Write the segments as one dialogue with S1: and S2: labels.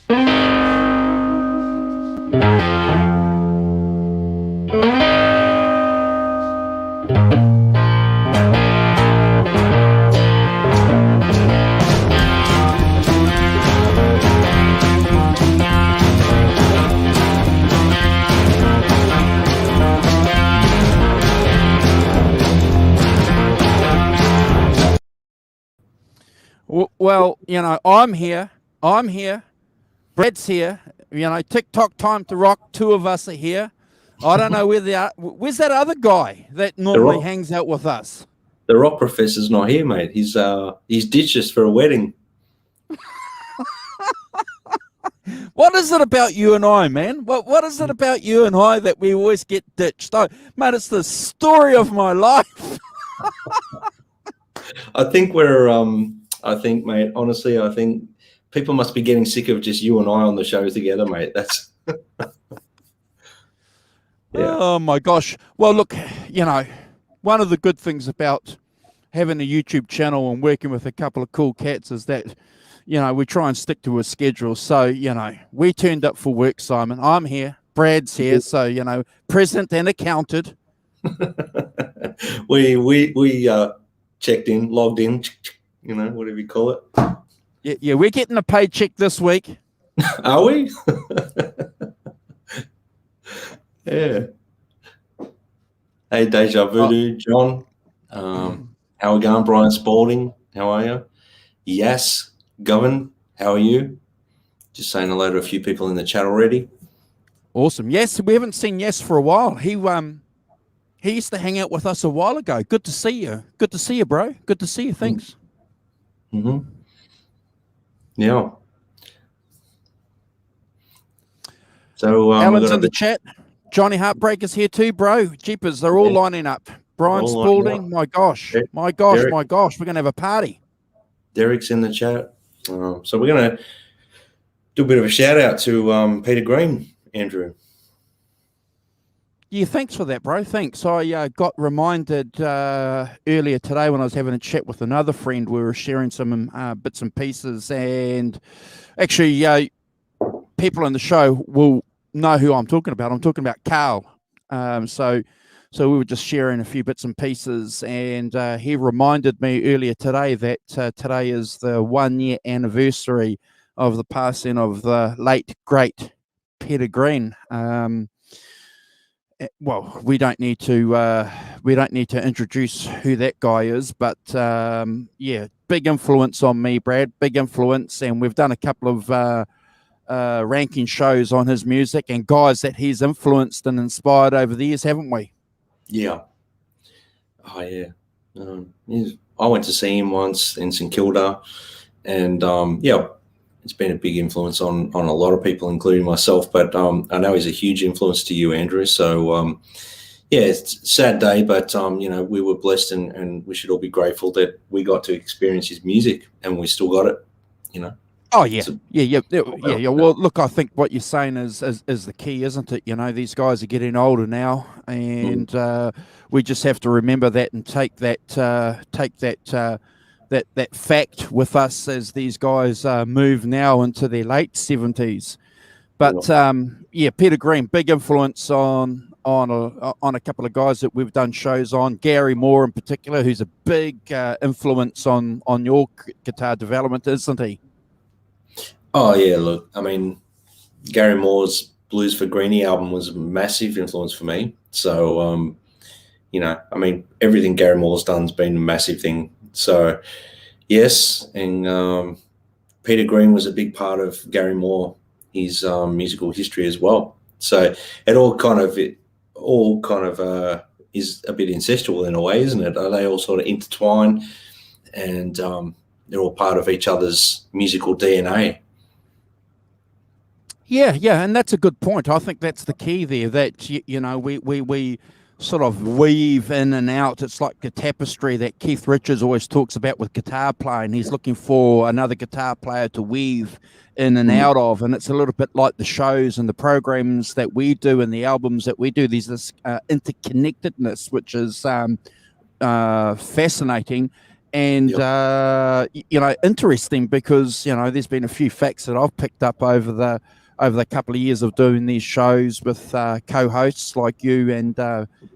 S1: Well, I'm here. I'm here. Brad's here. TikTok time to rock. Two of us are here. I don't know where's that other guy that normally hangs out with us.
S2: The rock professor's not here, mate. He's ditched us for a wedding.
S1: What is it about you and I, man? What is it about you and I that we always get ditched? Mate, it's the story of my life.
S2: I think mate, honestly, I think people must be getting sick of just you and I on the show together, mate. That's
S1: yeah. Oh my gosh. Well, look, one of the good things about having a YouTube channel and working with a couple of cool cats is that, we try and stick to a schedule. So, we turned up for work, Simon. I'm here. Brad's here. So, present and accounted.
S2: we checked in, logged in, whatever you call
S1: it. Yeah, we're getting a paycheck this week.
S2: Are we? Yeah. Hey, Deja Voodoo, John. How are we going, Brian Spalding? How are you? Yes, Govern. How are you? Just saying hello to a few people in the chat already.
S1: Awesome. Yes, we haven't seen Yes for a while. He used to hang out with us a while ago. Good to see you. Good to see you, bro. Good to see you. Thanks.
S2: Mm-hmm. Yeah. So
S1: Alan's in the chat. Johnny Heartbreaker's here too, bro. Jeepers, they're all lining up. Brian Spalding, my gosh. We're gonna have a party.
S2: Derek's in the chat. So we're gonna do a bit of a shout out to Peter Green, Andrew.
S1: Yeah, thanks for that, bro. Thanks. I got reminded earlier today when I was having a chat with another friend. We were sharing some bits and pieces, and actually, people on the show will know who I'm talking about. I'm talking about Carl. So we were just sharing a few bits and pieces, and he reminded me earlier today that today is the 1 year anniversary of the passing of the late great Peter Green. Well, we don't need to introduce who that guy is, but yeah, big influence on me, Brad. Big influence, and we've done a couple of ranking shows on his music and guys that he's influenced and inspired over the years, haven't we?
S2: Yeah. Oh yeah. I went to see him once in St Kilda, and yeah, it's been a big influence on a lot of people, including myself. But I know he's a huge influence to you, Andrew. So yeah, it's a sad day, but we were blessed, and we should all be grateful that we got to experience his music, and we still got it.
S1: Oh yeah, yeah. Well, look, I think what you're saying is the key, isn't it? These guys are getting older now, and we just have to remember that and take that fact with us as these guys move now into their late 70s. But yeah, Peter Green, big influence on a couple of guys that we've done shows on. Gary Moore in particular, who's a big influence on your guitar development, isn't he?
S2: Oh yeah, look, I mean, Gary Moore's Blues for Greenie album was a massive influence for me. So I mean, everything Gary Moore's done's been a massive thing. So yes, and Peter Green was a big part of Gary Moore, his musical history as well. So it all kind of is a bit incestual in a way, isn't it? They all sort of intertwine, and they're all part of each other's musical DNA.
S1: Yeah, and that's a good point. I think that's the key there, that, we sort of weave in and out. It's like the tapestry that Keith Richards always talks about with guitar playing. He's looking for another guitar player to weave in and out of, and it's a little bit like the shows and the programs that we do and the albums that we do. There's this interconnectedness, which is fascinating. And, interesting because, there's been a few facts that I've picked up over the couple of years of doing these shows with co-hosts like you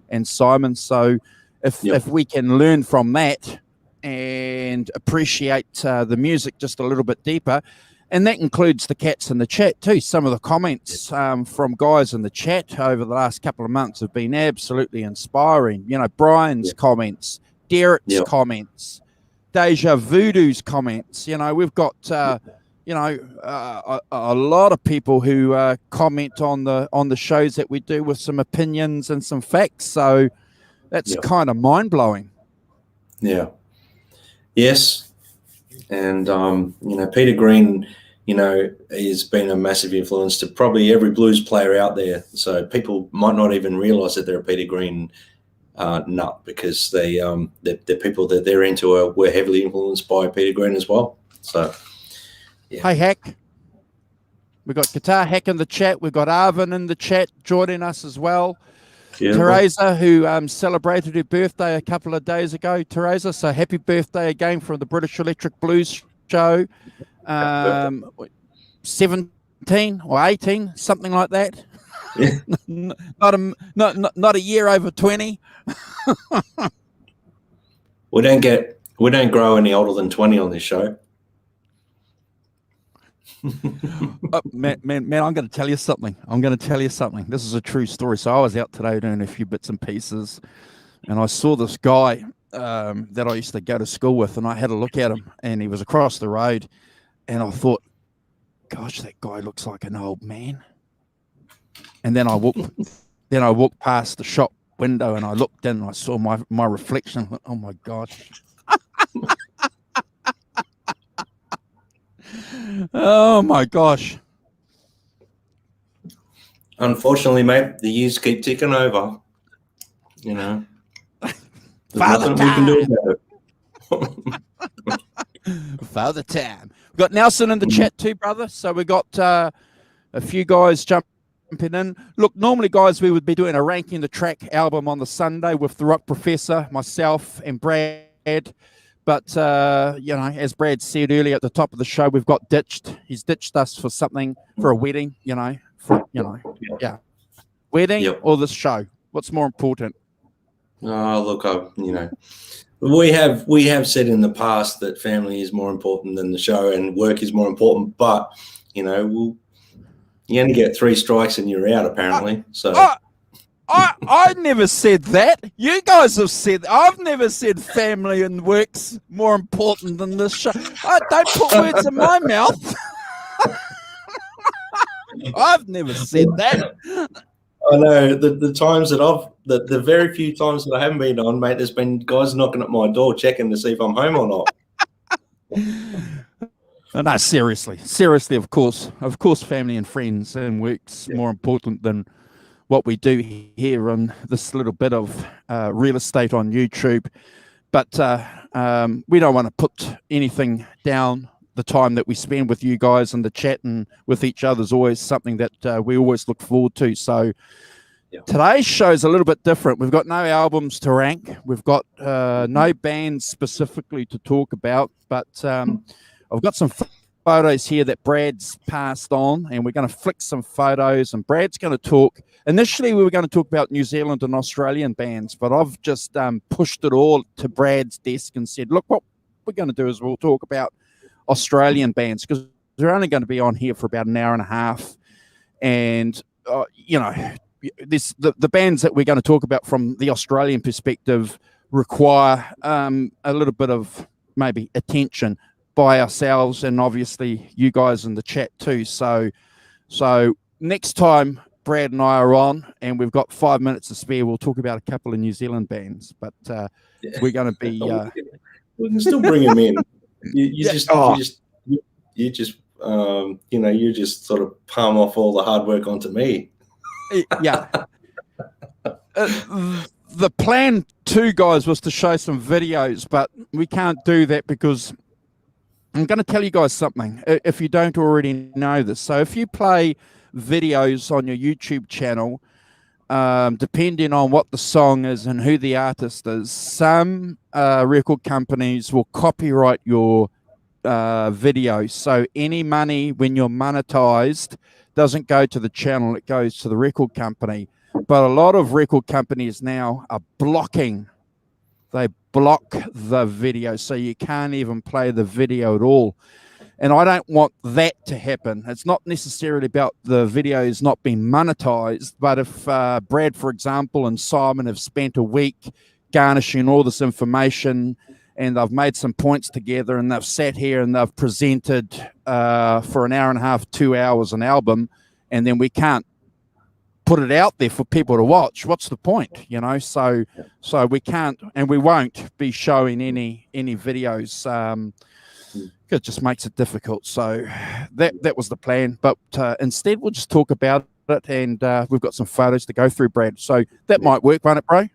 S1: and Simon. So if we can learn from that and appreciate the music just a little bit deeper, and that includes the cats in the chat too. Some of the comments from guys in the chat over the last couple of months have been absolutely inspiring. Brian's comments, Derek's comments, Deja Voodoo's comments. We've got a lot of people who comment on the shows that we do with some opinions and some facts. So that's kind of mind blowing.
S2: Yeah. Yes. And Peter Green, has been a massive influence to probably every blues player out there. So people might not even realise that they're a Peter Green nut, because the people that they're into were heavily influenced by Peter Green as well. So, yeah.
S1: Hey, Hack. We've got Guitar Hack in the chat. We've got Arvin in the chat joining us as well. Beautiful. Teresa, who celebrated her birthday a couple of days ago. Teresa, so happy birthday again from the British Electric Blues Show. 17 or 18, something like that.
S2: Yeah.
S1: not a year over 20.
S2: We don't grow any older than 20 on this show.
S1: Man, I'm going to tell you something. This is a true story. So I was out today doing a few bits and pieces, and I saw this guy that I used to go to school with, and I had a look at him, and he was across the road, and I thought, gosh, that guy looks like an old man. And then I walked past the shop window, and I looked in, and I saw my reflection. Oh my gosh. Oh my gosh.
S2: Unfortunately, mate, the years keep ticking over. There's nothing we can do about it.
S1: Father time. We've got Nelson in the chat too, brother. So we got a few guys jumping in. Look, normally, guys, we would be doing a Ranking the Track album on the Sunday with the Rock Professor, myself, and Brad. But, as Brad said earlier at the top of the show, we've got ditched. He's ditched us for something, for a wedding, Wedding or this show? What's more important?
S2: Oh, look, we have said in the past that family is more important than the show and work is more important. But, you only get 3 strikes and you're out, apparently.
S1: I never said that. You guys have said. I've never said family and work's more important than this show. Don't put words in my mouth. I've never said that.
S2: I know the times that the very few times that I haven't been on, mate, there's been guys knocking at my door checking to see if I'm home or not.
S1: No, seriously, of course, family and friends and work's more important than what we do here on this little bit of real estate on YouTube. But we don't want to put anything down. The time that we spend with you guys and the chat and with each other is always something that we always look forward to. So today's show is a little bit different. We've got no albums to rank. We've got no bands specifically to talk about. But I've got some photos here that Brad's passed on, and we're going to flick some photos, and Brad's going to talk. Initially, we were going to talk about New Zealand and Australian bands, but I've just pushed it all to Brad's desk and said, look, what we're going to do is we'll talk about Australian bands, because they're only going to be on here for about an hour and a half. And, the bands that we're going to talk about from the Australian perspective require a little bit of maybe attention by ourselves and obviously you guys in the chat too. So next time Brad and I are on and we've got 5 minutes to spare, we'll talk about a couple of New Zealand bands, but we're going to be
S2: we can still bring them in. You just sort of palm off all the hard work onto me.
S1: Yeah. The plan too, guys, was to show some videos, but we can't do that because I'm going to tell you guys something, if you don't already know this. So if you play videos on your YouTube channel, depending on what the song is and who the artist is, some record companies will copyright your video. So any money when you're monetized doesn't go to the channel, it goes to the record company. But a lot of record companies now are they block the video, so you can't even play the video at all. And I don't want that to happen. It's not necessarily about the videos not being monetized, but if Brad, for example, and Simon have spent a week garnishing all this information and they've made some points together and they've sat here and they've presented for an hour and a half, 2 hours an album, and then we can't put it out there for people to watch, what's the point? So we can't and we won't be showing any videos. It just makes it difficult. So that was the plan, but instead we'll just talk about it, and we've got some photos to go through, Brad, so that might work, won't it, bro?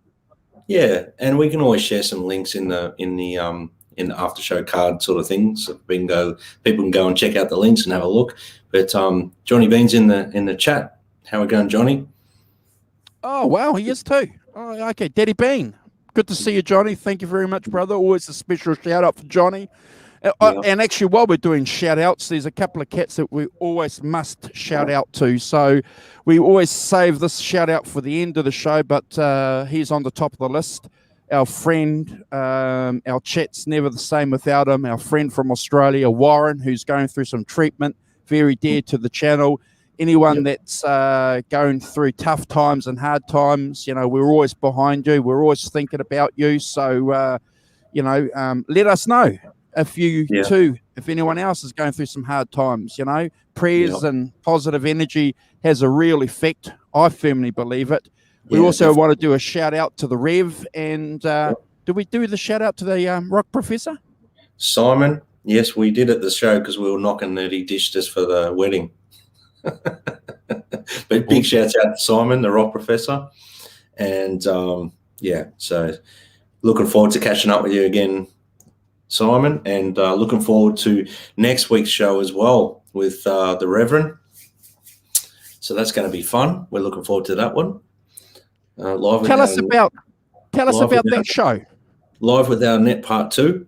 S2: Yeah, and we can always share some links in the after show card sort of thing, so people can go and check out the links and have a look. But Johnny Bean's in the chat. How we going, Johnny?
S1: Oh wow, he is too. Oh, okay, Daddy Bean, good to see you, Johnny. Thank you very much, brother. Always a special shout out for Johnny. And actually, while we're doing shout outs, there's a couple of cats that we always must shout out to. So we always save this shout out for the end of the show, but he's on the top of the list. Our friend, our chat's never the same without him. Our friend from Australia, Warren, who's going through some treatment, very dear to the channel. Anyone that's going through tough times and hard times, we're always behind you. We're always thinking about you. So, let us know. If if anyone else is going through some hard times, prayers and positive energy has a real effect. I firmly believe it. We also want to do a shout out to the Rev, and do we do the shout out to the Rock Professor?
S2: Simon, yes, we did at the show because we were knocking that he dished us for the wedding. But big shouts out to Simon, the Rock Professor. And so looking forward to catching up with you again, Simon, and looking forward to next week's show as well with the Reverend. So that's going to be fun. We're looking forward to that one.
S1: Tell us about that show.
S2: Live with our net part 2.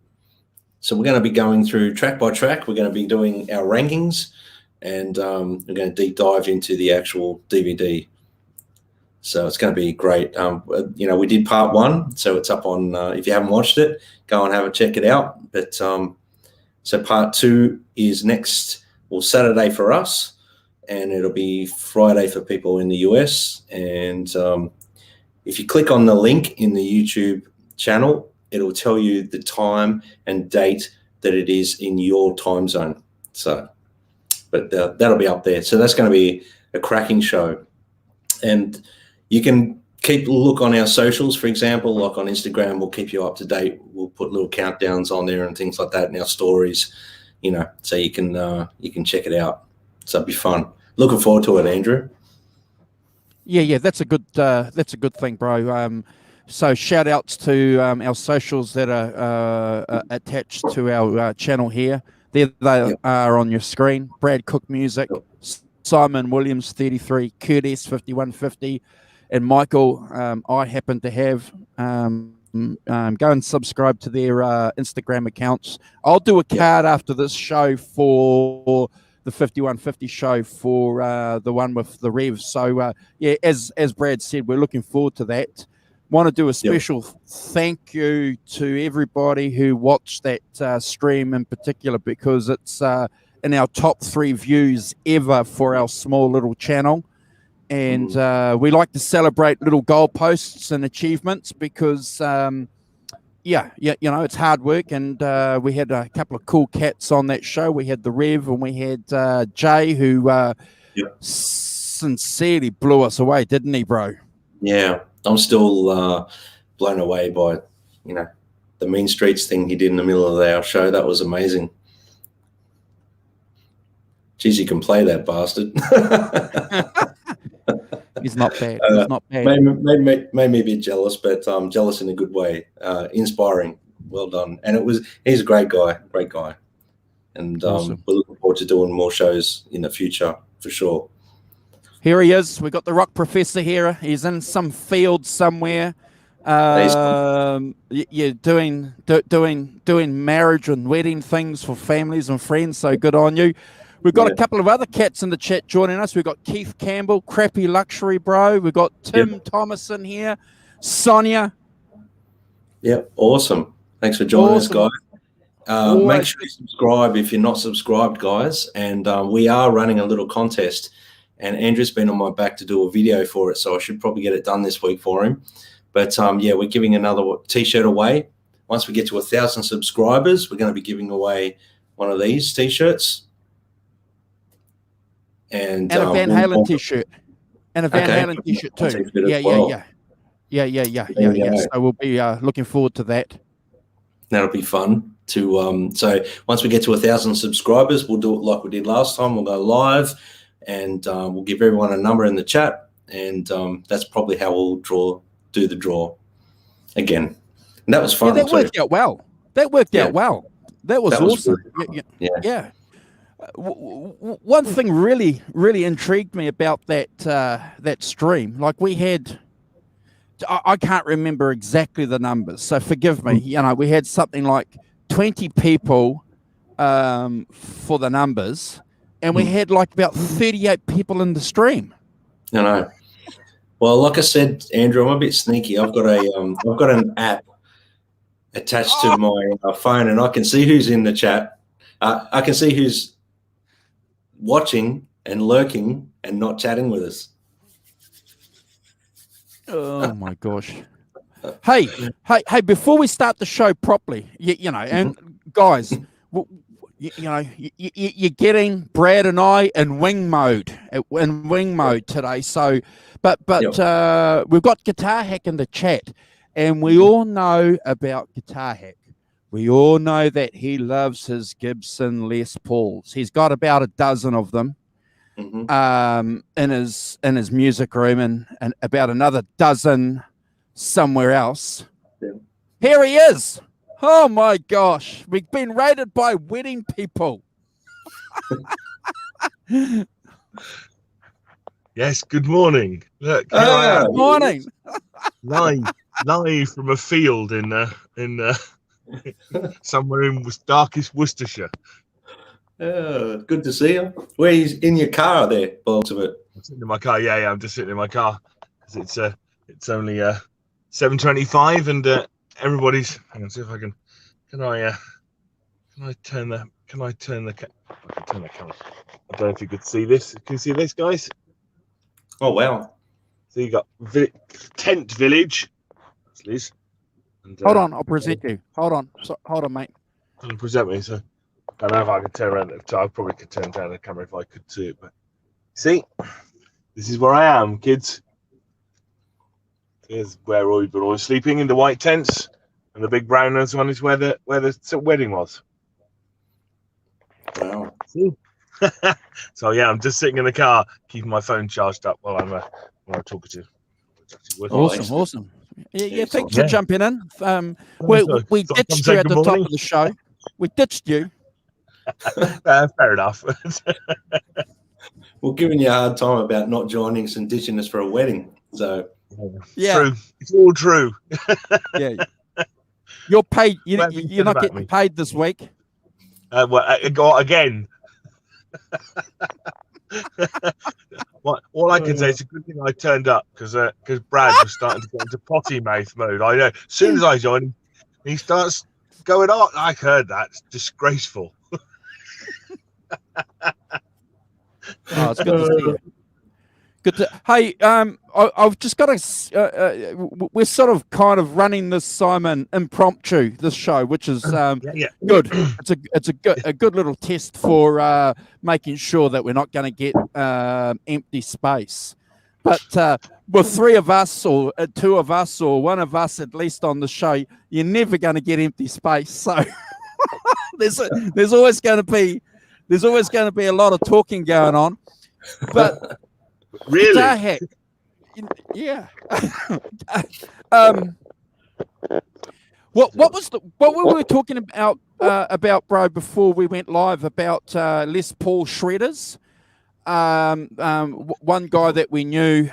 S2: So we're going to be going through track by track. We're going to be doing our rankings, and we're going to deep dive into the actual DVD. So it's going to be great. We did part 1, so it's up on. If you haven't watched it, go and check it out. But so part 2 is next, Saturday for us, and it'll be Friday for people in the US. And if you click on the link in the YouTube channel, it'll tell you the time and date that it is in your time zone. So, but that'll be up there. So that's going to be a cracking show. And you can keep a look on our socials, for example, like on Instagram, we'll keep you up to date. We'll put little countdowns on there and things like that in our stories, so you can check it out. So it'll be fun. Looking forward to it, Andrew.
S1: Yeah, that's a good thing, bro. So shout outs to our socials that are attached to our channel here. There they are on your screen. Brad Cook Music, Simon Williams 33, Curtis 5150, and Michael. I happen to have. Go and subscribe to their Instagram accounts. I'll do a card after this show for the 5150 show for the one with the Rev. So as Brad said, we're looking forward to that. Want to do a special thank you to everybody who watched that stream in particular, because it's in our top 3 views ever for our small little channel. And we like to celebrate little goalposts and achievements because, it's hard work. And we had a couple of cool cats on that show. We had the Rev and we had Jay, who sincerely blew us away, didn't he, bro? Yeah,
S2: I'm still blown away by, the Mean Streets thing he did in the middle of our show. That was amazing. Geez, you can play that bastard.
S1: He's not bad. He's not bad.
S2: Made me a bit jealous, but jealous in a good way. Inspiring. Well done. And he's a great guy. And
S1: awesome.
S2: We're looking forward to doing more shows in the future for sure.
S1: Here he is. We got the rock professor here. He's in some field somewhere. Doing marriage and wedding things for families and friends. So good on you. We've got a couple of other cats in the chat joining us. We've got Keith Campbell, Crappy Luxury Bro. We've got Tim Thomas in here. Sonia.
S2: Yep, awesome. Thanks for joining us, guys. Make sure you subscribe if you're not subscribed, guys. And we are running a little contest. And Andrew's been on my back to do a video for it, so I should probably get it done this week for him. But we're giving another T-shirt away. Once we get to 1,000 subscribers, we're going to be giving away one of these T-shirts. And
S1: a Van Halen T-shirt. And a Van Halen T-shirt too. Yeah. So we'll be looking forward to that.
S2: That'll be fun. So once we get to 1,000 subscribers, we'll do it like we did last time. We'll go live. And we'll give everyone a number in the chat, and that's probably how we'll do the draw again. And that was fun.
S1: Yeah, that worked out well. That was awesome.
S2: Really yeah.
S1: One thing really, really intrigued me about that stream. Like we had, I can't remember exactly the numbers, so forgive me. You know, we had something like 20 people for the numbers. And we had like about 38 people in the stream.
S2: I know. Well, like I said, Andrew, I'm a bit sneaky. I've got an app attached to my phone, and I can see who's in the chat. I can see who's watching and lurking and not chatting with us.
S1: Oh my gosh! Hey! Before we start the show properly, you know, and guys. You're getting Brad and I in wing mode today. So, but we've got Guitar Hack in the chat, and we all know about Guitar Hack. We all know that he loves his Gibson Les Pauls. He's got about a dozen of them in his music room, and about another dozen somewhere else. Yeah. Here he is. Oh my gosh, we've been raided by wedding people.
S3: Yes, good morning. Look,
S1: good morning.
S3: live from a field in somewhere in darkest Worcestershire.
S2: Good to see you. Where you in your car there, both of it?
S3: I'm sitting in my car. Yeah, I'm just sitting in my car because it's only 7:25 and everybody's. Hang on, see if I can. Can I turn the camera? I don't know if you could see this. Can you see this, guys?
S2: Oh wow!
S3: So you got Tent Village. That's Liz. And,
S1: hold on, I'll present you. Hold on, mate.
S3: Can you present me? So I don't know if I can turn around. I probably could turn down the camera if I could see it. But see, this is where I am, kids. Here's where we've been all sleeping in the white tents, and the big brown one is where the wedding was.
S2: Wow.
S3: See? So yeah, I'm just sitting in the car, keeping my phone charged up while I'm talking to you.
S1: Awesome. Yeah, thanks for jumping in. We ditched you at the top of the show. We ditched you.
S3: Fair enough.
S2: We're giving you a hard time about not joining us Indigenous for a wedding. So
S1: yeah,
S3: true. It's all true.
S1: Yeah, you're paid. You're not getting paid this week.
S3: Well, again. All I can say is a good thing I turned up because Brad was starting to get into potty mouth mode. I know. As soon as I joined, he starts going on. I heard that. It's disgraceful.
S1: Oh, it's good to see you. Good to, hey, I've just got to. We're sort of kind of running this Simon impromptu this show, which is good. It's a good little test for making sure that we're not going to get empty space. But with three of us, or two of us, or one of us at least on the show, you're never going to get empty space. So there's always going to be a lot of talking going on, but.
S3: Really?
S1: Guitar Hack. Yeah. What were we talking about bro before we went live about Les Paul shredders? one guy that we knew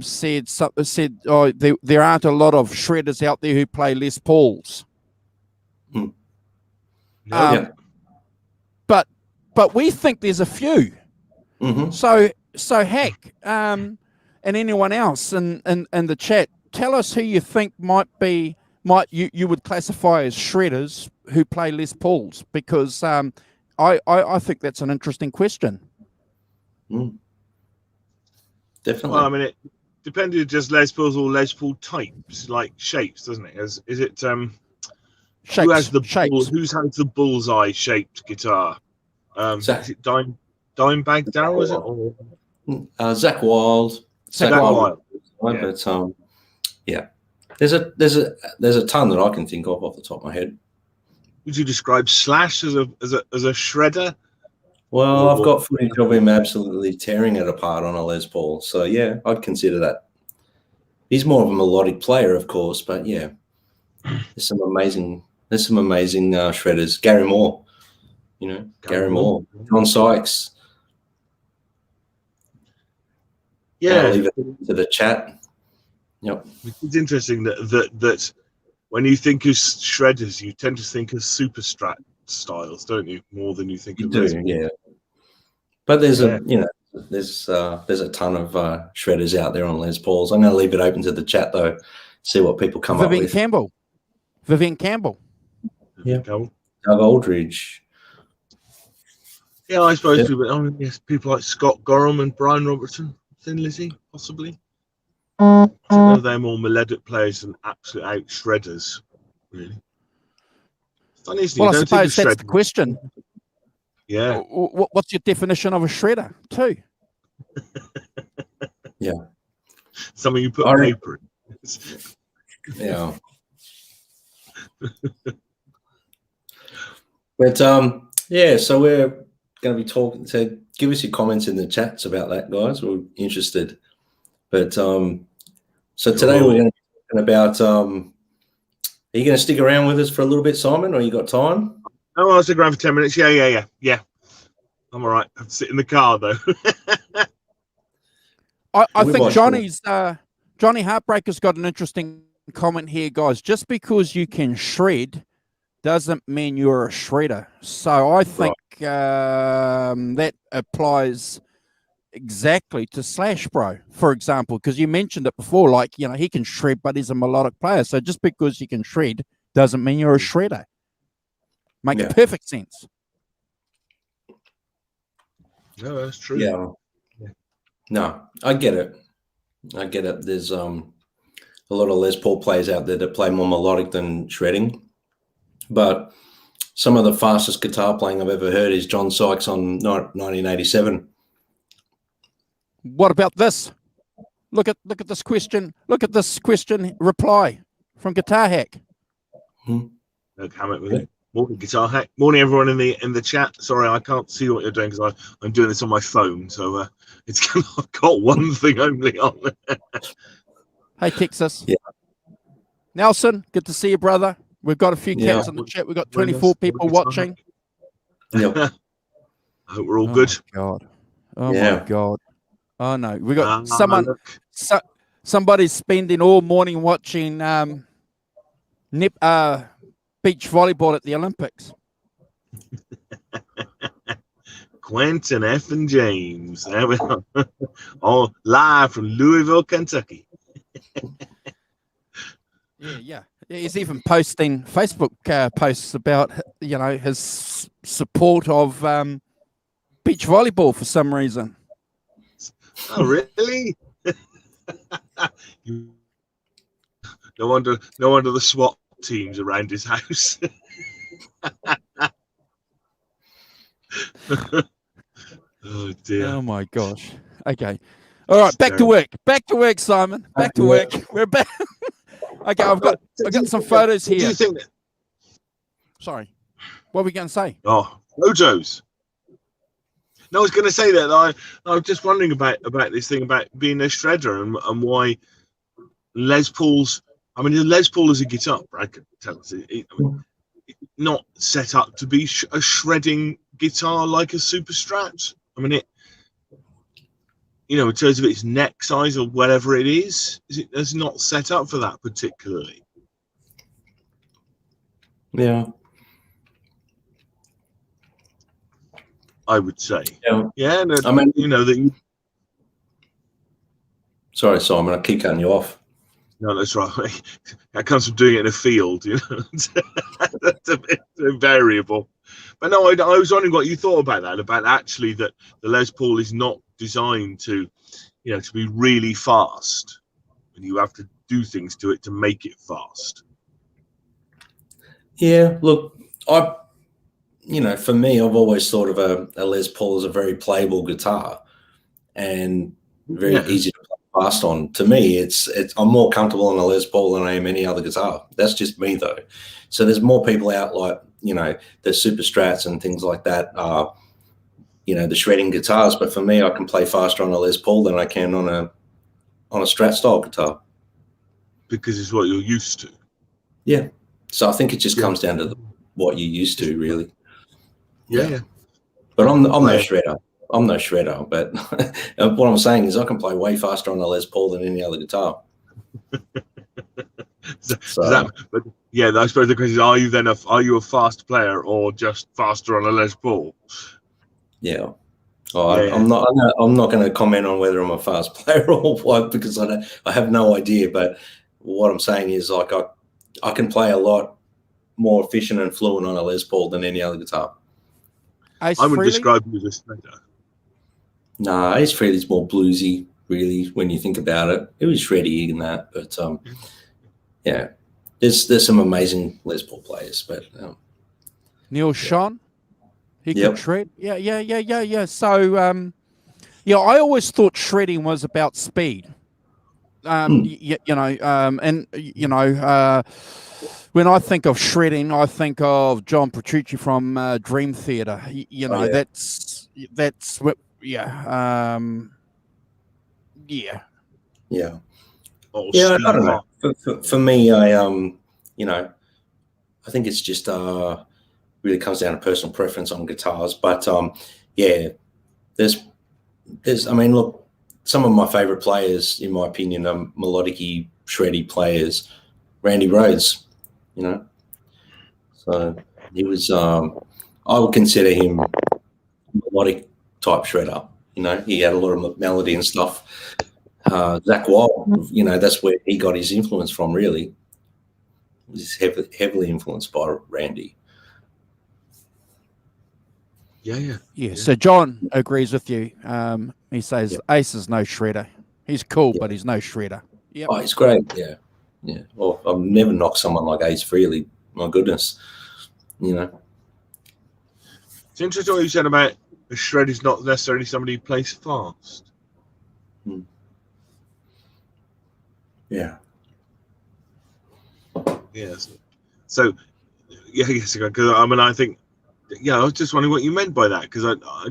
S1: said, oh, there aren't a lot of shredders out there who play Les Pauls.
S2: Hmm.
S1: Um, but we think there's a few.
S2: Mm-hmm.
S1: So Hack, and anyone else in the chat, tell us who you think you would classify as shredders who play Les Pauls, because I think that's an interesting question.
S2: Mm. Definitely.
S3: Well, I mean, it depends if just Les Pauls or Les Paul types, like shapes, doesn't it? Is it
S1: Shapes,
S3: who has the
S1: shapes.
S3: who has the bullseye shaped guitar? Is it Dimebag Darrell? Is it? Or
S2: Zach Wild.
S3: Zach Wild.
S2: Yeah. But yeah, there's a ton that I can think of off the top of my head.
S3: Would you describe Slash as a shredder?
S2: Well, I've got footage of him absolutely tearing it apart on a Les Paul, so yeah, I'd consider that. He's more of a melodic player, of course, but yeah, there's some amazing shredders. Gary Moore, Gary Moore, John Sykes.
S3: Yeah,
S2: I'll leave it to the chat. Yep.
S3: It's interesting that when you think of shredders, you tend to think of super strat styles, don't you? More than you think of Les Paul.
S2: Yeah. But there's a ton of shredders out there on Les Pauls. I'm going to leave it open to the chat though, see what people come up with.
S1: Vivian Campbell.
S2: Yeah. Doug Aldridge.
S3: Yeah, I suppose people like Scott Gorham and Brian Robertson, Thin Lizzy, possibly. I don't know, they're more melodic players than absolute out shredders, really. Funny, isn't it?
S1: Well, I suppose that's the question.
S3: Yeah.
S1: What's your definition of a shredder, too?
S2: Yeah.
S3: Something you put paper in.
S2: Yeah. But yeah, so we're going to be talking. So give us your comments in the chats about that, guys. We're interested. But so today we're going to be talking about. Are you going to stick around with us for a little bit, Simon, or you got time?
S3: Oh, I'll stick around for 10 minutes. Yeah. I'm all right. I have to sit in the car though.
S1: I think Johnny Heartbreaker's got an interesting comment here, guys. Just because you can shred doesn't mean you're a shredder. So I think that applies exactly to Slash Bro, for example, because you mentioned it before, like, he can shred, but he's a melodic player. So just because you can shred doesn't mean you're a shredder. Makes perfect sense.
S3: No, that's true.
S2: Yeah. No, I get it. There's a lot of Les Paul players out there that play more melodic than shredding. But some of the fastest guitar playing I've ever heard is John Sykes on 1987.
S1: What about this? Look at this question. Look at this question reply from Guitar Hack.
S3: Look, Hammett with it. Morning, Guitar Hack. Morning, everyone in the chat. Sorry, I can't see what you're doing because I'm doing this on my phone, so I've got one thing only on.
S1: Hey, Texas.
S2: Yeah.
S1: Nelson, good to see you, brother. We've got a few cats in the chat. We've got 24 people watching.
S2: Yeah.
S3: I hope we're all good.
S1: God. Oh my God. Oh no. We got somebody's spending all morning watching beach volleyball at the Olympics.
S3: Quentin F. and James. There we are. Oh, live from Louisville, Kentucky.
S1: Yeah. He's even posting Facebook posts about, his support of beach volleyball for some reason.
S3: Oh, really? No wonder the SWAT teams around his house. Oh dear.
S1: Oh my gosh. Okay. All right, back to work. Back to work, Simon. Back to work. We're back. Okay, I've got some photos here.
S3: Do you think that...
S1: Sorry. What were we going to say?
S3: Oh, photos. No, I was going to say that I was just wondering about this thing about being a shredder and why Les Paul's. I mean, Les Paul is a guitar, I can tell us. Not set up to be a shredding guitar like a Super Strat. I mean, in terms of its neck size or whatever it is it's not set up for that particularly.
S2: Yeah.
S3: I would say.
S2: Yeah.
S3: And
S2: I mean,
S3: that you.
S2: Sorry, Simon, I keep cutting you off.
S3: No, that's right. That comes from doing it in a field, That's a bit variable. But no, I was wondering what you thought about that, about actually that the Les Paul is not designed to, to be really fast, and you have to do things to it to make it fast.
S2: Yeah, look, for me, I've always thought of a Les Paul as a very playable guitar and very easy to play fast on. To me, it's I'm more comfortable on a Les Paul than I am any other guitar. That's just me, though. So there's more people out like, the Super Strats and things like that are, the shredding guitars. But for me, I can play faster on a Les Paul than I can on a Strat style guitar.
S3: Because it's what you're used to.
S2: Yeah. So I think it just comes down to what you're used to, really.
S3: Yeah.
S2: But I'm no shredder. I'm no shredder. But what I'm saying is I can play way faster on a Les Paul than any other guitar.
S3: But yeah, I suppose the question is: are you a fast player or just faster on a Les Paul?
S2: Yeah. I'm not going to comment on whether I'm a fast player or what, because I have no idea. But what I'm saying is, like, I can play a lot more efficient and fluent on a Les Paul than any other guitar.
S3: I wouldn't describe you as a shredder.
S2: Nah, Ace Frehley's more bluesy, really, when you think about it. It was shreddy in that, but yeah, there's some amazing Les Paul players, but
S1: Neil Schon, he could shred. Yeah. So I always thought shredding was about speed. When I think of shredding, I think of John Petrucci from Dream Theater. That's what. Yeah.
S2: Yeah.
S3: Oh,
S2: I don't know. For me, I think it's just really comes down to personal preference on guitars. But there's I mean, look, some of my favorite players, in my opinion, are melodic-y, shreddy players. Randy Rhoads, so he was. I would consider him melodic type shredder. He had a lot of melody and stuff. Zach Wild, that's where he got his influence from. Really, he's heavily influenced by Randy.
S1: Yeah. So John agrees with you. He says Ace is no shredder. He's cool, but he's no shredder. Yeah.
S2: Oh, he's great. Yeah. Well, I've never knocked someone like Ace Frehley. My goodness.
S3: It's interesting what you said about a shred is not necessarily somebody who plays fast.
S2: Yeah.
S3: Yes. So, yes. Because I think. Yeah, I was just wondering what you meant by that, because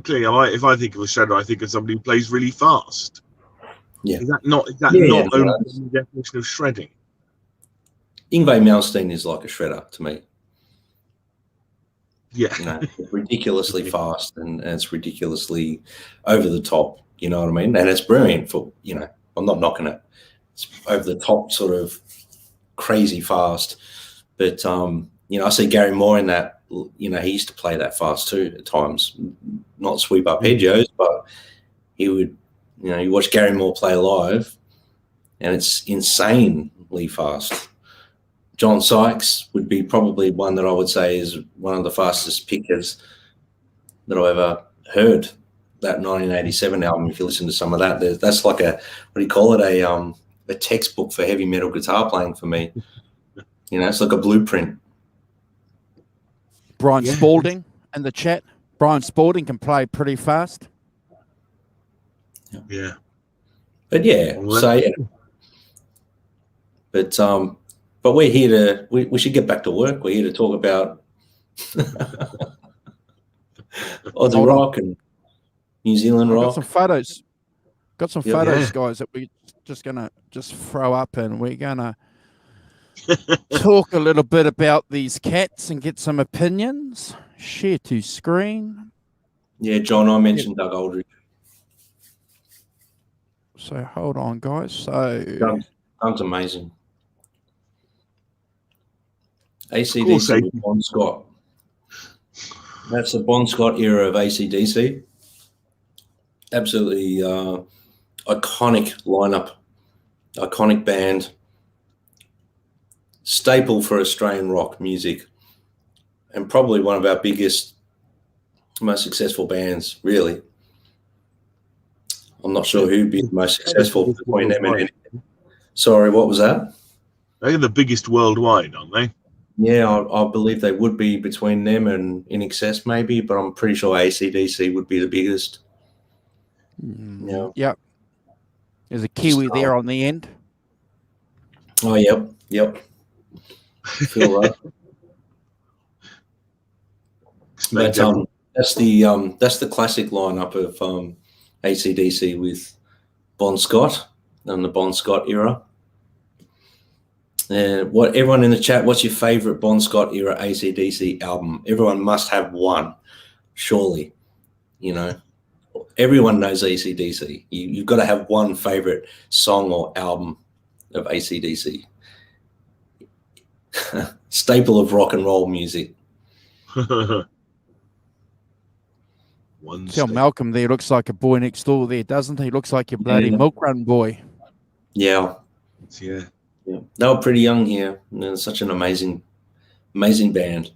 S3: clearly, if I think of a shredder, I think of somebody who plays really fast.
S2: Yeah.
S3: Is that not only the definition of shredding?
S2: Yngwie Malmsteen is like a shredder to me.
S3: Yeah.
S2: Ridiculously fast and it's ridiculously over the top. You know what I mean? And it's brilliant for, I'm not knocking it. It's over the top, sort of crazy fast. But, I see Gary Moore in that. He used to play that fast too at times, not sweep up hedgerows, but he would, you watch Gary Moore play live and it's insanely fast. John Sykes would be probably one that I would say is one of the fastest pickers that I've ever heard. That 1987 album, if you listen to some of that, that's like a textbook for heavy metal guitar playing for me. It's like a blueprint.
S1: Brian Spalding in the chat. Brian Spalding can play pretty fast.
S3: Yeah.
S2: But but we're here we should get back to work. We're here to talk about Aussie rock and New Zealand rock.
S1: Got some photos. Guys, that we're just gonna throw up, and we're gonna talk a little bit about these cats and get some opinions. Share to screen.
S2: Yeah, John, I mentioned Doug Aldrich.
S1: So hold on, guys. So
S2: Doug's amazing.
S3: course,
S2: AC/DC with Bon Scott. That's the Bon Scott era of AC/DC. Absolutely iconic lineup, iconic band, staple for Australian rock music, and probably one of our biggest, most successful bands, really. I'm not sure who'd be the most successful between them and Sorry, what was that?
S3: They're the biggest worldwide, aren't they?
S2: Yeah, I believe they would be between them and In Excess, maybe, but I'm pretty sure AC/DC would be the biggest. Yeah.
S1: Yep. There's a Kiwi there on the end.
S2: Oh, yep. Feel that. But that's the classic lineup of AC/DC with Bon Scott and the Bon Scott era. What everyone in the chat? What's your favorite Bon Scott era AC/DC album? Everyone must have one, surely. You know, everyone knows AC/DC. You've got to have one favorite song or album of AC/DC. Staple of rock and roll music.
S1: Tell Malcolm there looks like a boy next door there, doesn't he? Looks like your bloody milk run boy.
S2: Yeah. They were pretty young here. They're such an amazing band.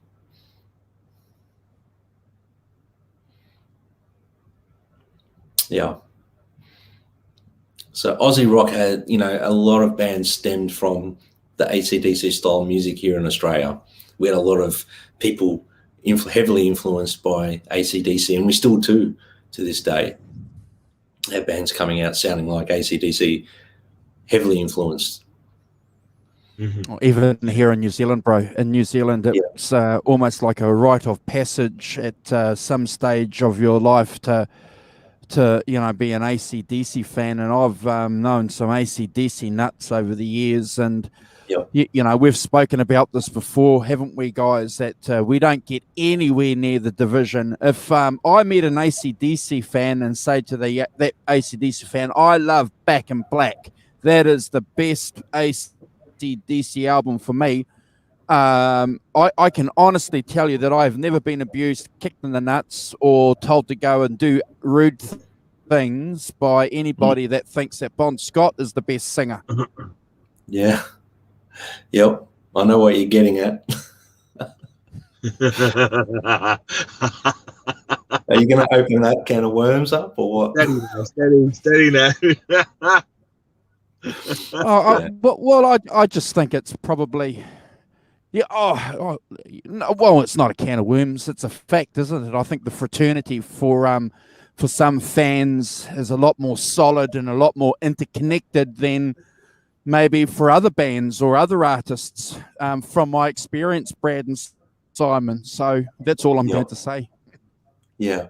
S2: Yeah. So Aussie rock had, a lot of bands stemmed from the AC/DC style music here in Australia. We had a lot of people heavily influenced by AC/DC, and we still do to this day. Have bands coming out sounding like AC/DC, heavily influenced.
S1: Mm-hmm. Even here in New Zealand, bro. In New Zealand, it's almost like a rite of passage at some stage of your life to be an AC/DC fan. And I've known some AC/DC nuts over the years, and we've spoken about this before, haven't we, guys? That we don't get anywhere near the division. If I meet an AC/DC fan and say to that AC/DC fan, I love Back in Black, that is the best AC/DC album for me. I can honestly tell you that I've never been abused, kicked in the nuts, or told to go and do rude things by anybody that thinks that Bon Scott is the best singer.
S2: Yeah. Yep. I know what you're getting at. Are you going to open that can of worms up or what?
S3: Steady now.
S1: I just think it's probably, well, it's not a can of worms. It's a fact, isn't it? I think the fraternity for some fans is a lot more solid and a lot more interconnected than maybe for other bands or other artists, from my experience, Brad and Simon. So that's all I'm going to say.
S2: Yeah.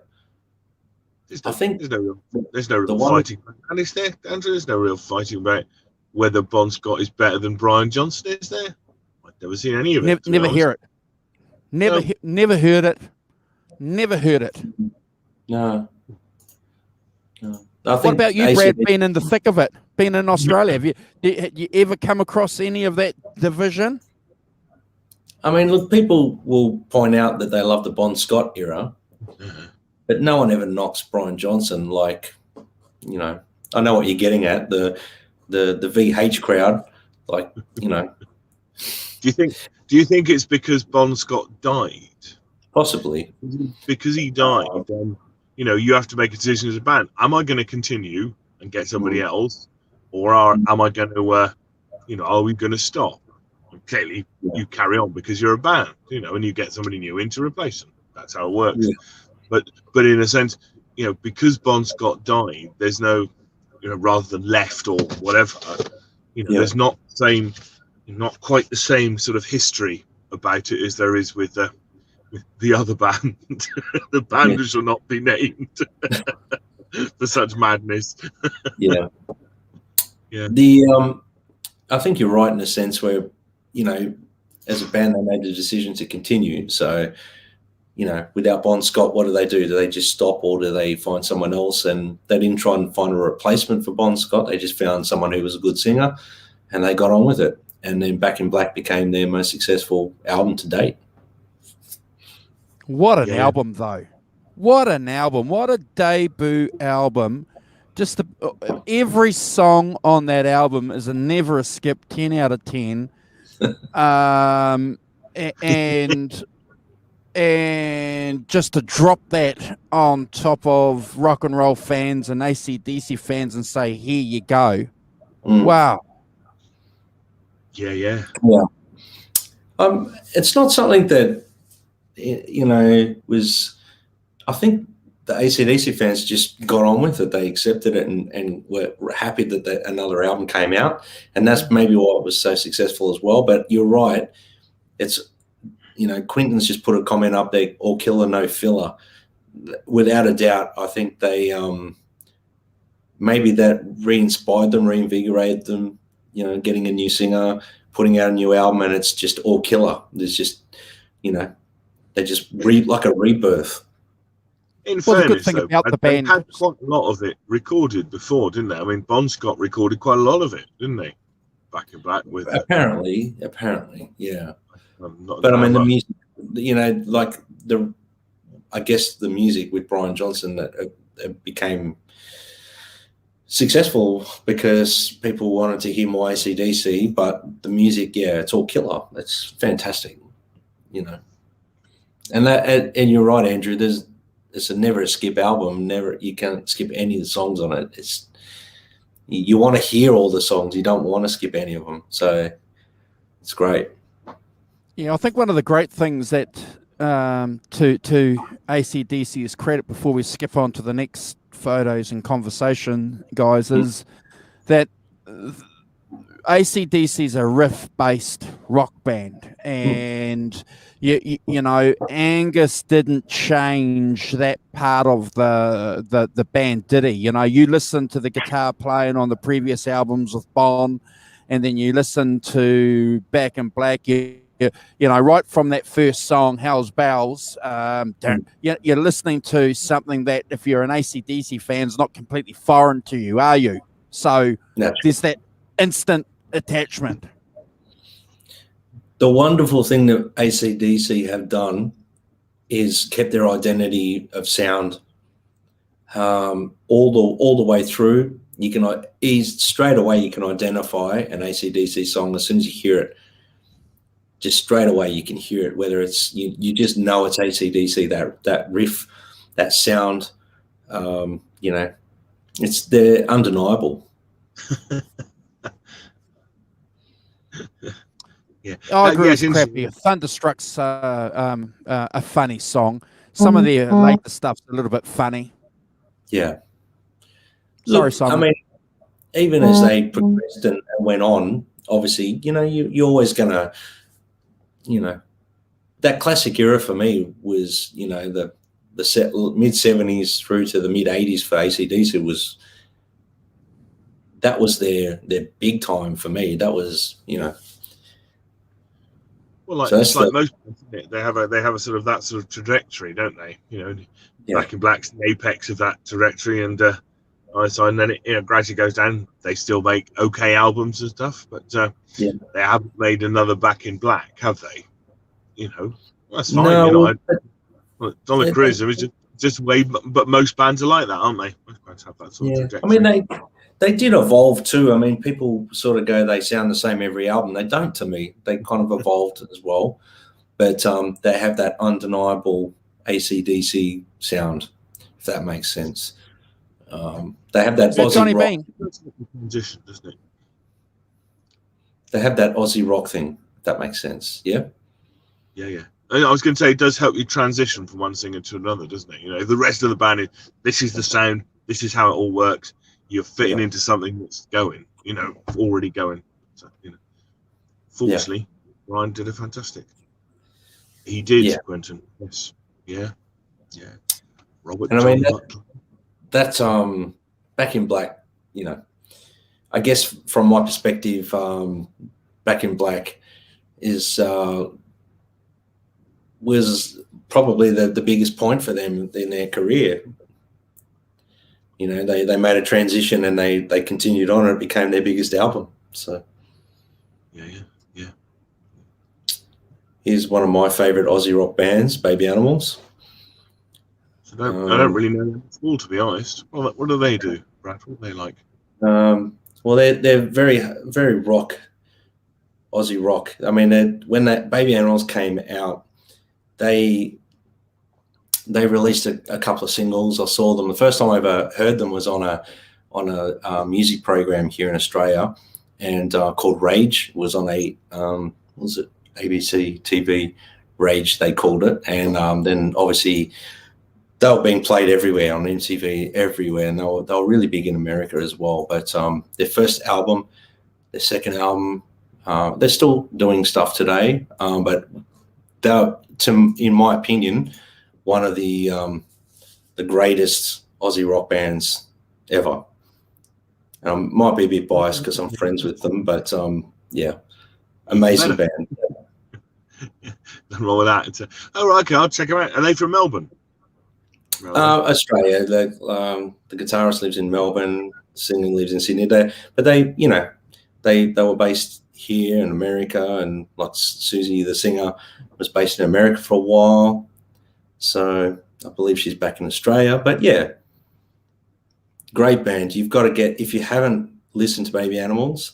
S3: I think there's no real fighting. And is there, Andrew? There's no real fighting about whether Bon Scott is better than Brian Johnson, is there? I've never seen any of it.
S1: Never hear it. Never heard it. Never heard it.
S2: No.
S1: What about you, Brad, being in the thick of it, being in Australia? Have you ever come across any of that division?
S2: I mean, look, people will point out that they love the Bon Scott era, but no one ever knocks Brian Johnson. Like, I know what you're getting at, the VH crowd, like,
S3: Do you think it's because Bon Scott died?
S2: Possibly.
S3: Because he died, you have to make a decision as a band. Am I going to continue and get somebody else, or am I going to, are we going to stop? And clearly, you carry on because you're a band, and you get somebody new in to replace them. That's how it works. Yeah. But in a sense, because Bon Scott died, there's no, rather than left or whatever, there's not quite the same sort of history about it as there is with the other band. The band shall not be named for such madness.
S2: Yeah. I think you're right in a sense where, as a band, they made the decision to continue. So, without Bon Scott, what do? Do they just stop, or do they find someone else? And they didn't try and find a replacement for Bon Scott. They just found someone who was a good singer, and they got on with it. And then Back in Black became their most successful album to date.
S1: What an album, though. What an album. What a debut album. Just every song on that album is never a skip, 10 out of 10. And just to drop that on top of rock and roll fans and AC/DC fans and say, here you go. Wow.
S3: Yeah.
S2: It's not something that, was, I think the AC/DC fans just got on with it. They accepted it and were happy that another album came out. And that's maybe why it was so successful as well. But you're right. It's, Quentin's just put a comment up there, all killer, no filler. Without a doubt, I think they maybe that re-inspired them, reinvigorated them, getting a new singer, putting out a new album, and it's just all killer. There's just, they just like a rebirth.
S3: In
S1: Well,
S3: fairness,
S1: the good thing about the
S3: they
S1: band,
S3: had quite a lot of it recorded before, didn't they? I mean, Bon Scott recorded quite a lot of it, didn't they? Back in Black with
S2: apparently, yeah.
S3: But
S2: I mean, the music, I guess the music with Brian Johnson that became successful because people wanted to hear more AC/DC, but the music, it's all killer. It's fantastic, And you're right, Andrew. It's a never a skip album. You can't skip any of the songs on it. You want to hear all the songs. You don't want to skip any of them. So it's great.
S1: Yeah, I think one of the great things that to AC/DC's credit, before we skip on to the next photos and conversation, guys, is that AC/DC is a riff-based rock band, and Angus didn't change that part of the band, did he? You listen to the guitar playing on the previous albums with Bon, and then you listen to Back in Black. Right from that first song, Hell's Bells, you're listening to something that, if you're an AC/DC fan, is not completely foreign to you, are you? So there's that instant attachment.
S2: The wonderful thing that AC/DC have done is kept their identity of sound all the way through. You can straight away you can identify an AC/DC song as soon as you hear it. Just straight away you can hear it, whether it's you just know it's AC/DC, that riff, that sound, they're undeniable.
S1: Yeah, I agree with Crappy. Thunderstruck's a funny song. Some of their later stuff's a little bit funny.
S2: Yeah.
S1: Sorry, Simon.
S2: I mean, even as they progressed and went on, obviously, you're always gonna, that classic era for me was, the mid 70s through to the mid 80s for AC/DC that was their big time for me. That was,
S3: Well, it's like most, they have a sort of that sort of trajectory, don't they? Back in Black's the apex of that trajectory, and and then it gradually goes down. They still make okay albums and stuff, but they haven't made another Back in Black, have they? That's fine.
S2: No,
S3: Donna Cruiser is just way, but most bands are like that, aren't they? Most bands have that sort of trajectory.
S2: I mean, they did evolve too. I mean, people sort of go, they sound the same every album. They don't, to me. They kind of evolved as well, but they have that undeniable AC/DC sound, if that makes sense. They have that Aussie
S1: Johnny
S2: rock.
S1: Bean?
S3: Transition, doesn't it?
S2: They have that Aussie rock thing, if that makes sense. Yeah.
S3: Yeah. I was going to say, it does help you transition from one singer to another, doesn't it? The rest of the band this is the sound, this is how it all works. You're fitting into something that's going, already going. So, fortunately, Ryan did a fantastic. He did, Quentin. Yes. Yeah. Robert.
S2: And I mean, that's Back in Black. I guess from my perspective, Back in Black was probably the biggest point for them in their career. You know, they made a transition and they continued on, and it became their biggest album. So
S3: yeah.
S2: Here's one of my favorite Aussie rock bands, Baby Animals.
S3: I don't really know them at all, to be honest. What do they do, Brad? What are they like?
S2: Well, they're very, very rock, Aussie rock. I mean, when that Baby Animals came out, they released a couple of singles. I saw them. The first time I ever heard them was on a music program here in Australia, and called Rage. It was on was it ABC TV Rage, they called it. And then obviously they were being played everywhere on MTV, everywhere, and they were really big in America as well. But their first album, their second album, they're still doing stuff today, but they're, in my opinion, one of the greatest Aussie rock bands ever. Might be a bit biased because I'm friends with them, but yeah, amazing band.
S3: Nothing wrong with that. Right, okay, I'll check them out. Are they from Melbourne?
S2: Australia. The guitarist lives in Melbourne. The singer lives in Sydney. But they were based here in America, and like Susie, the singer, was based in America for a while. So I believe she's back in Australia. But yeah, great band. You've got to get, if you haven't listened to Baby Animals,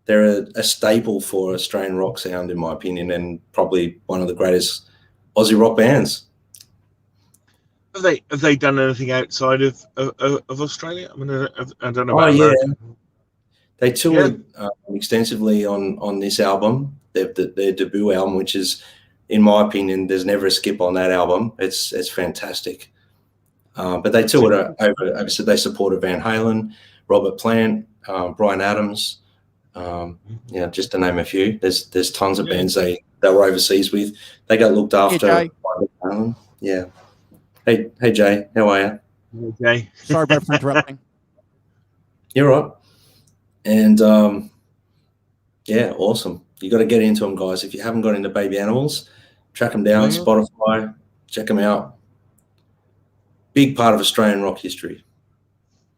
S2: they're a staple for Australian rock sound, in my opinion, and probably one of the greatest Aussie rock bands.
S3: Have they done anything outside of Australia? I mean, I don't know about
S2: America.
S3: Yeah.
S2: They toured extensively on this album, their debut album, which is, in my opinion, there's never a skip on that album. It's fantastic. But they toured over. So they supported Van Halen, Robert Plant, Bryan Adams. Just to name a few. There's tons of bands they were overseas with. They got looked after by Van Halen. Yeah. Hey Jay, how are you?
S3: Hey Jay.
S1: Sorry about for interrupting.
S2: You're right. And awesome. You got to get into them, guys. If you haven't got into Baby Animals, track them down, Spotify, check them out. Big part of Australian rock history.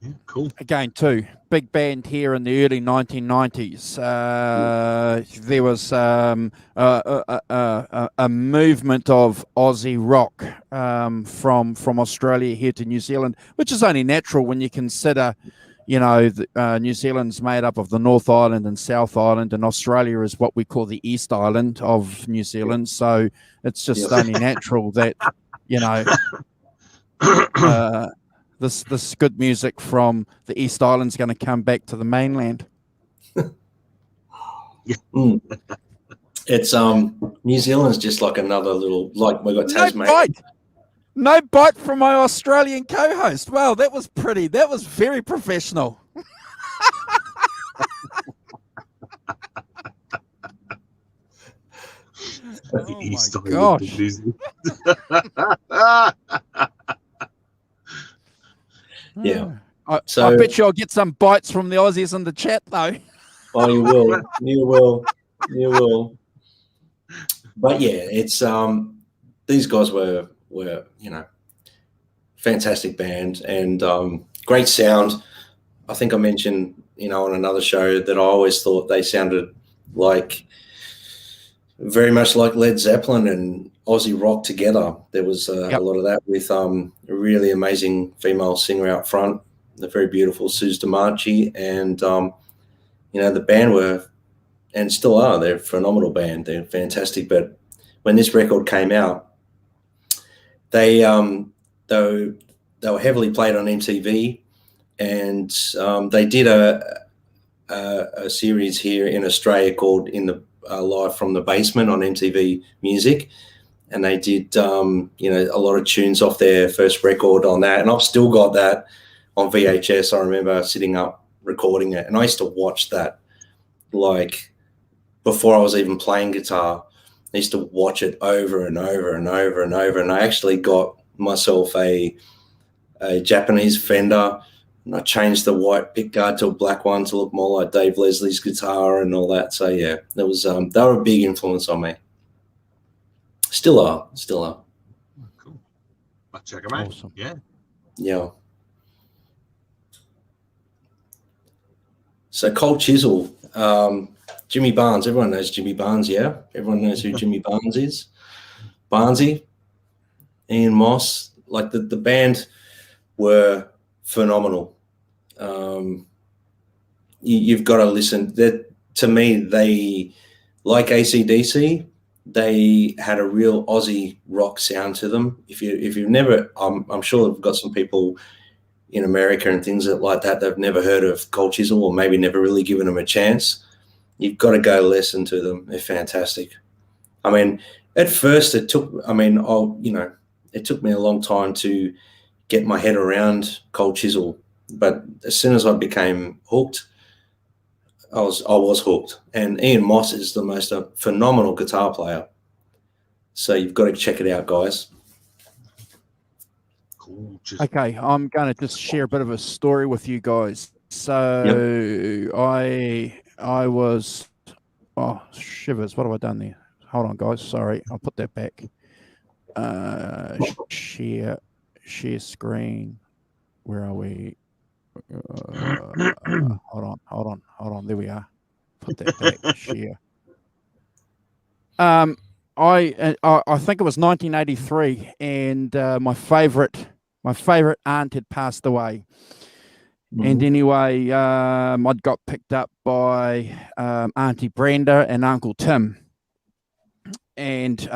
S3: Yeah, cool.
S1: Again, too, big band here in the early 1990s. There was a movement of Aussie rock from Australia here to New Zealand, which is only natural when you consider, New Zealand's made up of the North Island and South Island, and Australia is what we call the East Island of New Zealand. So it's just only natural that, this good music from the East Island's going to come back to the mainland.
S2: It's New Zealand's just like another little, like we've got Tasmania.
S1: No bite from my Australian co-host. Wow, that was pretty. That was very professional.
S3: Oh my
S1: gosh.
S2: Yeah.
S1: I bet you I'll get some bites from the Aussies in the chat, though.
S2: Oh, you will. You will. You will. But yeah, it's these guys were fantastic band and great sound. I think I mentioned, on another show that I always thought they sounded like very much like Led Zeppelin and Aussie rock together. There was a lot of that with a really amazing female singer out front, the very beautiful Suze DiMarchi, and the band were, and still are, they're a phenomenal band. They're fantastic. But when this record came out, they were heavily played on MTV, and they did a series here in Australia called Live from the Basement on MTV Music, and they did a lot of tunes off their first record on that, and I've still got that on VHS. I remember sitting up recording it, and I used to watch that like before I was even playing guitar. I used to watch it over and over and over and over, and I actually got myself a Japanese Fender, and I changed the white pickguard to a black one to look more like Dave Leslie's guitar and all that. So yeah, that was they were a big influence on me. Still are.
S3: I'll check them out.
S1: Awesome.
S3: Yeah.
S2: Yeah. So Cold Chisel, Jimmy Barnes. Everyone knows Jimmy Barnes, yeah? Everyone knows who Jimmy Barnes is. Barnesy, Ian Moss, like the band were phenomenal. You've got to listen. To me, they, like AC/DC, they had a real Aussie rock sound to them. If you've never, I'm sure they've got some people in America and things like that they've never heard of Cold Chisel, or maybe never really given them a chance. You've got to go listen to them. They're fantastic. I mean, at first it took me a long time to get my head around Cold Chisel, but as soon as I became hooked, I was hooked. And Ian Moss is the most phenomenal guitar player. So you've got to check it out, guys.
S3: Cool.
S1: Okay, I'm going to just share a bit of a story with you guys. So I was, oh, shivers. What have I done there? Hold on, guys. Sorry, I'll put that back. Share screen. Where are we? Hold on. There we are. Put that back. Share. I think it was 1983, and my favorite aunt had passed away. Mm-hmm. And anyway, I'd got picked up by Auntie Brenda and Uncle Tim and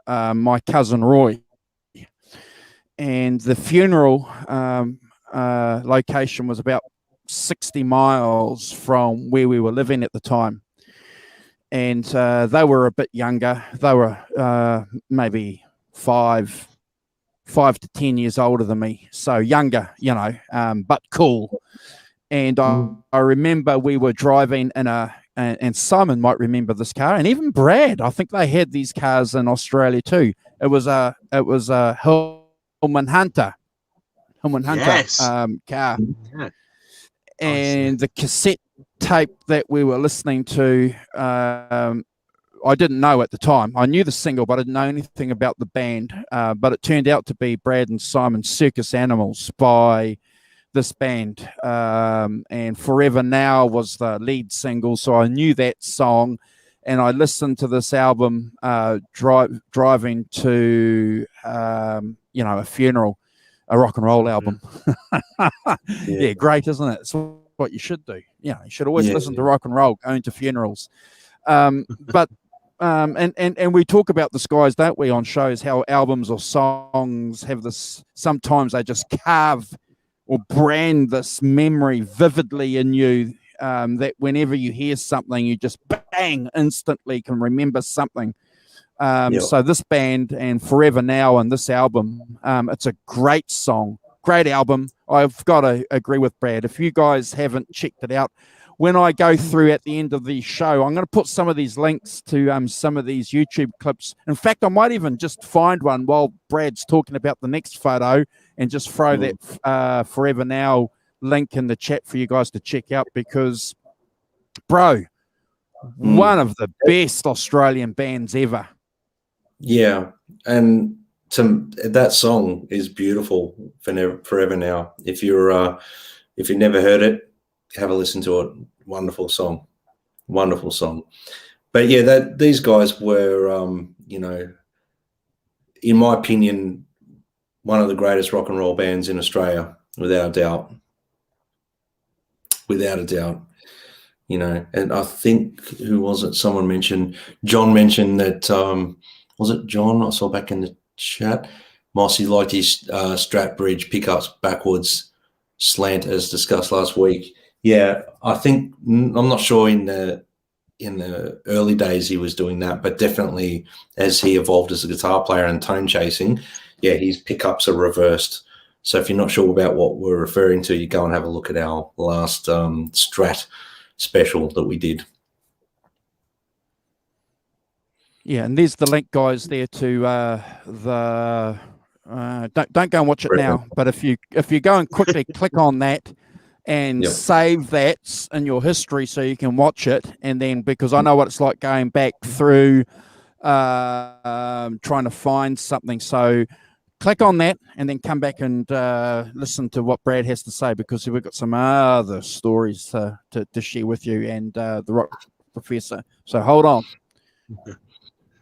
S1: my cousin Roy. And the funeral location was about 60 miles from where we were living at the time. And they were a bit younger. They were maybe 5 to 10 years older than me. So younger, but cool. And I remember we were driving in and Simon might remember this car, and even Brad. I think they had these cars in Australia too. It was a Hillman Hunter
S3: yes.
S1: Car. Yeah. And the cassette tape that we were listening to, I didn't know at the time. I knew the single, but I didn't know anything about the band. But it turned out to be Brad and Simon's Circus Animals by this band. And Forever Now was the lead single, so I knew that song. And I listened to this album driving to, a funeral, a rock and roll album. Yeah, great, isn't it? It's what you should do. You should always listen to rock and roll going to funerals. But and we talk about this, guys, don't we, on shows, how albums or songs have this, sometimes they just carve or brand this memory vividly in you, that whenever you hear something, you just bang, instantly can remember something. So this band and Forever Now and this album, it's a great song, great album. I've got to agree with Brad. If you guys haven't checked it out, when I go through at the end of the show, I'm going to put some of these links to some of these YouTube clips. In fact, I might even just find one while Brad's talking about the next photo and just throw that Forever Now link in the chat for you guys to check out, because, bro, one of the best Australian bands ever.
S2: Yeah, and that song is beautiful, Forever Now. If you've never heard it, have a listen to it. Wonderful song. But yeah, these guys were, in my opinion, one of the greatest rock and roll bands in Australia, without a doubt. And I think, who was it? Someone mentioned, John mentioned that, was it John? I saw back in the chat, Mossy liked his Strat Bridge pickups backwards slant, as discussed last week. Yeah, I think, I'm not sure in the early days he was doing that, but definitely as he evolved as a guitar player and tone chasing, his pickups are reversed. So if you're not sure about what we're referring to, you go and have a look at our last Strat special that we did.
S1: Yeah, and there's the link, guys, there to the don't go and watch it now, but if you go and quickly click on that and save that in your history so you can watch it, and then, because I know what it's like going back through trying to find something, so click on that and then come back and listen to what Brad has to say, because we've got some other stories to share with you and the Rock Professor. So hold on.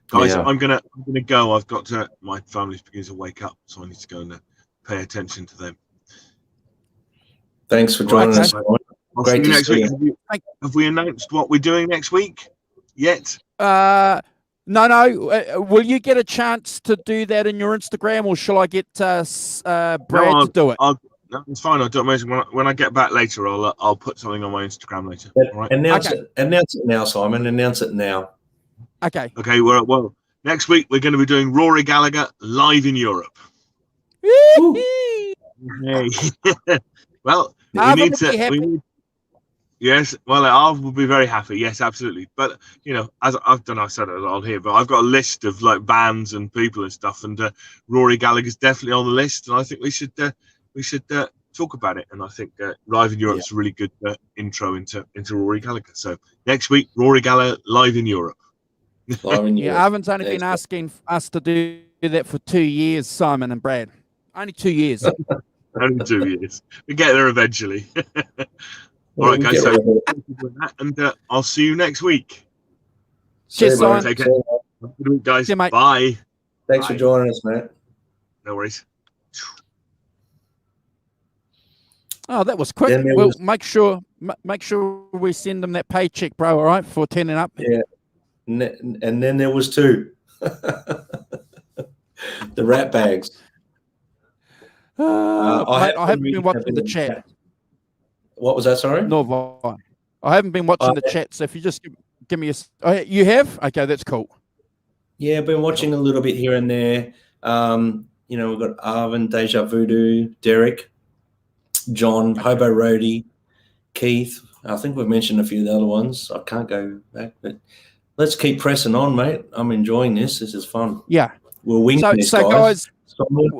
S3: Guys,
S2: Yeah.
S3: I'm gonna go. I've got to. My family's beginning to wake up, so I need to go and pay attention to them.
S2: Thanks for joining us.
S3: I'll
S2: Great
S3: see you
S2: to
S3: next
S2: see
S3: week.
S2: you.
S3: Have we announced what we're doing next week yet?
S1: No. Will you get a chance to do that in your Instagram, or shall I get Brad to do it?
S3: No, it's fine. I'll do it when I get back later. I'll put something on my Instagram later. All right.
S2: Announce it now, Simon. Announce it now.
S1: Okay.
S3: Okay. Well, next week we're going to be doing Rory Gallagher live in Europe. Hey. Well, we need to. Yes, well, I will be very happy. Yes, absolutely. But as I've done, I said it all here, but I've got a list of like bands and people and stuff, and Rory Gallagher's definitely on the list, and I think we should talk about it. And I think Live in Europe's a really good intro into Rory Gallagher. So next week, Rory Gallagher live in Europe.
S1: Arvin's only been asking us to do that for 2 years, Simon and Brad. Only 2 years.
S3: Only 2 years. We get there eventually. All right, guys. So and I'll see you next week.
S1: Cheers, Simon.
S3: Take care. Have a good week, guys.
S1: See you, mate.
S3: Bye.
S2: Thanks for joining us, mate.
S3: No worries.
S1: Oh, that was quick. We'll make sure we send them that paycheck, bro. All right, for turning up.
S2: Yeah. And then there was 2. The ratbags.
S1: I haven't been watching the chat.
S2: What was that? Sorry?
S1: No, I haven't been watching the chat. So if you just give me you have? Okay, that's cool.
S2: Yeah, I've been watching a little bit here and there. We've got Arvin, Deja Voodoo, Derek, John, Hobo Roadie, Keith. I think we've mentioned a few of the other ones. I can't go back, but let's keep pressing on, mate. I'm enjoying this. This is fun.
S1: Yeah.
S2: We'll wing this,
S1: so guys,
S2: Solid.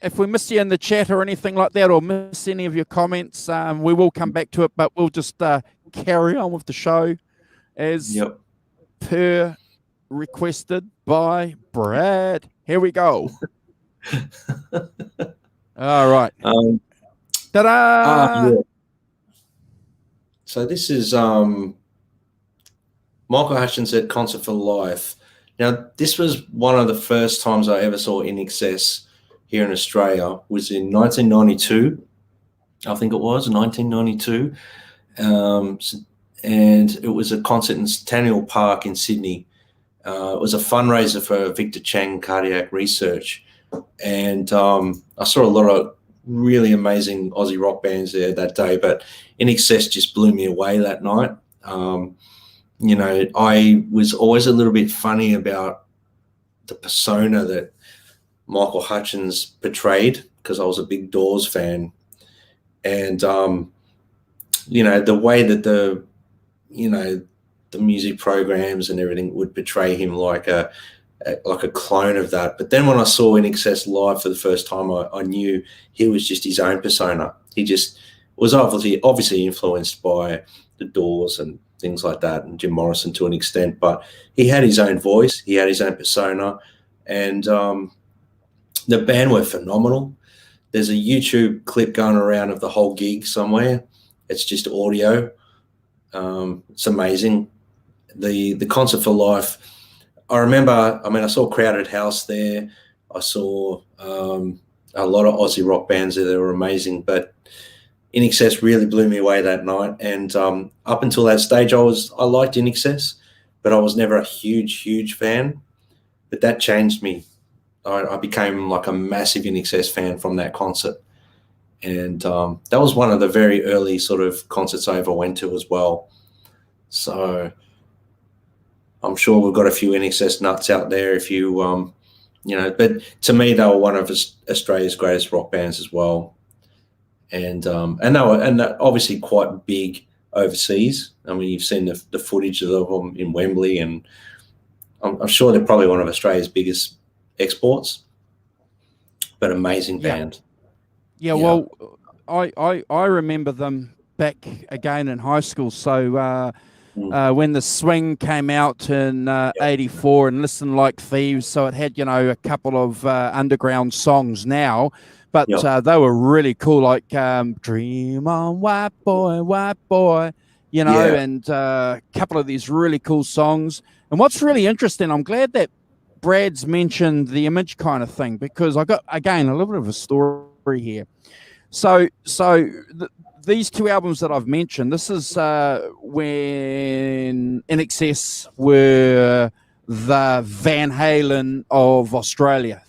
S1: if we miss you in the chat or anything like that, or miss any of your comments, we will come back to it, but we'll just carry on with the show as per requested by Brad. Here we go. All right. Ta-da!
S2: Yeah. So this is Michael Hutchins at Concert for Life. Now, this was one of the first times I ever saw In Excess here in Australia. Was in 1992. I think it was 1992. And it was a concert in Centennial Park in Sydney. It was a fundraiser for Victor Chang Cardiac Research. And I saw a lot of really amazing Aussie rock bands there that day, but In Excess just blew me away that night. I was always a little bit funny about the persona that Michael Hutchins portrayed, because I was a big Doors fan. And, the way that the music programs and everything would portray him like a clone of that. But then when I saw In Excess live for the first time, I knew he was just his own persona. He just was obviously influenced by the Doors and things like that, and Jim Morrison to an extent, but he had his own voice, he had his own persona, and the band were phenomenal. There's a YouTube clip going around of the whole gig somewhere. It's just audio. It's amazing. The Concert for Life, I saw Crowded House there. I saw a lot of Aussie rock bands there that were amazing, but In Excess really blew me away that night. And up until that stage, I liked In Excess, but I was never a huge fan. But that changed me. I became like a massive In Excess fan from that concert. And that was one of the very early sort of concerts I ever went to as well. So I'm sure we've got a few In Excess nuts out there if you, but to me, they were one of Australia's greatest rock bands as well. And they're obviously quite big overseas. I mean, you've seen the footage of them in Wembley, and I'm sure they're probably one of Australia's biggest exports, but amazing band.
S1: Yeah. Well, I remember them back again in high school. So when the swing came out in '84 and Listen Like Thieves. So it had, a couple of underground songs now, but they were really cool, like Dream On White Boy, and a couple of these really cool songs. And what's really interesting, I'm glad that Brad's mentioned the image kind of thing, because I got, again, a little bit of a story here. So these two albums that I've mentioned, this is when INXS were the Van Halen of Australia.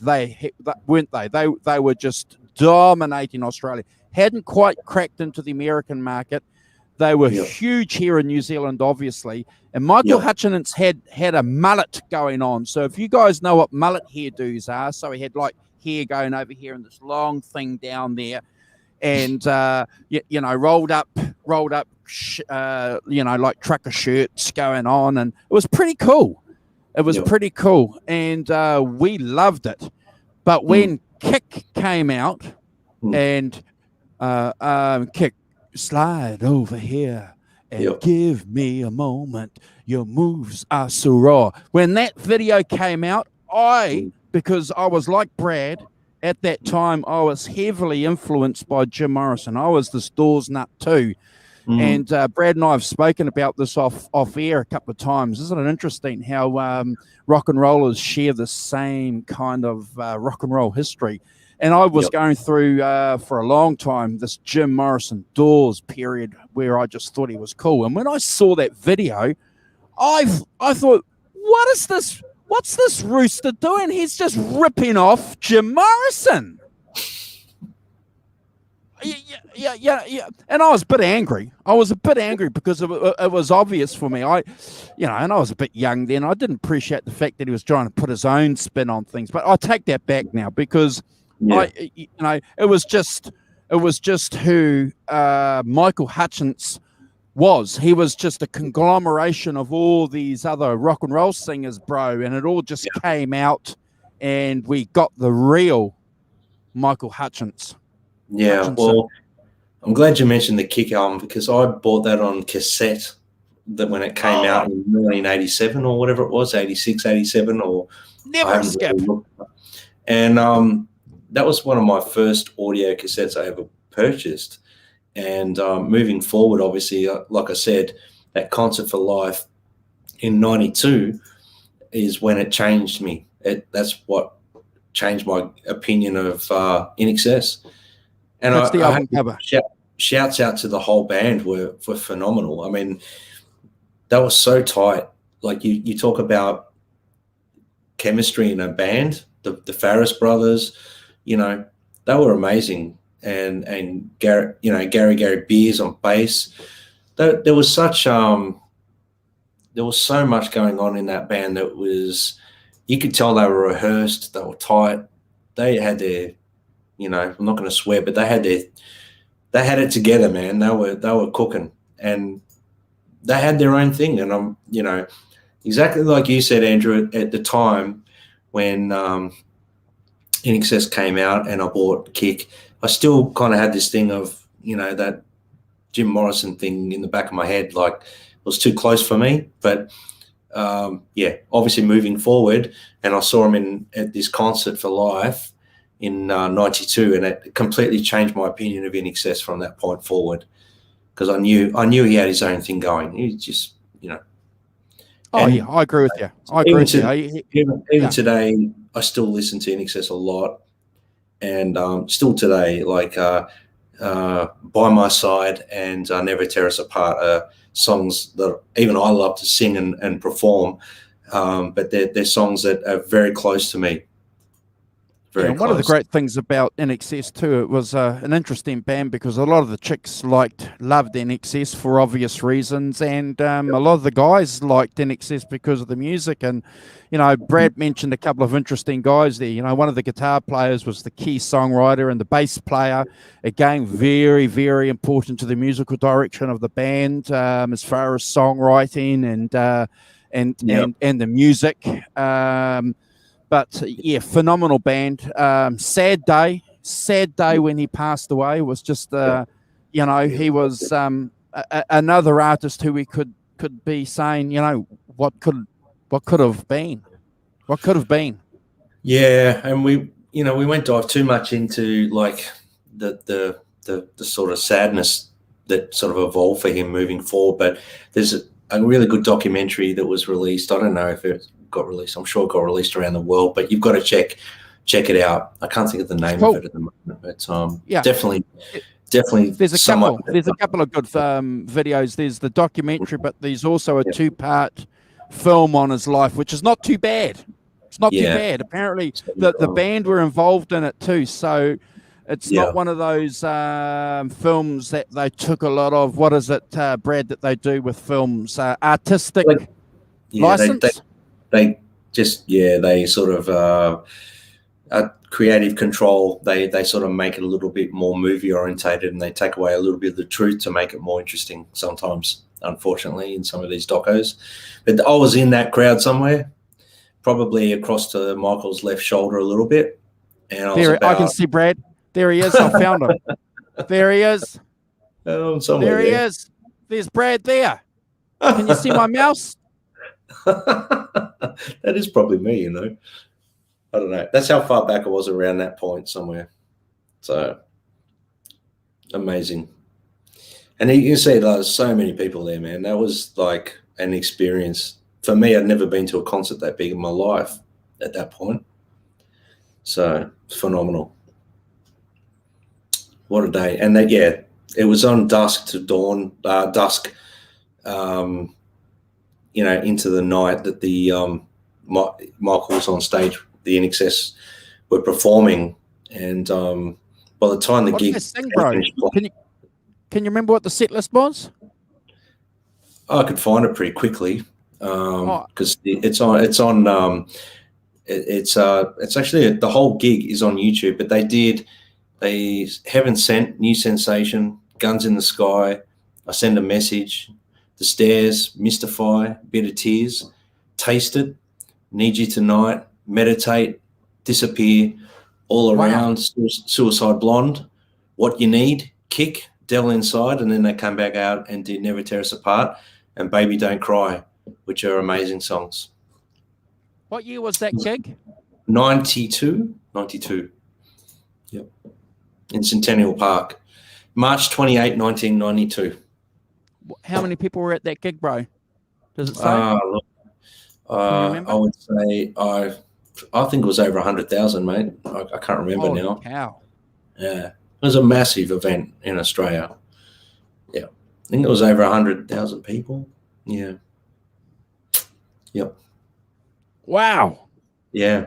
S1: Weren't they? They were just dominating Australia. Hadn't quite cracked into the American market. They were huge here in New Zealand, obviously. And Michael Hutchence had a mullet going on. So if you guys know what mullet hairdos are, so he had like hair going over here and this long thing down there, and rolled up, like trucker shirts going on, and it was pretty cool. It was pretty cool, and we loved it. But when Kick came out, and Kick, slide over here and give me a moment. Your moves are so raw. When that video came out, because I was like Brad, at that time, I was heavily influenced by Jim Morrison. I was this Doors nut too. And Brad and I have spoken about this off air a couple of times. Isn't it interesting how rock and rollers share the same kind of rock and roll history? And I was going through, for a long time, this Jim Morrison Doors period where I just thought he was cool. And when I saw that video, I thought, what is this? What's this rooster doing? He's just ripping off Jim Morrison. Yeah. And I was a bit angry. Because it was obvious for me. And I was a bit young then. I didn't appreciate the fact that he was trying to put his own spin on things. But I take that back now, because it was just who Michael Hutchence was. He was just a conglomeration of all these other rock and roll singers, bro, and it all just came out, and we got the real Michael Hutchence.
S2: Yeah, well, I'm glad you mentioned the Kick album, because I bought that on cassette when it came out in 1987 or whatever it was, 86, 87, or
S1: never skip.
S2: And that was one of my first audio cassettes I ever purchased. And moving forward, obviously, like I said, that Concert for Life in '92 is when it changed me. That's what changed my opinion of INXS. And
S1: that's the album cover.
S2: Shouts out to the whole band were phenomenal. I mean, that was so tight. Like you talk about chemistry in a band, the Farris brothers, they were amazing. And Gary Beers on bass. There was such there was so much going on in that band that was, you could tell they were rehearsed, they were tight, they had their, I'm not going to swear, but they had it together, man. They were cooking, and they had their own thing. And exactly like you said, Andrew, at the time when INXS came out and I bought Kick, I still kind of had this thing of, that Jim Morrison thing in the back of my head, like it was too close for me. But obviously moving forward, and I saw him at this Concert for Life in '92, and it completely changed my opinion of INXS from that point forward, because I knew he had his own thing going. He just,
S1: I agree with you.
S2: Even today, I still listen to INXS a lot. And still today, like By My Side and Never Tear Us Apart are songs that even I love to sing and perform, but they're songs that are very close to me.
S1: One of the great things about INXS too, it was an interesting band, because a lot of the chicks loved INXS for obvious reasons, and a lot of the guys liked INXS because of the music. And Brad mentioned a couple of interesting guys there. One of the guitar players was the key songwriter, and the bass player, again, very, very important to the musical direction of the band, as far as songwriting and the music. But yeah, phenomenal band. Sad day when he passed away. It was just, he was another artist who we could could be saying, what could have been,
S2: Yeah, and we won't dive too much into like the sort of sadness that sort of evolved for him moving forward. But there's a really good documentary that was released. I don't know if it got released. I'm sure it got released around the world, but you've got to check it out. I can't think of the name of it at the moment, but definitely.
S1: There's a couple of good videos. There's the documentary, but there's also a 2-part film on his life, which is not too bad. It's not too bad. Apparently, the band were involved in it too, so it's not one of those films that they took a lot of. What is it, Brad, that they do with films? Artistic license?
S2: They sort of creative control. They sort of make it a little bit more movie orientated, and they take away a little bit of the truth to make it more interesting sometimes, unfortunately, in some of these docos. But I was in that crowd somewhere, probably across to Michael's left shoulder a little bit. And
S1: I can see Brad. There he is. I found him. There he is.
S2: There
S1: he is. There's Brad there. Can you see my mouse?
S2: That is probably me, I don't know. That's how far back I was around that point somewhere. So amazing. And you can see there's so many people there, man. That was like an experience. For me, I'd never been to a concert that big in my life at that point. So phenomenal. What a day. And it was on dusk to dawn, into the night that the Michael was on stage. The NXS were performing, and by the time the gig
S1: finished, can you remember what the set list was?
S2: I could find it pretty quickly because it's on. It's actually the whole gig is on YouTube, but they Heaven Sent, New Sensation, Guns in the Sky, I Send a Message, The Stairs, Mystify, Bitter Tears, Taste It, Need You Tonight, Meditate, Disappear, All Around, Suicide Blonde, What You Need, Kick, Devil Inside, and then they come back out and did Never Tear Us Apart and Baby Don't Cry, which are amazing songs.
S1: What year was that gig?
S2: 92. Yep. In Centennial Park. March 28, 1992.
S1: How many people were at that gig, bro? Does it say?
S2: Look, I would say I think it was over 100,000, mate. I can't remember now.
S1: Cow.
S2: Yeah. It was a massive event in Australia. Yeah. I think it was over 100,000 people. Yeah. Yep.
S1: Wow.
S2: Yeah.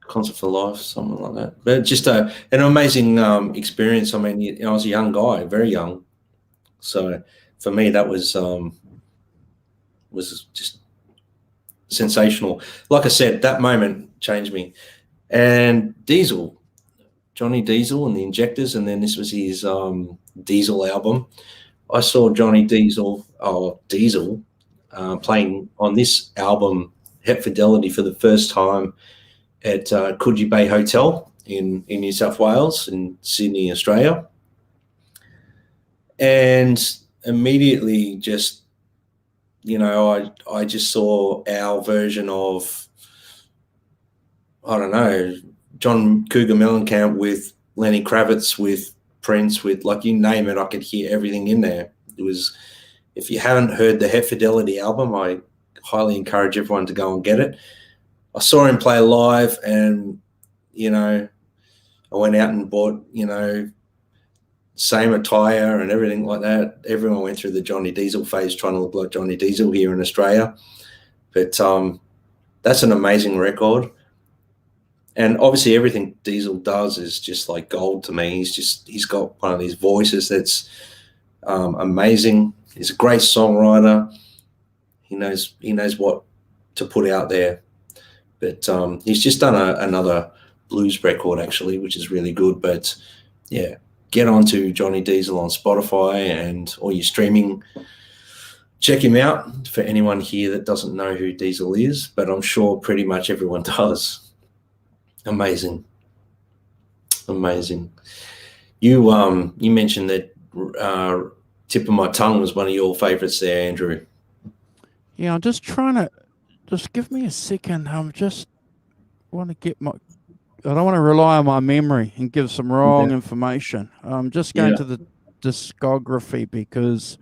S2: Concert for Life, something like that. But just an amazing experience. I mean, I was a young guy, very young. So for me, that was just sensational. Like I said, that moment changed me. And Johnny Diesel and the Injectors, and then this was his Diesel album. I saw Johnny Diesel playing on this album, Het Fidelity, for the first time at Coogee Bay Hotel in New South Wales, in Sydney, Australia. And immediately just, I just saw our version of, I don't know, John Cougar Mellencamp with Lenny Kravitz, with Prince, with, like, you name it, I could hear everything in there. It was, if you haven't heard the Het Fidelity album, I highly encourage everyone to go and get it. I saw him play live, and, I went out and bought, same attire and everything like that. Everyone went through the Johnny Diesel phase, trying to look like Johnny Diesel here in Australia. But that's an amazing record. And obviously everything Diesel does is just like gold to me. He's got one of these voices that's amazing. He's a great songwriter. He knows what to put out there. But he's just done another blues record, actually, which is really good. But yeah, get onto Johnny Diesel on Spotify or your streaming. Check him out for anyone here that doesn't know who Diesel is, but I'm sure pretty much everyone does. Amazing. You mentioned that Tip of My Tongue was one of your favourites there, Andrew.
S1: Yeah, I'm just trying to. Just give me a second. I'm just want to get my. I don't want to rely on my memory and give some wrong information. I'm just going to the discography because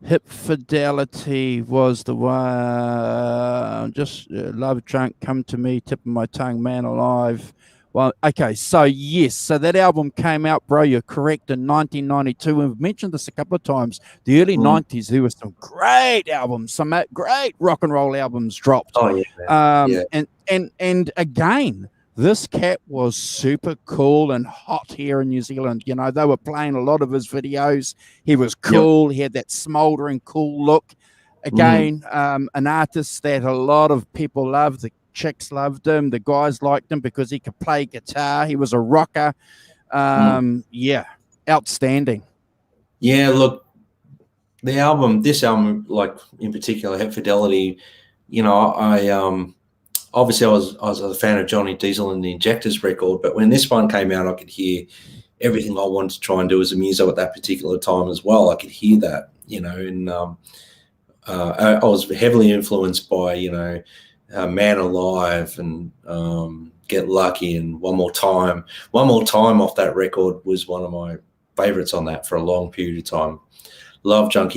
S1: Hip Fidelity was the one. Just Love Drunk, Come to Me, Tip of My Tongue, Man Alive. Well, okay, so yes, so that album came out, bro. You're correct, in 1992. We've mentioned this a couple of times. The early 90s, there were some great albums, some great rock and roll albums dropped.
S2: Oh yeah,
S1: And again, this cat was super cool and hot here in New Zealand. You know, they were playing a lot of his videos. He was cool. He had that smoldering, cool look. Again, an artist that a lot of people loved. The chicks loved him. The guys liked him because he could play guitar. He was a rocker. Yeah, outstanding.
S2: Yeah, look, this album, like in particular, Hip Fidelity. You know, I obviously I was a fan of Johnny Diesel and the Injectors record, but when this one came out, I could hear everything I wanted to try and do as a muso at that particular time as well. I could hear that, you know, and I was heavily influenced by, you know, Man Alive and Get Lucky and One More Time. One More Time off that record was one of my favorites on that for a long period of time. Love Junk.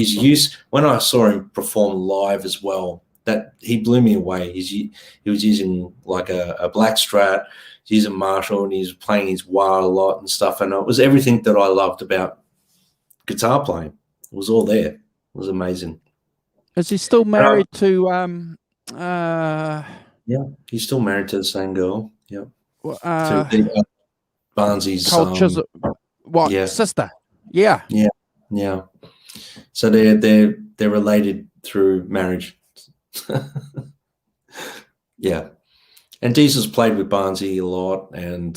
S2: When I saw him perform live as well, that he blew me away. He was using like a black Strat, he's using Marshall, and he was playing his wah a lot and stuff. And it was everything that I loved about guitar playing. It was all there. It was amazing.
S1: Is he still married to
S2: yeah, he's still married to the same girl. Yeah.
S1: To
S2: Barnsley's
S1: sister. Yeah.
S2: Yeah. Yeah. So they're related through marriage. Yeah, and Diesel's played with Barnsley a lot, and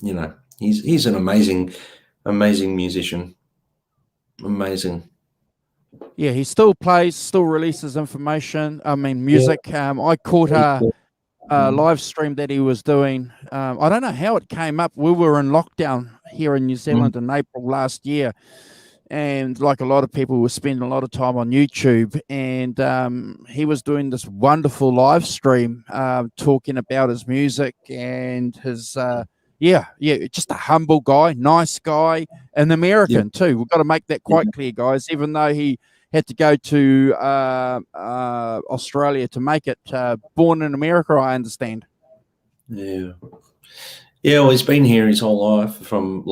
S2: you know, he's an amazing musician. Amazing.
S1: Yeah, he still plays, still releases information. I mean, music. Yeah. I caught a live stream that he was doing. I don't know how it came up. We were in lockdown here in New Zealand in April last year. And like a lot of people were spending a lot of time on YouTube, and he was doing this wonderful live stream talking about his music and his, just a humble guy, nice guy, an American too. We've got to make that quite clear, guys, even though he had to go to Australia to make it. Born in America, I understand.
S2: Yeah. Yeah, well, he's been here his whole life from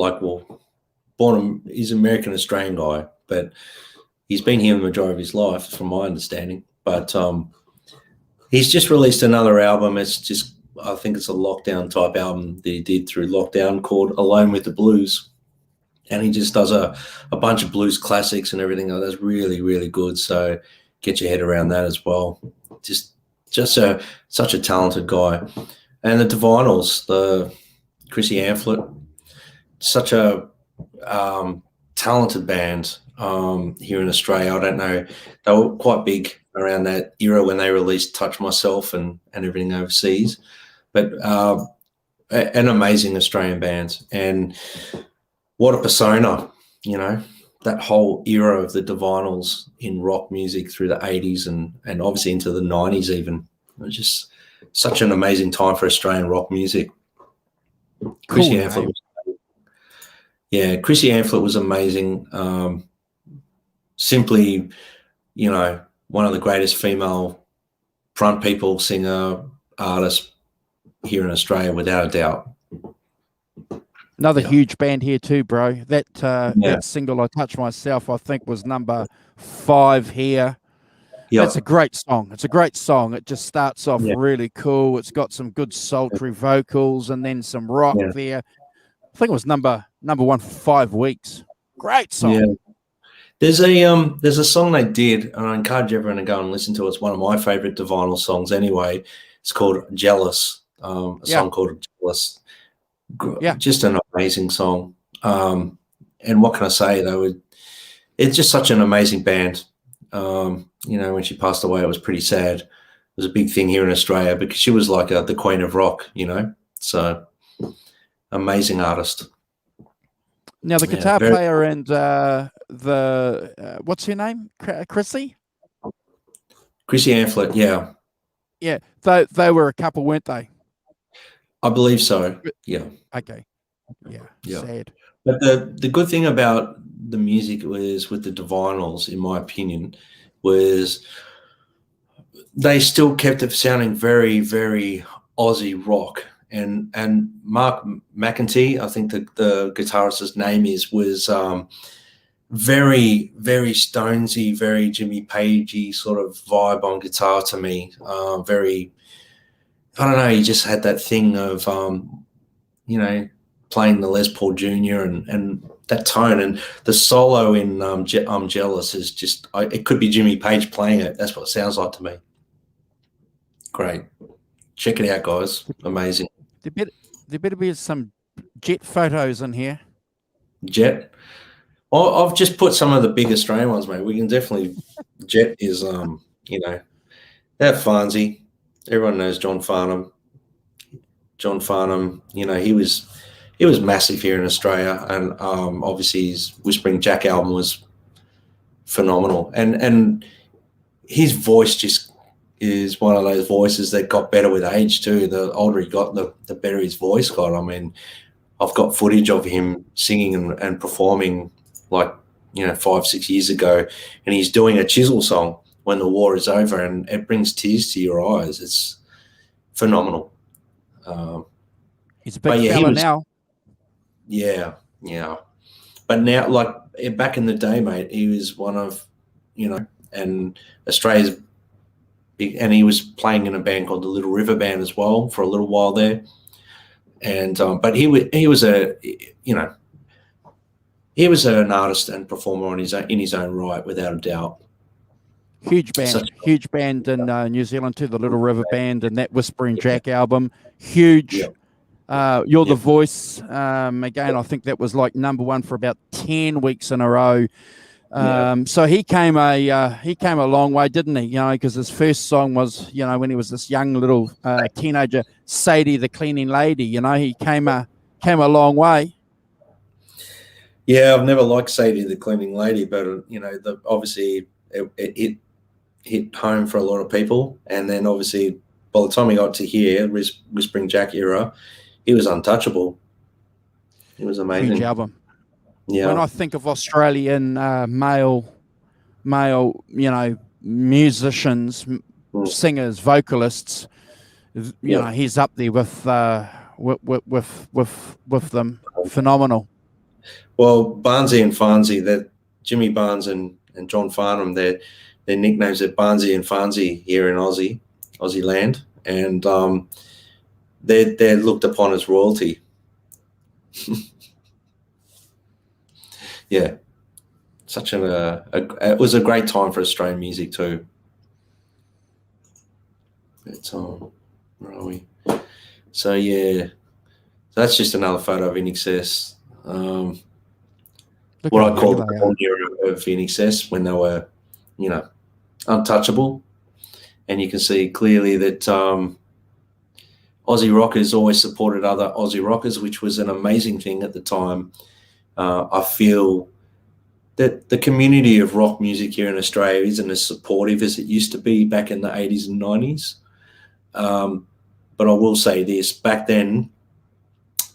S2: he's an American Australian guy, but he's been here the majority of his life, from my understanding. But he's just released another album. I think it's a lockdown type album that he did through lockdown called Alone with the Blues. And he just does a bunch of blues classics and everything. That's really, really good. So get your head around that as well. Just such a talented guy. And the Divinals, the Chrissy Amphlett, such a talented band here in Australia. I don't know, they were quite big around that era when they released Touch Myself and everything overseas, but an amazing Australian band. And what a persona, you know, that whole era of the Divinals in rock music through the 80s and obviously into the 90s even. It was just such an amazing time for Australian rock music. Chrissy Amphlett Chrissy Amphlett was amazing. Simply, you know, one of the greatest female front people, singer, artist here in Australia, without a doubt.
S1: Another huge band here too, bro. That single, I Touch Myself, I think was number 5 here. Yep. That's a great song. It's a great song. It just starts off really cool. It's got some good sultry vocals and then some rock there. I think it was number 1 for 5 weeks. Great song.
S2: Yeah. There's a song they did, and I encourage everyone to go and listen to it. It's one of my favorite Divinal songs anyway. It's called Jealous. A song called Jealous. Yeah. Just an amazing song. And what can I say though? It's just such an amazing band. You know, when she passed away, it was pretty sad. It was a big thing here in Australia because she was like the queen of rock, you know. So amazing artist.
S1: Now the
S2: Yeah,
S1: guitar
S2: very,
S1: player and what's her name? Chrissy?
S2: Chrissy Amphlett. Yeah,
S1: Yeah, they were a couple, weren't they?
S2: I believe so. Yeah,
S1: Okay. Yeah.
S2: yeah.
S1: Sad.
S2: But the good thing about the music was with the Divinals, in my opinion, was they still kept it sounding very, very Aussie rock. And Mark McEntee, I think the guitarist's name was very, very Stonesy, very Jimmy Pagey sort of vibe on guitar to me. Very, I don't know, he just had that thing of, playing the Les Paul Jr. and that tone. And the solo in I'm Jealous is just, it could be Jimmy Page playing it. That's what it sounds like to me. Great. Check it out, guys. Amazing.
S1: There better be some jet photos in here.
S2: Jet. Well, I've just put some of the big Australian ones, mate. We can definitely. Jet is, that Farnsey. Everyone knows John Farnham. John Farnham, he was massive here in Australia, and obviously his Whispering Jack album was phenomenal, and his voice just is one of those voices that got better with age too. The older he got, the better his voice got. I mean, I've got footage of him singing and performing 5-6 years ago, and he's doing a Chisel song, When the War Is Over, and it brings tears to your eyes. It's phenomenal.
S1: He's a big fella now.
S2: Yeah. But now, back in the day, mate, he was one of, and Australia's big, and he was playing in a band called the Little River Band as well for a little while there. And but he was an artist and performer in his own right, without a doubt.
S1: Huge band in New Zealand too, the Little River Band, and that Whispering Jack album. Huge.
S2: Yep.
S1: You're the Voice. Again, I think that was like #1 for about 10 weeks in a row. So he came a long way, didn't he? Because his first song was, when he was this young little teenager, Sadie the Cleaning Lady. He came a long way.
S2: Yeah, I've never liked Sadie the Cleaning Lady, but obviously it hit home for a lot of people, and then obviously by the time he got to here, Whispering Jack era, he was untouchable. It was amazing.
S1: Huge album.
S2: Yeah.
S1: When I think of Australian male, musicians, singers, vocalists, he's up there with them. Phenomenal.
S2: Well, Barnsey and Farnsey, that Jimmy Barnes and John Farnham, their nicknames are Barnsey and Farnsey here in Aussie land, and they're looked upon as royalty. Yeah, it was a great time for Australian music too. It's where are we? So yeah, that's just another photo of In Excess. What I call the golden era of In Excess, when they were, untouchable, and you can see clearly that Aussie rockers always supported other Aussie rockers, which was an amazing thing at the time. I feel that the community of rock music here in Australia isn't as supportive as it used to be back in the 80s and 90s. But I will say this, back then,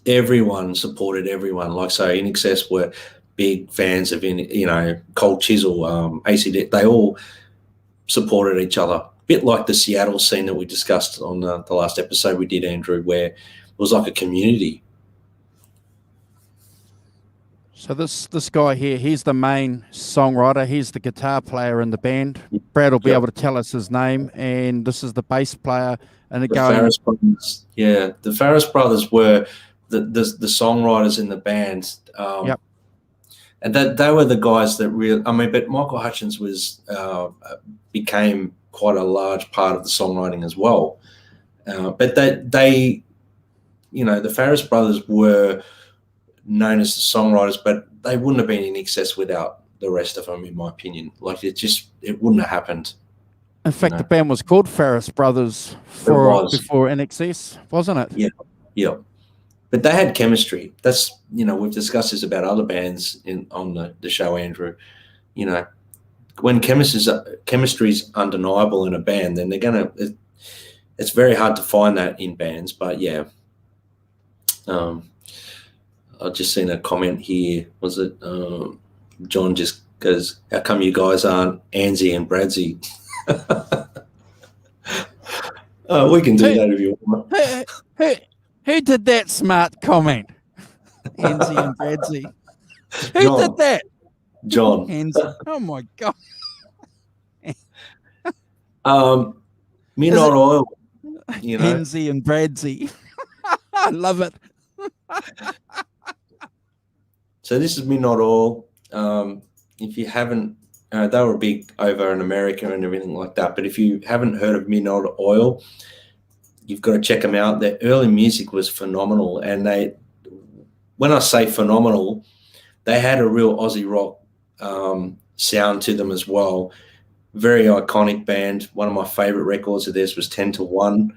S2: everyone supported everyone. Like, so In Excess were big fans of, Cold Chisel, ACD. They all supported each other. A bit like the Seattle scene that we discussed on the last episode we did, Andrew, where it was like a community.
S1: So this guy here, he's the main songwriter. He's the guitar player in the band. Brad will be able to tell us his name. And this is the bass player. And the
S2: Farris brothers. Yeah, the Farris brothers were the songwriters in the band. And they were the guys that really. I mean, but Michael Hutchins became quite a large part of the songwriting as well. But they, the Farris brothers were known as the songwriters, but they wouldn't have been In Excess without the rest of them, in my opinion. Like, it wouldn't have happened.
S1: In fact, the band was called Farris Brothers before In Excess, wasn't it?
S2: Yeah. but they had chemistry. That's, we've discussed this about other bands on the show, Andrew. When chemistry's undeniable in a band, then it's very hard to find that in bands. But yeah, I've just seen a comment here. Was it John just goes, "How come you guys aren't Anzy and Bradsy?" We can do that if you want.
S1: Who did that smart comment? Anzy and Bradsy. Who
S2: John.
S1: did that?
S2: John.
S1: Anzy. Oh my God.
S2: Midnight Oil.
S1: Anzy and Bradsy. I love it.
S2: So this is Midnight Oil. If you haven't, they were big over in America and everything like that. But if you haven't heard of Midnight Oil, you've got to check them out. Their early music was phenomenal, and when I say phenomenal, they had a real Aussie rock sound to them as well. Very iconic band. One of my favorite records of theirs was 10 to 1.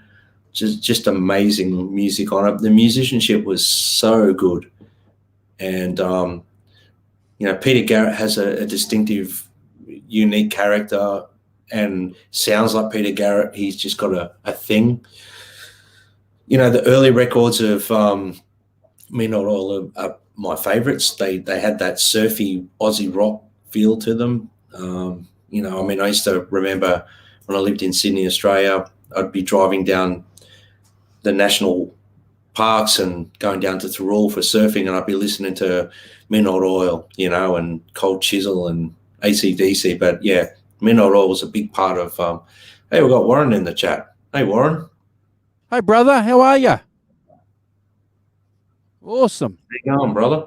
S2: Just amazing music on it. The musicianship was so good. And, Peter Garrett has a distinctive, unique character and sounds like Peter Garrett. He's just got a thing. The early records of Midnight Oil are my favorites. They had that surfy Aussie rock feel to them. I used to remember when I lived in Sydney, Australia, I'd be driving down the national parks and going down to Thirroul for surfing, and I'd be listening to Midnight Oil, and Cold Chisel and AC/DC. But yeah, Midnight Oil was a big part of. Hey, we've got Warren in the chat. Hey, Warren.
S1: Hey, brother. How are you? Awesome.
S2: How you going, brother?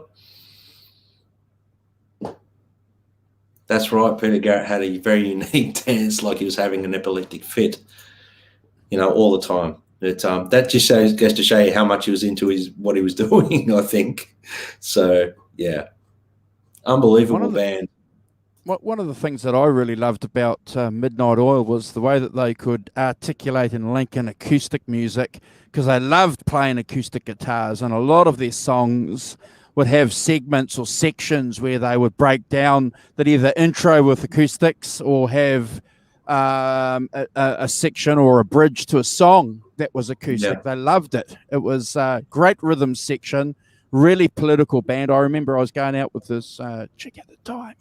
S2: That's right. Peter Garrett had a very unique dance, like he was having an epileptic fit, all the time. But that just goes to show you how much he was into what he was doing, I think. So, yeah, unbelievable band.
S1: One of the things that I really loved about Midnight Oil was the way that they could articulate and link in acoustic music, because they loved playing acoustic guitars, and a lot of their songs would have segments or sections where they would break down that either intro with acoustics or have a section or a bridge to a song that was acoustic. Yeah. They loved it. It was a great rhythm section, really political band. I remember I was going out with this chick at the time,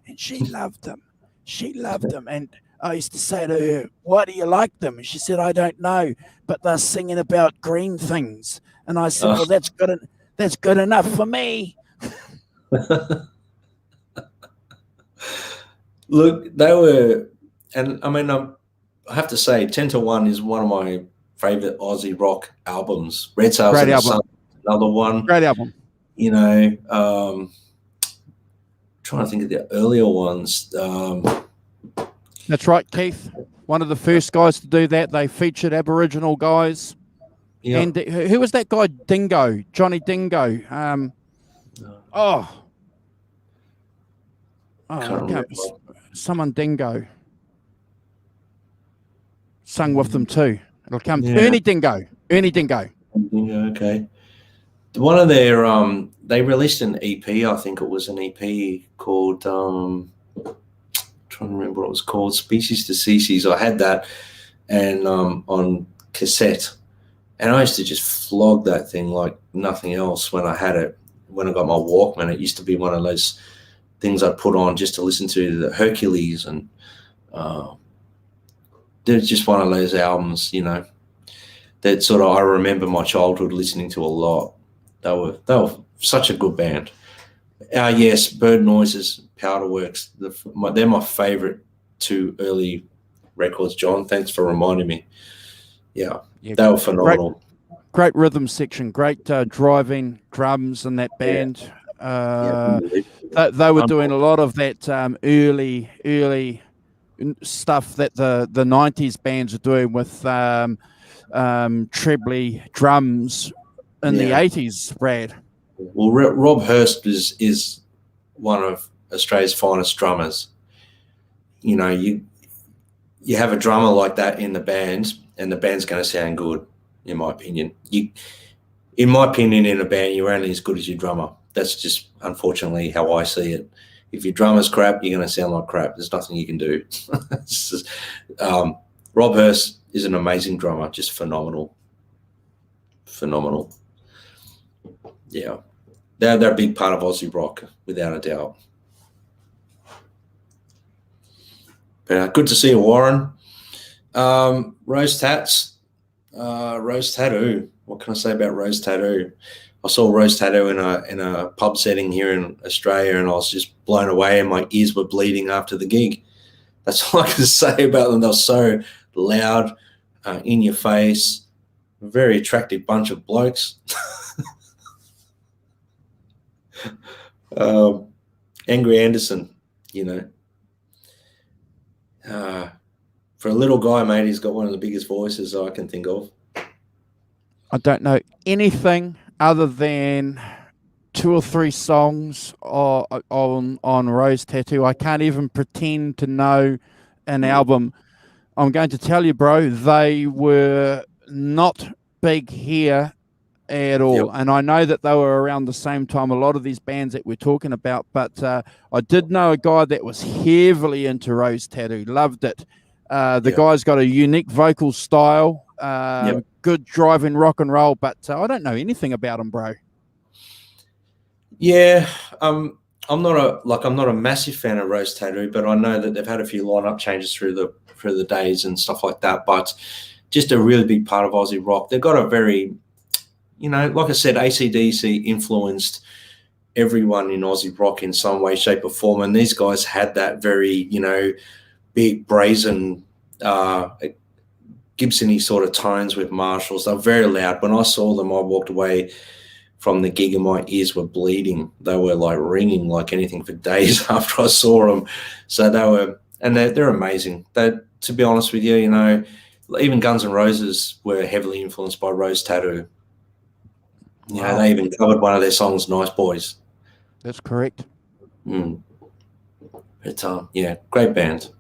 S1: and she loved them. She loved them. And I used to say to her, "Why do you like them?" And she said, "I don't know, but they're singing about green things." And I said, "Well, that's good enough for me."
S2: Look, they were, and I mean, I have to say, 10 to 1 is one of my favorite Aussie rock albums. Red Sails and the Sun, another one.
S1: Great album.
S2: Trying to think of the earlier ones.
S1: That's right, Keith. One of the first guys to do that. They featured Aboriginal guys. Yep. And who was that guy? Dingo, Johnny Dingo. Someone Dingo sung with them too. It'll come. Yeah. Ernie Dingo.
S2: Okay. One of their they released an EP. I think it was an EP called trying to remember what it was called. Species to Species. I had that and on cassette. And I used to just flog that thing like nothing else when I had it. When I got my Walkman, it used to be one of those things I'd put on just to listen to the Hercules. And there's just one of those albums, that sort of I remember my childhood listening to a lot. They were such a good band. Yes, Bird Noises, Powderworks. They're my favorite two early records, John. Thanks for reminding me. Yeah, they were phenomenal.
S1: Great rhythm section, great driving drums in that band. They were doing a lot of that early stuff that the 90s bands are doing with trebly drums in the 80s, Brad.
S2: Well, Rob Hurst is one of Australia's finest drummers. You have a drummer like that in the band, and the band's going to sound good, in my opinion. in my opinion, in a band, you're only as good as your drummer. That's just unfortunately how I see it. If your drummer's crap, you're going to sound like crap. There's nothing you can do. It's just, Rob Hurst is an amazing drummer, just phenomenal. Phenomenal. Yeah. They're a big part of Aussie rock, without a doubt. But good to see you, Warren. Rose Tats. Rose Tattoo. What can I say about Rose Tattoo? I saw Rose Tattoo in a pub setting here in Australia, and I was just blown away, and my ears were bleeding after the gig. That's all I can say about them. They were so loud, in your face, a very attractive bunch of blokes. Angry Anderson, for a little guy, mate, he's got one of the biggest voices I can think of.
S1: I don't know anything other than 2 or 3 songs on Rose Tattoo. I can't even pretend to know an album. I'm going to tell you, bro, they were not big here at all.
S2: Yep.
S1: And I know that they were around the same time, a lot of these bands that we're talking about, but I did know a guy that was heavily into Rose Tattoo, loved it. The guy's got a unique vocal style, good driving rock and roll, but I don't know anything about him, bro.
S2: Yeah, I'm not a massive fan of Rose Tattoo, but I know that they've had a few lineup changes through the days and stuff like that. But just a really big part of Aussie rock. They've got a very, like I said, AC/DC influenced everyone in Aussie rock in some way, shape, or form. And these guys had that very, big brazen Gibson-y sort of tones with Marshalls. They're very loud. When I saw them, I walked away from the gig and my ears were bleeding. They were like ringing like anything for days after I saw them. So they're amazing. To be honest with you, even Guns N' Roses were heavily influenced by Rose Tattoo.
S1: Wow.
S2: They even covered one of their songs, Nice Boys.
S1: That's correct.
S2: But great band.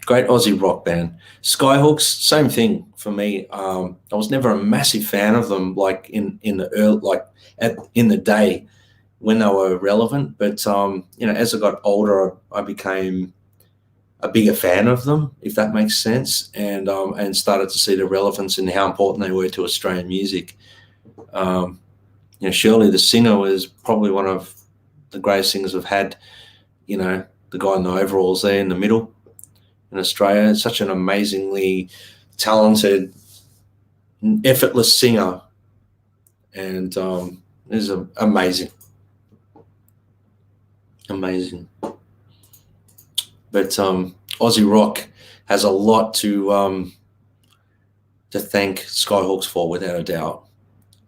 S2: Great Aussie rock band. Skyhooks, same thing for me. I was never a massive fan of them, like in the day when they were relevant. But as I got older, I became a bigger fan of them, if that makes sense, and started to see the relevance and how important they were to Australian music. Shirley, the singer, was probably one of the greatest singers we've had. The guy in the overalls there in the middle. In Australia, such an amazingly talented, effortless singer, and is amazing. But Aussie rock has a lot to thank Skyhawks for, without a doubt.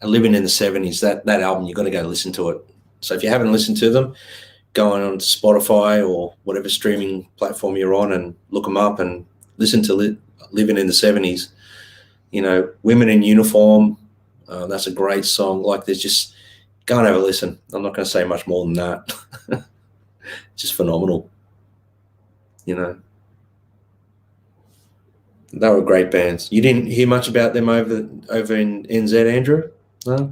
S2: And Living in the 70s, that album, you've got to go listen to it. So if you haven't listened to them, go on to Spotify or whatever streaming platform you're on and look them up and listen to Living in the 70s. Women in Uniform, that's a great song. Like, there's just, go and have a listen. I'm not going to say much more than that. Just phenomenal. They were great bands. You didn't hear much about them over in NZ, Andrew?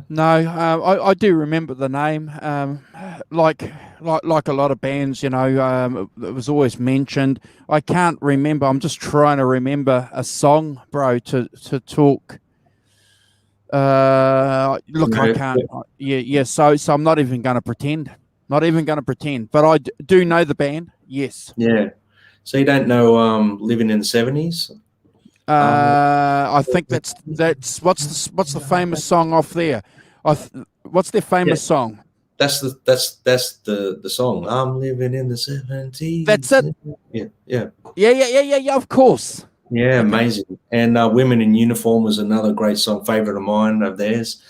S1: No, I do remember the name. Like a lot of bands, it was always mentioned. I can't remember. I'm just trying to remember a song, bro, to talk. Look, I can't. Yeah. So I'm not even going to pretend. But I do know the band. Yes.
S2: Yeah. So you don't know Living in the 70s?
S1: I think that's what's the famous song off there? What's their famous song?
S2: That's the song. I'm living in the 70s.
S1: That's it. Yeah. Of course.
S2: Yeah, okay. Amazing. And Women in Uniform was another great song, favorite of mine, of theirs.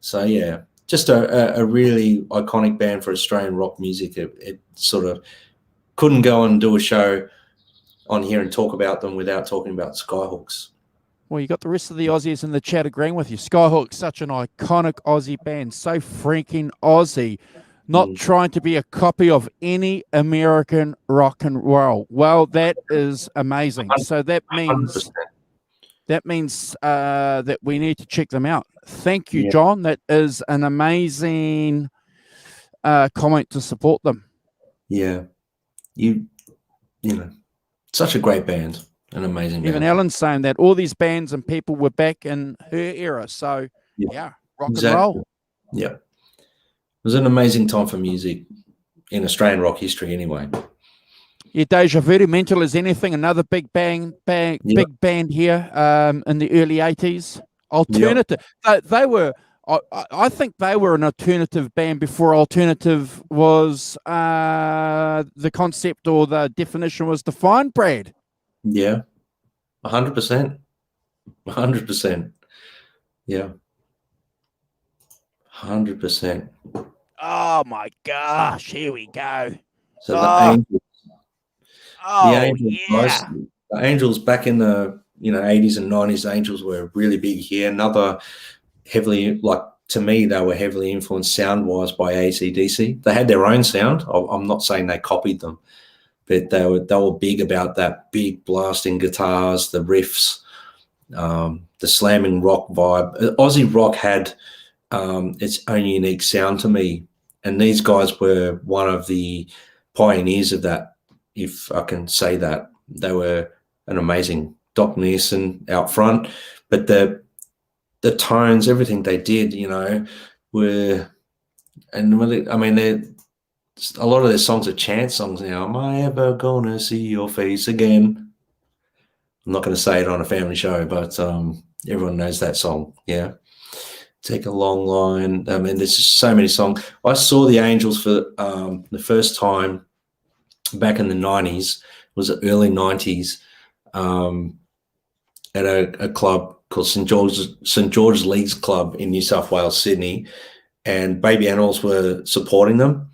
S2: So yeah, just a really iconic band for Australian rock music. It sort of couldn't go and do a show on here and talk about them without talking about Skyhawks.
S1: Well, you got the rest of the Aussies in the chat agreeing with you. Skyhawks, such an iconic Aussie band, so freaking Aussie, not trying to be a copy of any American rock and roll. Well, that is amazing. So that means That means that we need to check them out. Thank you,
S2: Yeah.
S1: John. That is an amazing comment to support them.
S2: Yeah, you know, such a great band, an amazing
S1: Even
S2: band.
S1: Ellen's saying that all these bands and people were back in her era. So yeah, rock and roll.
S2: Yeah, it was an amazing time for music in Australian rock history, anyway.
S1: Yeah, Deja Vu, Mental as Anything, another big band here in the early 80s. Alternative. They were, I think they were an alternative band before alternative was the concept or the definition was defined, Brad.
S2: Yeah, 100%. 100%. Yeah. 100%.
S1: Oh my gosh, here we go.
S2: So the Angels.
S1: Oh,
S2: The Angels,
S1: yeah.
S2: guys, the Angels back in the 80s and 90s, the Angels were really big here. Another heavily, like, to me, they were heavily influenced sound-wise by AC/DC. They had their own sound. I'm not saying they copied them, but they were big about that big blasting guitars, the riffs, the slamming rock vibe. Aussie rock had its own unique sound to me, and these guys were one of the pioneers of that, if I can say that. They were an amazing Doc Neeson out front, but the tones, everything they did, were, and really, I mean, a lot of their songs are chant songs now. Am I ever gonna see your face again? I'm not going to say it on a family show, but everyone knows that song. Yeah. Take a Long Line. I mean, there's just so many songs. I saw the Angels for the first time back in the 90s. It was the early 90s at a club called St George's Leagues Club in New South Wales, Sydney, and Baby Animals were supporting them.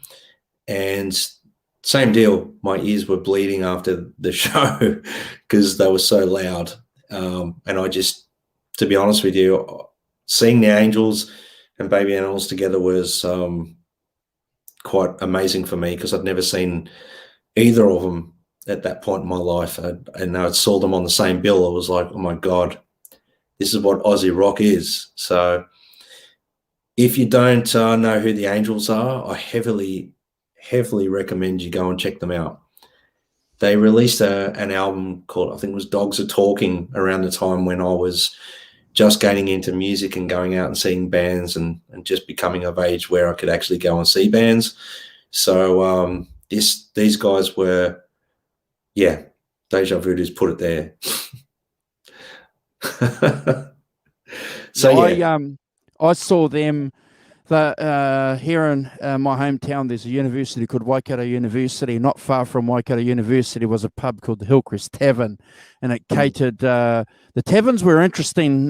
S2: And same deal, my ears were bleeding after the show because they were so loud. And I just, to be honest with you, seeing the Angels and Baby Animals together was quite amazing for me because I'd never seen either of them at that point in my life. And I saw them on the same bill. I was like, oh my God, this is what Aussie rock is. So if you don't know who the Angels are, I heavily recommend you go and check them out. They released an album called, I think it was Dogs Are Talking, around the time when I was just getting into music and going out and seeing bands and just becoming of age where I could actually go and see bands. So these guys were, yeah, Deja Vu just put it there. So yeah.
S1: I saw them here in my hometown. There's a university called Waikato University. Not far from Waikato University was a pub called the Hillcrest Tavern, and it catered. The taverns were interesting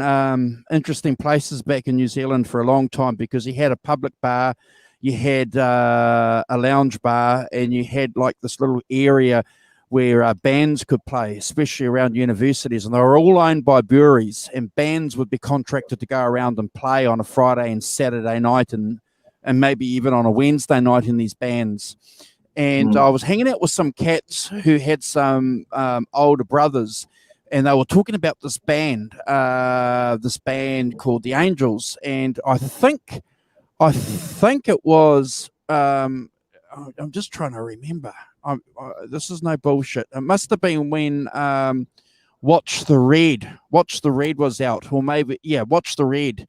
S1: places back in New Zealand for a long time because you had a public bar, you had a lounge bar, and you had like this little area where bands could play, especially around universities, and they were all owned by breweries, and bands would be contracted to go around and play on a Friday and Saturday night and maybe even on a Wednesday night in these bands. And I was hanging out with some cats who had some older brothers, and they were talking about this band called the Angels, and I think it was I'm just trying to remember. This is no bullshit. It must have been when Watch the Red was out, or maybe Watch the Red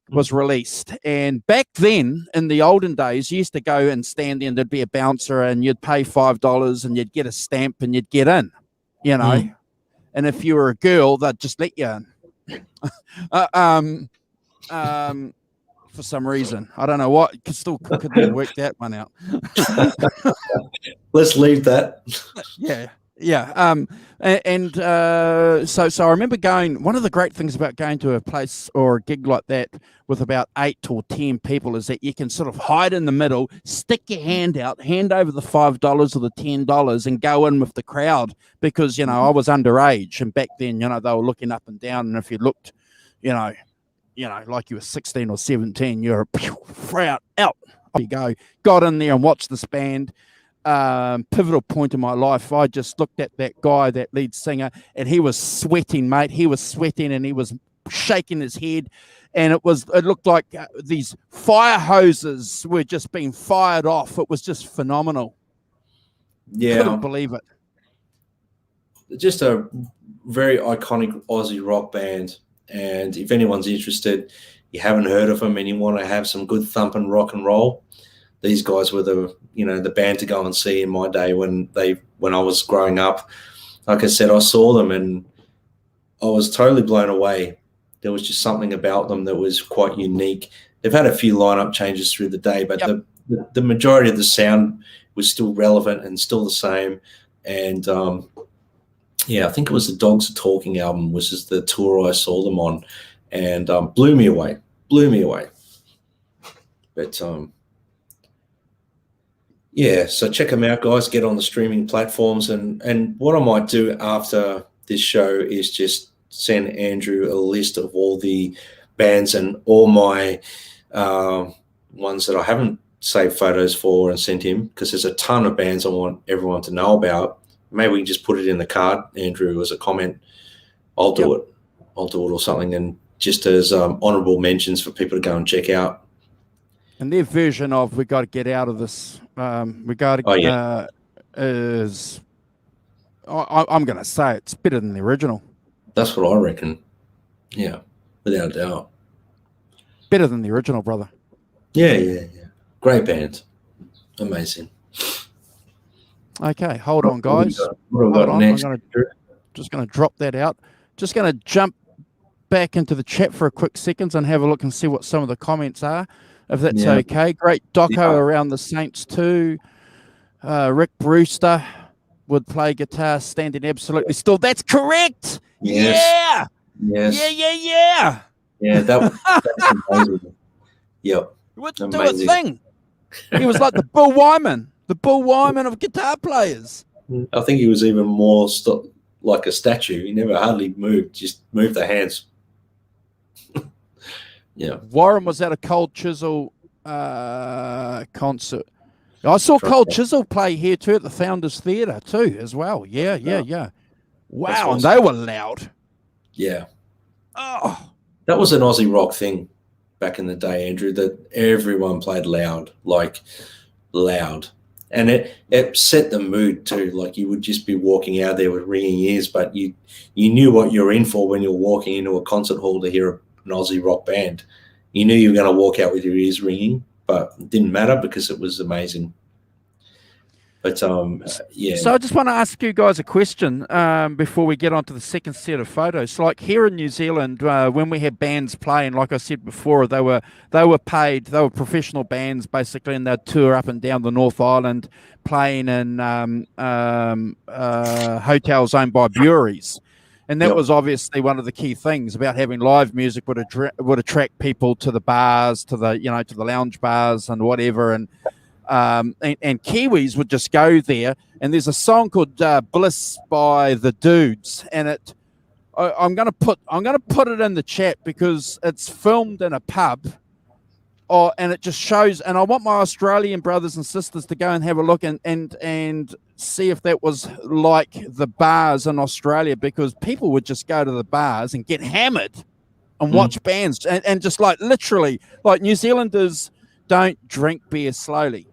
S1: was released. And back then, in the olden days, you used to go and stand there, and there'd be a bouncer, and you'd pay $5, and you'd get a stamp, and you'd get in, And if you were a girl, they'd just let you in. For some reason, I don't know what. Could never work that one out.
S2: Let's leave that.
S1: Yeah. So I remember going. One of the great things about going to a place or a gig like that with about 8 or 10 people is that you can sort of hide in the middle, stick your hand out, hand over the $5 or the $10, and go in with the crowd because I was underage, and back then they were looking up and down, and if you looked, like you were 16 or 17, you're out. Off you go. Got in there and watched this band. pivotal point in my life. I just looked at that guy, that lead singer, and he was sweating, mate. He was sweating, and he was shaking his head, and it looked like these fire hoses were just being fired off. It was just phenomenal.
S2: Yeah,
S1: couldn't believe it.
S2: Just a very iconic Aussie rock band. And if anyone's interested, you haven't heard of them, and you want to have some good thumping rock and roll, these guys were the band to go and see in my day when I was growing up. Like I said, I saw them and I was totally blown away. There was just something about them that was quite unique. They've had a few lineup changes through the day, but the majority of the sound was still relevant and still the same. And I think it was the Dogs Are Talking album, which is the tour I saw them on, and blew me away. But so check them out, guys. Get on the streaming platforms, and what I might do after this show is just send Andrew a list of all the bands and all my ones that I haven't saved photos for and sent him, because there's a ton of bands I want everyone to know about. Maybe we can just put it in the card, Andrew, as a comment. I'll do it or something, and just as honourable mentions for people to go and check out.
S1: And their version of "We Got to Get Out of This," I'm going to say it's better than the original.
S2: That's what I reckon. Yeah, without a doubt.
S1: Better than the original, brother.
S2: Yeah. Great band. Amazing.
S1: Okay, hold on, guys.
S2: What have we got next?
S1: Just going to drop that out. Just going to jump back into the chat for a quick second and have a look and see what some of the comments are, if that's okay. Great doco around the Saints too. Rick Brewster would play guitar standing absolutely still. That's correct.
S2: Yes.
S1: Yeah.
S2: Yeah, that's amazing. Yep.
S1: Would do a thing. He was like the Bill Wyman of guitar players.
S2: I think he was even more like a statue. He never hardly moved, just moved the hands. Yeah.
S1: Warren was at a Cold Chisel concert. I saw Cold Chisel play here too at the Founders Theatre too as well. Yeah. Wow, and they were loud.
S2: Yeah.
S1: Oh.
S2: That was an Aussie rock thing back in the day, Andrew, that everyone played loud. And it set the mood too. Like, you would just be walking out there with ringing ears, but you knew what you were in for when you were walking into a concert hall to hear an Aussie rock band. You knew you were going to walk out with your ears ringing, but it didn't matter because it was amazing. But yeah.
S1: So I just want to ask you guys a question before we get on to the second set of photos. So, like here in New Zealand, when we had bands playing, like I said before, they were paid. They were professional bands basically, and they'd tour up and down the North Island, playing in hotels owned by breweries. And that was obviously one of the key things about having live music would attract people to the bars, to the lounge bars and whatever. And Kiwis would just go there. And there's a song called Bliss by the Dudes, and I'm gonna put it in the chat because it's filmed in a pub. And it just shows, and I want my Australian brothers and sisters to go and have a look and see if that was like the bars in Australia, because people would just go to the bars and get hammered and watch bands and just like literally, like, New Zealanders don't drink beer slowly.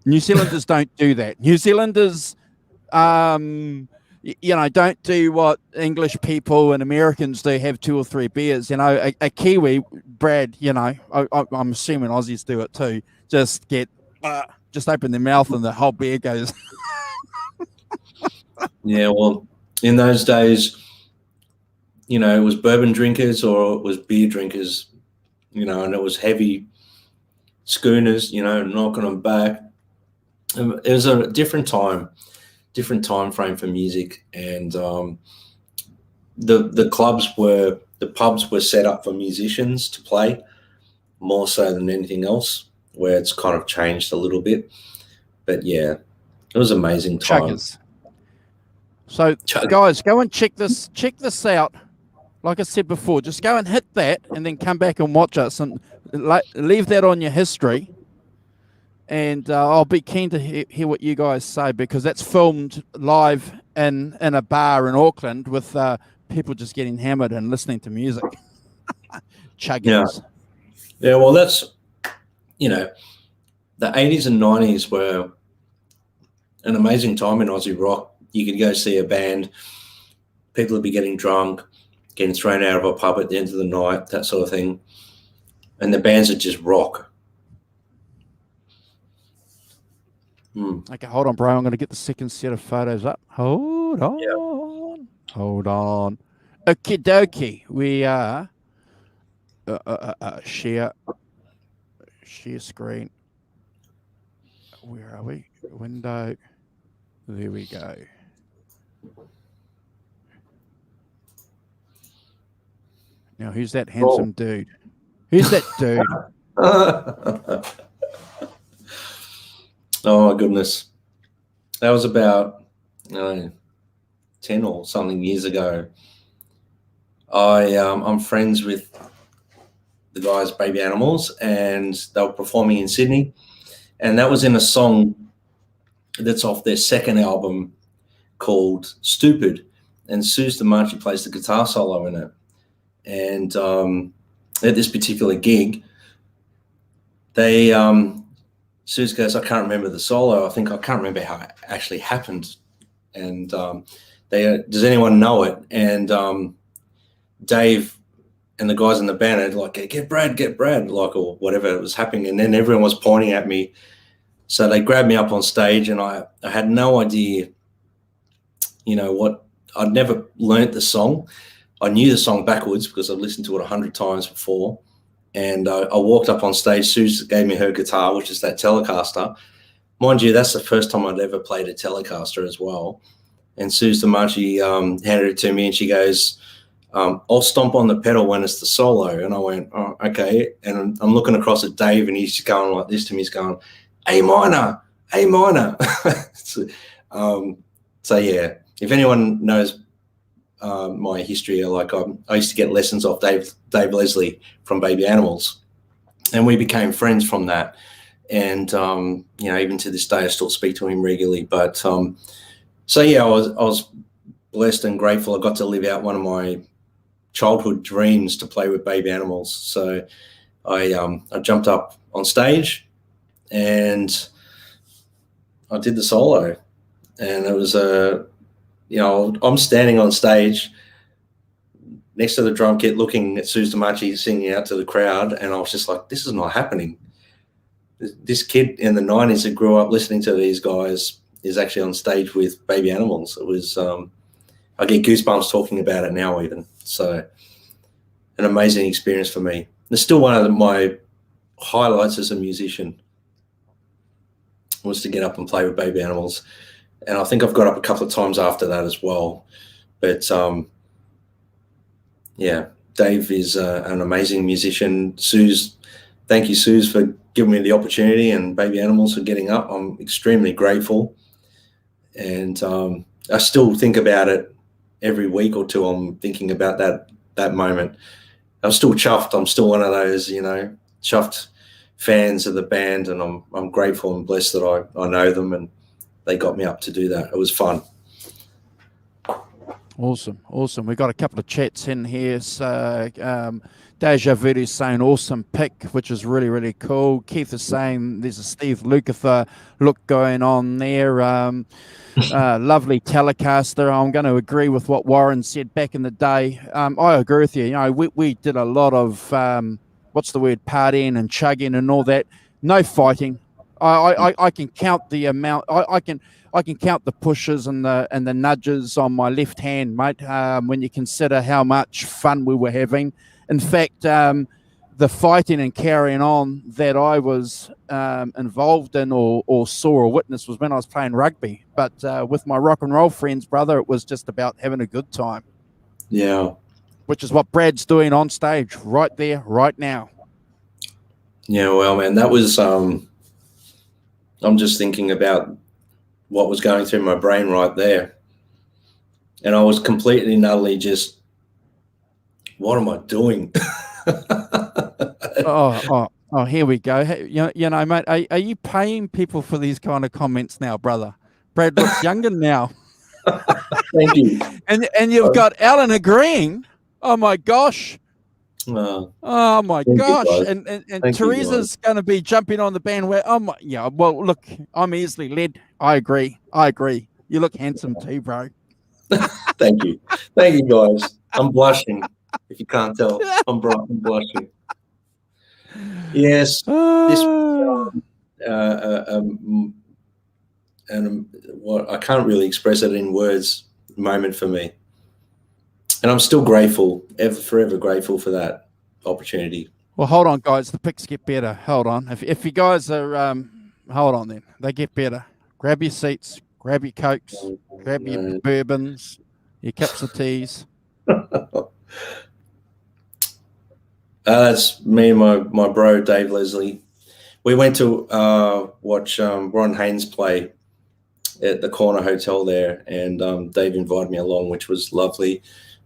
S1: New Zealanders don't do that. New Zealanders, don't do what English people and Americans do, have 2 or 3 beers. A Kiwi, Brad, I'm assuming Aussies do it too. Just open their mouth and the whole beer goes.
S2: Yeah, well, in those days, it was bourbon drinkers or it was beer drinkers, and it was heavy schooners, knocking them back. It was a different time frame for music, and the pubs were set up for musicians to play more so than anything else, where it's kind of changed a little bit. But yeah, it was amazing time.
S1: Chuggers. So guys, go and check this out. Like I said before, just go and hit that and then come back and watch us and leave that on your history. and I'll be keen to hear what you guys say, because that's filmed live in a bar in Auckland with people just getting hammered and listening to music. Chuggings.
S2: Yeah, well, that's, the 80s and 90s were an amazing time in Aussie rock. You could go see a band, people would be getting drunk, getting thrown out of a pub at the end of the night, that sort of thing. And the bands would just rock.
S1: Okay, hold on, bro. I'm going to get the second set of photos up. Hold on. Yep. Hold on. Okie dokie. We are share screen. Where are we? Window. There we go. Now, who's that handsome dude? Who's that dude?
S2: Oh, my goodness. That was about 10 or something years ago. I'm friends with the guys Baby Animals, and they were performing in Sydney. And that was in a song that's off their second album called Stupid. And Suze DeMarchi plays the guitar solo in it. And at this particular gig, they Suze goes, I can't remember the solo. I can't remember how it actually happened. And does anyone know it? And Dave and the guys in the band are like, get Brad, like, or whatever was happening. And then everyone was pointing at me. So they grabbed me up on stage, and I had no idea, what. I'd never learnt the song. I knew the song backwards because I'd listened to it 100 times before. And I walked up on stage. Suze gave me her guitar, which is that Telecaster. Mind you, that's the first time I'd ever played a Telecaster as well. And Suze DeMarchi handed it to me, and she goes, I'll stomp on the pedal when it's the solo. And I went, oh, okay. And I'm looking across at Dave, and he's going like this to me. He's going, A minor. So yeah, if anyone knows my history, I used to get lessons off Dave Leslie from Baby Animals, and we became friends from that. And even to this day, I still speak to him regularly. But so yeah, I was blessed and grateful. I got to live out one of my childhood dreams to play with Baby Animals. So I jumped up on stage and I did the solo, and it was I'm standing on stage next to the drum kit looking at Suze DeMarchi singing out to the crowd, and I was just like, this is not happening. This kid in the 90s that grew up listening to these guys is actually on stage with Baby Animals. It was, I get goosebumps talking about it now even. So an amazing experience for me. It's still one of my highlights as a musician was to get up and play with Baby Animals. And I think I've got up a couple of times after that as well. But yeah, Dave is an amazing musician. Suze, thank you, Suze, for giving me the opportunity, and Baby Animals for getting up. I'm extremely grateful. And I still think about it every week or two. I'm thinking about that moment. I'm still chuffed. I'm still one of those, chuffed fans of the band, and I'm grateful and blessed that I know them, and they got me up to do that. It was fun.
S1: Awesome. We've got a couple of chats in here. So Deja Vu is saying awesome pick, which is really, really cool. Keith is saying there's a Steve Lukather look going on there. Lovely Telecaster. I'm going to agree with what Warren said back in the day. I agree with you. We did a lot of, partying and chugging and all that. No fighting. I can count the amount. I can count the pushes and the nudges on my left hand, mate. When you consider how much fun we were having. In fact, the fighting and carrying on that I was involved in or saw or witnessed was when I was playing rugby. But with my rock and roll friends, brother, it was just about having a good time.
S2: Yeah.
S1: Which is what Brad's doing on stage right there, right now.
S2: Yeah, well, man, that was. I'm just thinking about what was going through my brain right there. And I was completely and utterly just, what am I doing?
S1: Oh, here we go. Hey, you know, mate, are you paying people for these kind of comments now, brother? Brad looks younger now.
S2: Thank you.
S1: And you've got Alan agreeing. Oh my gosh. Oh my
S2: Thank you,
S1: gosh.
S2: guys.
S1: And
S2: Thank you,
S1: Teresa's going to be jumping on the bandwagon. Oh my, yeah. Well, look, I'm easily led. I agree. You look handsome too, bro.
S2: Thank you. Thank you, guys. I'm blushing. If you can't tell, I'm blushing. Yes, this and what I can't really express it in words moment for me, and I'm still grateful, forever grateful for that opportunity.
S1: Well, hold on, guys. The picks get better. Hold on. If you guys are, hold on then. They get better. Grab your seats. Grab your cokes. Grab your bourbons. Your cups of teas.
S2: That's me and my bro Dave Leslie. We went to watch Ron Haynes play at the Corner Hotel there, and Dave invited me along, which was lovely.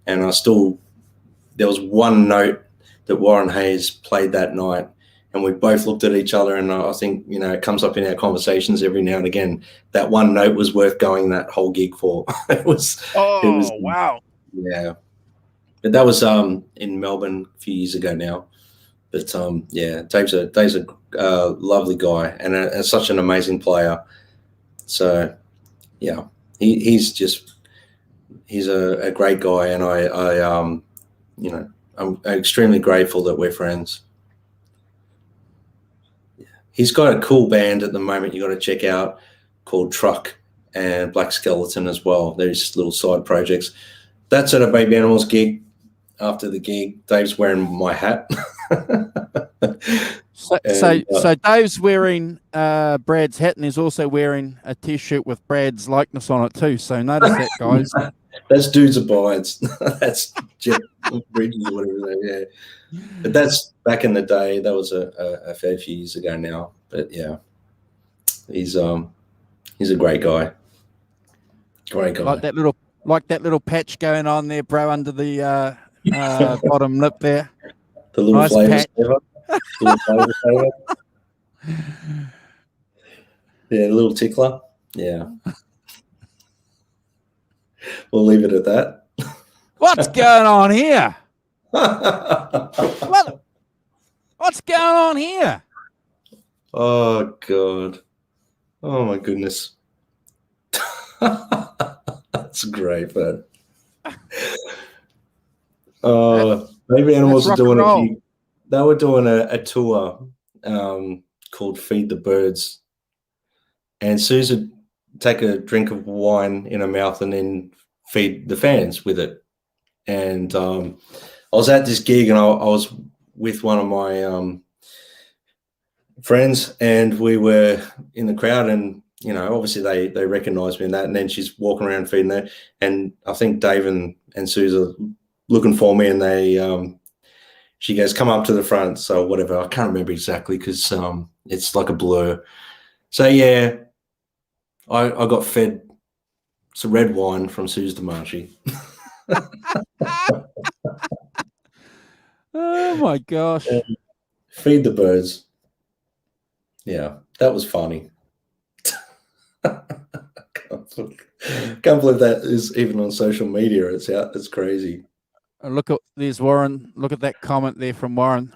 S2: And there was one note that Warren Hayes played that night, and we both looked at each other, and I think, you know, it comes up in our conversations every now and again, that one note was worth going that whole gig for. It was
S1: wow.
S2: Yeah. But that was in Melbourne a few years ago now. But yeah, Dave's a lovely guy and such an amazing player. So yeah, he's a great guy, and I you know, I'm extremely grateful that we're friends. He's got a cool band at the moment you got to check out called Truck and Black Skeleton as well. There's little side projects. That's at a Baby Animals gig. After the gig, Dave's wearing my hat.
S1: So Dave's wearing Brad's hat, and he's also wearing a T-shirt with Brad's likeness on it too. So notice that, guys.
S2: That's Dudes Abides. That's Jeff Bridges or whatever. Yeah, but that's back in the day. That was a fair few years ago now. But yeah, he's a great guy. Great guy.
S1: Like that little patch going on there, bro, under the bottom lip there.
S2: The little
S1: nice
S2: flavor
S1: patch.
S2: saver. Yeah, a little tickler. Yeah. We'll leave it at that.
S1: What's going on here? What's going on here?
S2: Oh God. Oh my goodness. That's great, man. Baby Animals are doing a gig. They were doing a tour called Feed the Birds. And Suze would take a drink of wine in her mouth and then feed the fans with it. And I was at this gig, and I was with one of my friends, and we were in the crowd, and, you know, obviously they recognized me in that. And then she's walking around feeding there. And I think Dave and Suze are looking for me, and she goes, come up to the front. So whatever, I can't remember exactly because it's like a blur. So yeah, I got fed some red wine from Suze DeMarchi.
S1: Oh my gosh.
S2: Feed the birds. Yeah, that was funny. Can't believe that is even on social media. It's out. It's crazy.
S1: There's Warren. Look at that comment there from Warren.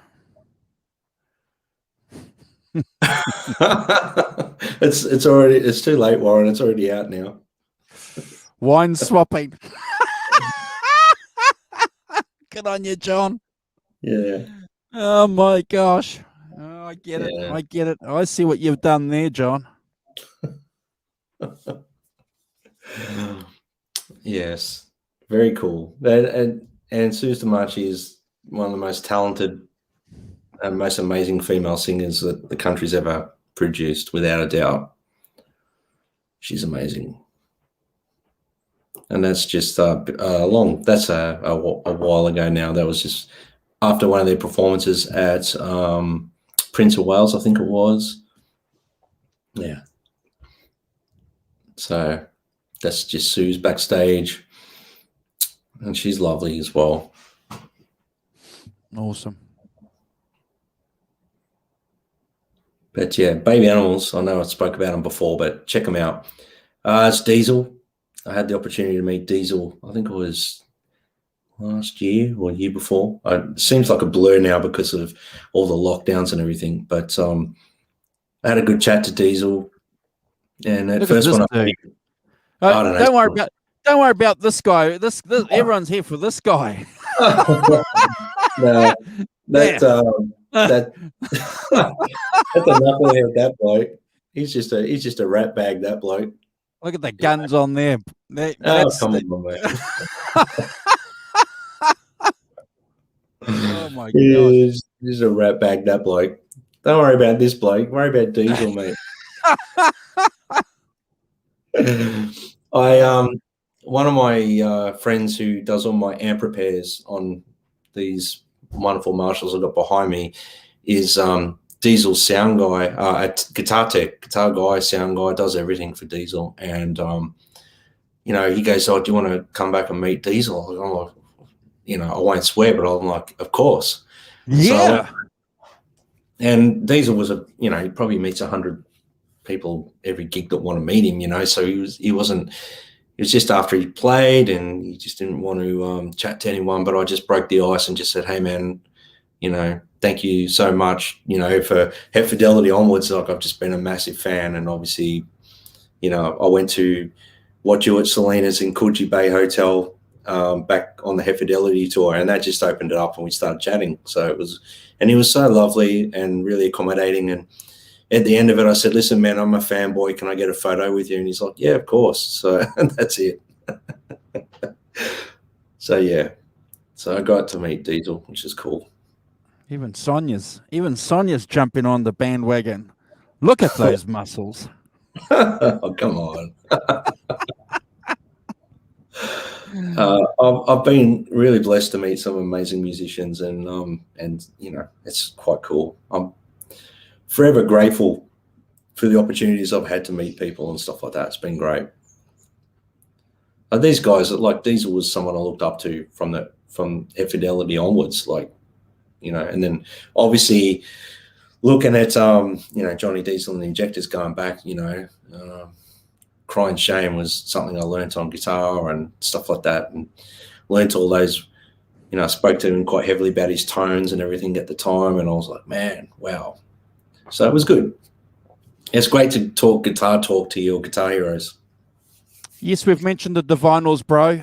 S2: It's too late, Warren. It's already out now.
S1: Wine swapping. Good on you, John.
S2: Yeah.
S1: Oh my gosh. Oh, I get it. I see what you've done there, John.
S2: Yes. Very cool. And Suze DeMarchi is one of the most talented and most amazing female singers that the country's ever produced, without a doubt. She's amazing. And that's just that's a while ago now. That was just after one of their performances at Prince of Wales, I think it was. Yeah. So that's just Sue's backstage. And she's lovely as well.
S1: Awesome.
S2: But yeah, Baby Animals, I know I spoke about them before, but check them out. It's Diesel. I had the opportunity to meet Diesel, I think it was last year or year before. It seems like a blur now because of all the lockdowns and everything. But I had a good chat to Diesel. And at
S1: Look at
S2: first
S1: this
S2: when
S1: dude.
S2: I don't know.
S1: Don't worry about this guy. This everyone's here for this guy.
S2: No, that that's a knucklehead, that bloke. He's just a rat bag, that bloke.
S1: Look at the guns on there.
S2: Come on, mate.
S1: Oh my god.
S2: He's a rat bag, that bloke. Don't worry about this bloke. Worry about Diesel, mate. One of my friends who does all my amp repairs on these wonderful Marshalls I've got behind me is Diesel's sound guy, guitar guy, sound guy, does everything for Diesel. And he goes, "Oh, do you want to come back and meet Diesel?" I'm like, I won't swear, but I'm like, of course.
S1: Yeah.
S2: So and Diesel was he probably meets 100 people every gig that want to meet him, so he wasn't. It was just after he played, and he just didn't want to chat to anyone. But I just broke the ice and just said, "Hey, man, thank you so much, for Het Fidelity onwards. Like, I've just been a massive fan, and obviously, I went to watch you at Selena's in Coogee Bay Hotel back on the Het Fidelity tour, and that just opened it up, and we started chatting. So he was so lovely and really accommodating. And at the end of it, I said, "Listen, man, I'm a fanboy. Can I get a photo with you?" And he's like, "Yeah, of course." So that's it. So yeah, so I got to meet Diesel, which is cool.
S1: Even Sonia's jumping on the bandwagon. Look at those muscles.
S2: Oh, come on. I've been really blessed to meet some amazing musicians, and it's quite cool. I'm forever grateful for the opportunities I've had to meet people and stuff like that. It's been great. These guys, like Diesel, was someone I looked up to from Het Fidelity onwards, and then obviously looking at Johnny Diesel and the Injectors going back, Crying Shame was something I learned on guitar and stuff like that, and learned all those. I spoke to him quite heavily about his tones and everything at the time, and I was like, man, wow. So it was good. It's great to talk guitar talk to your guitar heroes.
S1: Yes, we've mentioned the Divinals, bro.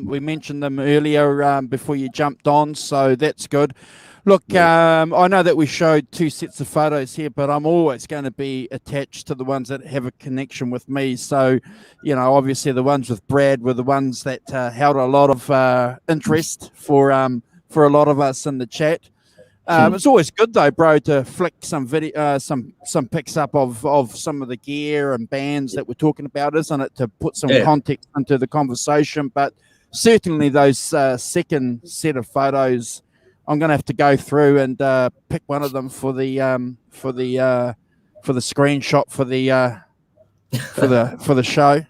S1: We mentioned them earlier before you jumped on, so that's good. Look, I know that we showed 2 sets of photos here, but I'm always going to be attached to the ones that have a connection with me. So, obviously the ones with Brad were the ones that held a lot of interest for a lot of us in the chat. It's always good though, bro, to flick some video, some pics up of some of the gear and bands that we're talking about, isn't it? To put some context into the conversation. But certainly those second set of photos, I'm going to have to go through and pick one of them for the screenshot for the show.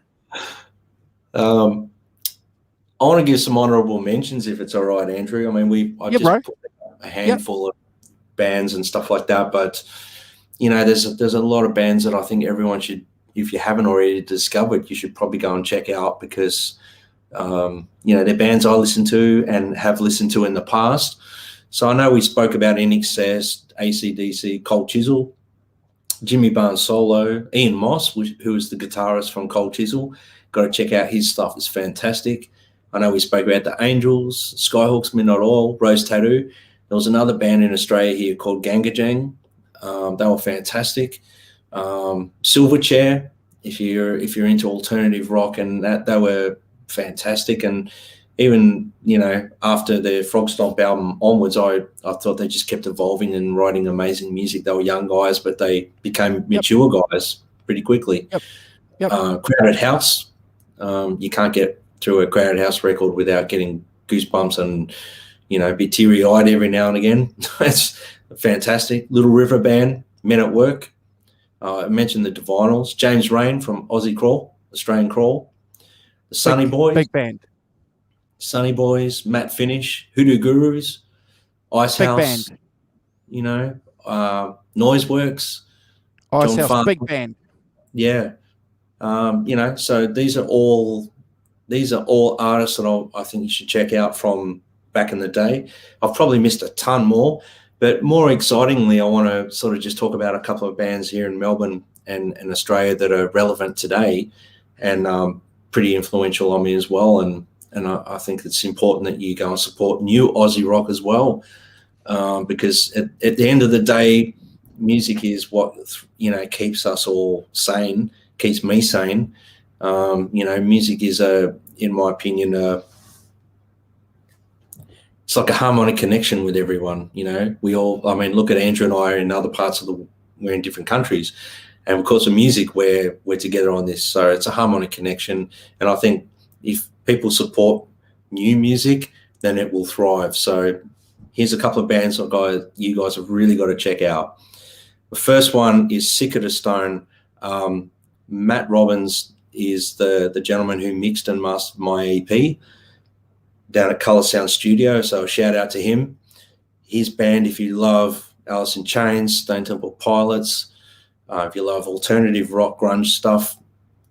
S2: I want to give some honourable mentions, if it's all right, Andrew. I mean, I've just put a handful of bands and stuff like that, but there's a lot of bands that I think everyone should, if you haven't already discovered, you should probably go and check out, because they're bands I listen to and have listened to in the past. So I know we spoke about In Excess, AC/DC, Cold Chisel, Jimmy Barnes solo, Ian Moss, who is the guitarist from Cold Chisel. Got to check out his stuff. It's fantastic. I know we spoke about the Angels, Skyhawks, Midnight Oil, Rose Tattoo. There was another band in Australia here called Gangajang. They were fantastic. Silverchair, if you're into alternative rock, and that, they were fantastic. And even after the Frog Stomp album onwards, I thought they just kept evolving and writing amazing music. They were young guys, but they became mature guys pretty quickly. Crowded House, you can't get through a Crowded House record without getting goosebumps and be teary-eyed every now and again. It's fantastic. Little River Band, Men at Work. I mentioned the Divinals. James Rain from Aussie Crawl, Australian Crawl. The Sunny Boys.
S1: Big band.
S2: Sunny Boys, Matt Finish, Hoodoo Gurus, Icehouse.
S1: Big
S2: Noiseworks.
S1: Ice
S2: John
S1: House,
S2: Farnham.
S1: big band.
S2: Yeah. You know, so these are all artists that I think you should check out from back in the day. I've probably missed a ton more, but more excitingly, I want to sort of just talk about a couple of bands here in Melbourne and Australia that are relevant today and pretty influential on me as well. And I think it's important that you go and support new Aussie rock as well, because at the end of the day, music is what, you know, keeps us all sane, keeps me sane. You know, music is in my opinion, it's like a harmonic connection with everyone. You know, we all, I mean, look at Andrew and I are in other parts of we're in different countries, and because of music, we're together on this. So it's a harmonic connection, and I think if people support new music, then it will thrive. So here's a couple of bands that you guys have really got to check out. The first one is Sicker to Stone. Matt Robbins is the gentleman who mixed and mastered my EP down at Colour Sound Studio, so a shout out to him. His band, if you love Alice in Chains, Stone Temple Pilots, if you love alternative rock, grunge stuff,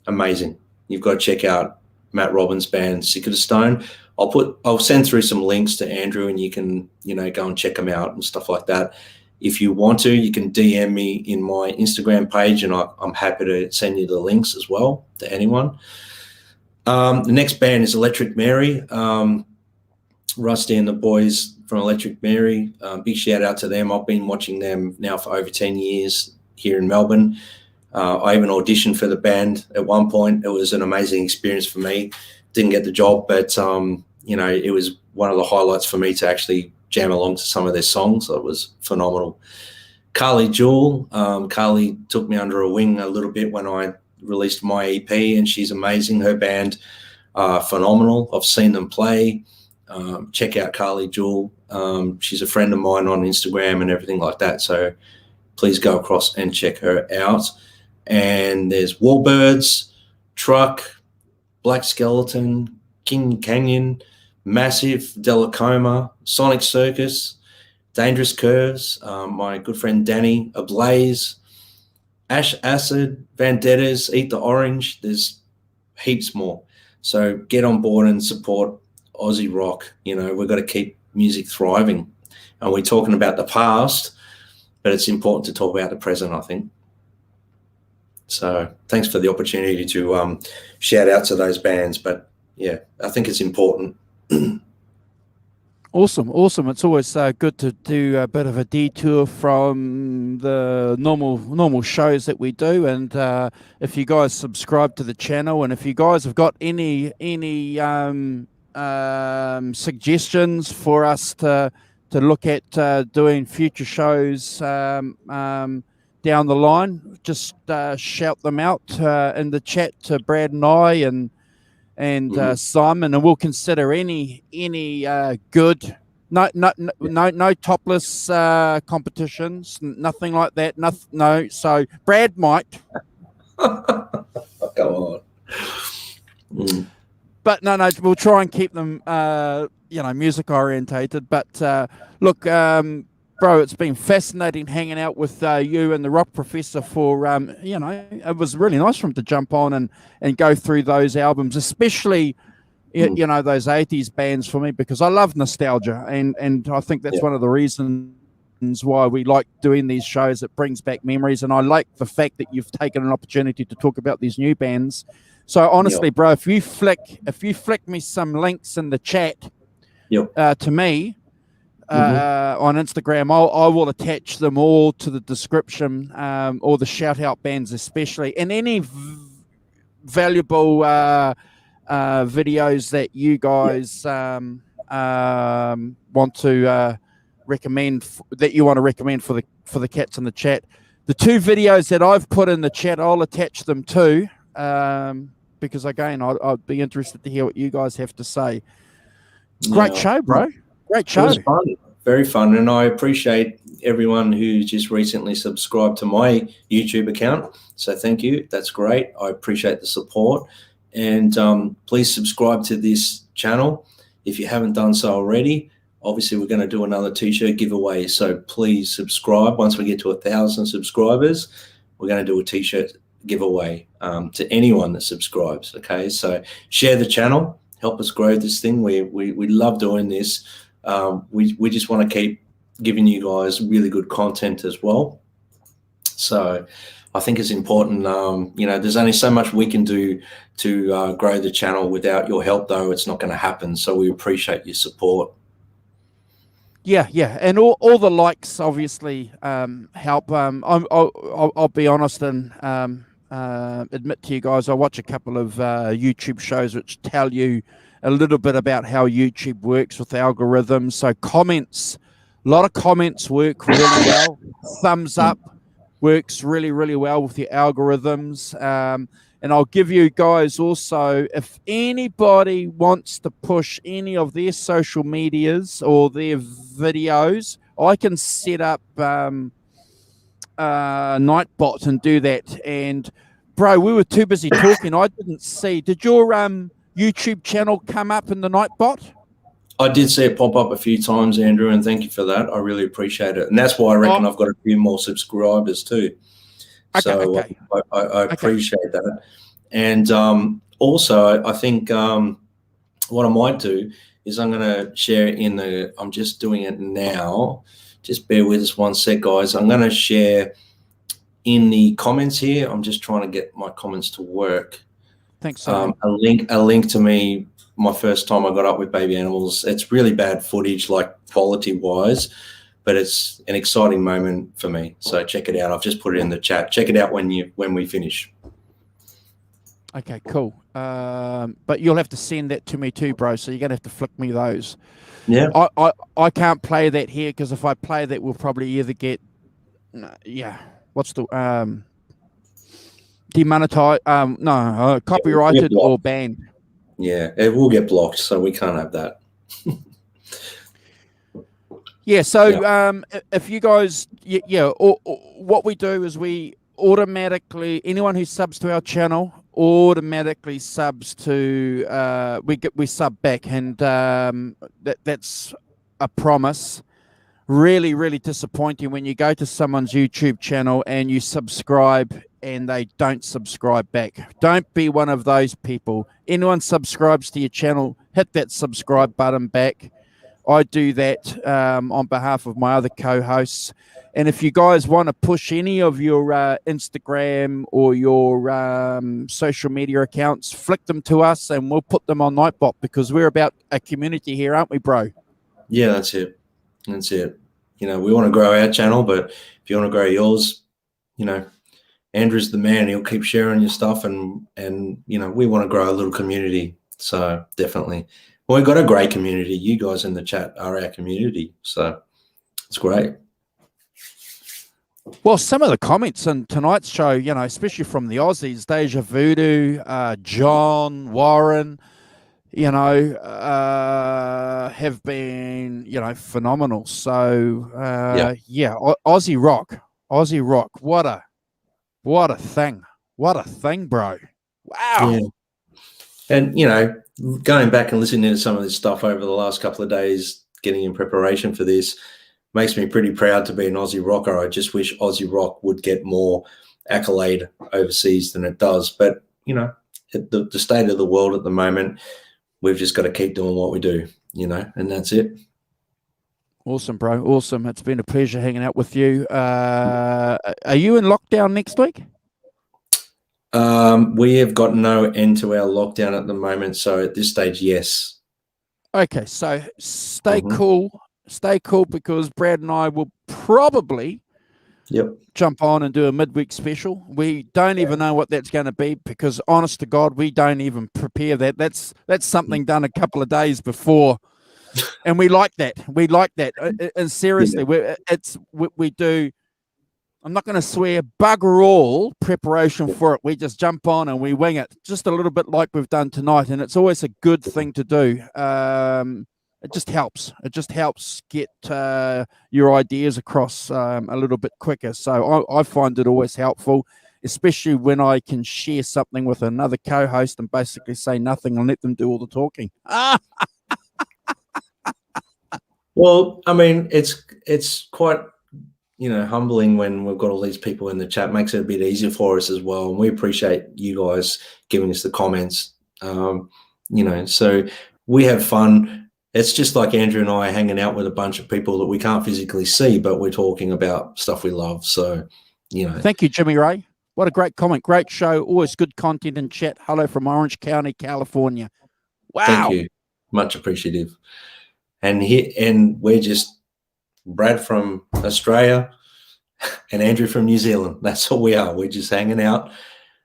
S2: amazing. You've got to check out Matt Robbins' band, Sicker to Stone. I'll send through some links to Andrew, and you can, you know, go and check them out and stuff like that. If you want to, you can DM me in my Instagram page, and I'm happy to send you the links as well to anyone. The next band is Electric Mary. Rusty and the boys from Electric Mary, big shout out to them. I've been watching them now for over 10 years here in Melbourne. I even auditioned for the band at one point. It was an amazing experience for me. Didn't get the job, but you know, it was one of the highlights for me to actually jam along to some of their songs. It was phenomenal. Carly Jewell, Carly took me under her wing a little bit when I released my EP, and she's amazing. Her band are phenomenal. I've seen them play. Check out Carly Jewell. She's a friend of mine on Instagram and everything like that, so please go across and check her out. And there's Warbirds, Truck, Black Skeleton, King Canyon, Massive, Delacoma, Sonic Circus, Dangerous Curves, my good friend Danny, Ablaze, Ash Acid, Vendettas, Eat the Orange. There's heaps more. So get on board and support Aussie rock. You know, we've got to keep music thriving. And we're talking about the past, but it's important to talk about the present, I think. So thanks for the opportunity to shout out to those bands. But yeah, I think it's important.
S1: Awesome. It's always good to do a bit of a detour from the normal shows that we do. And if you guys subscribe to the channel, and if you guys have got any suggestions for us to look at doing future shows down the line, just shout them out in the chat to Brad and I and Simon, and we'll consider any good, no topless competitions, nothing like that. No. So Brad might.
S2: Come on.
S1: But no, we'll try and keep them, music orientated. But look, bro, it's been fascinating hanging out with you and the Rock Professor for, it was really nice for him to jump on and go through those albums, especially, those 80s bands for me, because I love nostalgia. And I think that's one of the reasons why we like doing these shows. It brings back memories. And I like the fact that you've taken an opportunity to talk about these new bands. So honestly, bro, if you flick me some links in the chat to me, on Instagram, I will attach them all to the description, or the shout out bands especially, and any valuable videos that you guys want to recommend for the cats in the chat. The two videos that I've put in the chat, I'll attach them too, because again, I'd be interested to hear what you guys have to say. Great show, bro. Great show.
S2: It was fun. Very fun. And I appreciate everyone who's just recently subscribed to my YouTube account. So thank you. That's great. I appreciate the support. And please subscribe to this channel if you haven't done so already. Obviously, we're going to do another t-shirt giveaway. So please subscribe once we get to 1,000 subscribers. we're going to do a t-shirt giveaway to anyone that subscribes. Okay, so share the channel, help us grow this thing. We love doing this. We just want to keep giving you guys really good content as well. So I think it's important. There's only so much we can do to grow the channel. Without your help, though, it's not going to happen. So we appreciate your support.
S1: Yeah, and all the likes obviously help. I'll be honest and admit to you guys, I watch a couple of YouTube shows which tell you a little bit about how YouTube works with algorithms. So comments, a lot of comments work really well. Thumbs up works really, really well with your algorithms. And I'll give you guys also, if anybody wants to push any of their social medias or their videos, I can set up Nightbot and do that. And bro, we were too busy talking. I didn't see. Did your YouTube channel come up in the Nightbot?
S2: I did see it pop up a few times, Andrew, and thank you for that. I really appreciate it. And that's why I reckon I've got a few more subscribers too.
S1: Okay.
S2: I appreciate that. And also, I think what I might do is I'm going to share I'm just doing it now. Just bear with us one sec, guys. I'm going to share in the comments here. I'm just trying to get my comments to work.
S1: Thanks, so
S2: a link to me. My first time I got up with baby animals. It's really bad footage, like quality wise, but it's an exciting moment for me. So check it out. I've just put it in the chat. Check it out when we finish.
S1: Okay, cool. But you'll have to send that to me too, bro. So you're gonna have to flick me those.
S2: Yeah.
S1: I can't play that here because if I play that, we'll probably either get what's the demonetized, copyrighted or banned.
S2: Yeah, it will get blocked, so we can't have that.
S1: Yeah, so if you guys, what we do is we automatically, anyone who subs to our channel automatically subs to, we sub back, and that's a promise. Really, really disappointing when you go to someone's YouTube channel and you subscribe and they don't subscribe back. Don't be one of those people. Anyone subscribes to your channel, hit that subscribe button back. I do that on behalf of my other co-hosts. And if you guys want to push any of your Instagram or your social media accounts, flick them to us and we'll put them on Nightbot because we're about a community here, aren't we, bro?
S2: Yeah, that's it. That's it. We want to grow our channel, but if you want to grow yours, Andrew's the man. He'll keep sharing your stuff, and we want to grow a little community. So definitely, we've got a great community. You guys in the chat are our community, so it's great.
S1: Well, some of the comments in tonight's show, especially from the Aussies, Deja Voodoo, John, Warren, have been, phenomenal. So, Aussie rock. What a thing, bro. Wow.
S2: Yeah. And, going back and listening to some of this stuff over the last couple of days, getting in preparation for this, makes me pretty proud to be an Aussie rocker. I just wish Aussie rock would get more accolade overseas than it does. But, the state of the world at the moment, we've just got to keep doing what we do, and that's it.
S1: Awesome, bro. Awesome. It's been a pleasure hanging out with you. Are you in lockdown next week?
S2: We have got no end to our lockdown at the moment. So at this stage, yes.
S1: Okay. So stay cool. Stay cool because Brad and I will probably jump on and do a midweek special. We don't even know what that's going to be because, honest to God, we don't even prepare that. That's something done a couple of days before, and we like that. We like that. And seriously, we do. I'm not going to swear, bugger all preparation for it. We just jump on and we wing it, just a little bit like we've done tonight, and it's always a good thing to do. It just helps. It just helps get your ideas across a little bit quicker. So I find it always helpful, especially when I can share something with another co-host and basically say nothing and let them do all the talking.
S2: Well, I mean, it's quite humbling when we've got all these people in the chat. Makes it a bit easier for us as well. And we appreciate you guys giving us the comments. So we have fun. It's just like Andrew and I hanging out with a bunch of people that we can't physically see, but we're talking about stuff we love. So,
S1: Thank you, Jimmy Ray. What a great comment. Great show. Always good content in chat. Hello from Orange County, California. Wow.
S2: Thank you. Much appreciative. And we're just Brad from Australia and Andrew from New Zealand. That's all we are. We're just hanging out,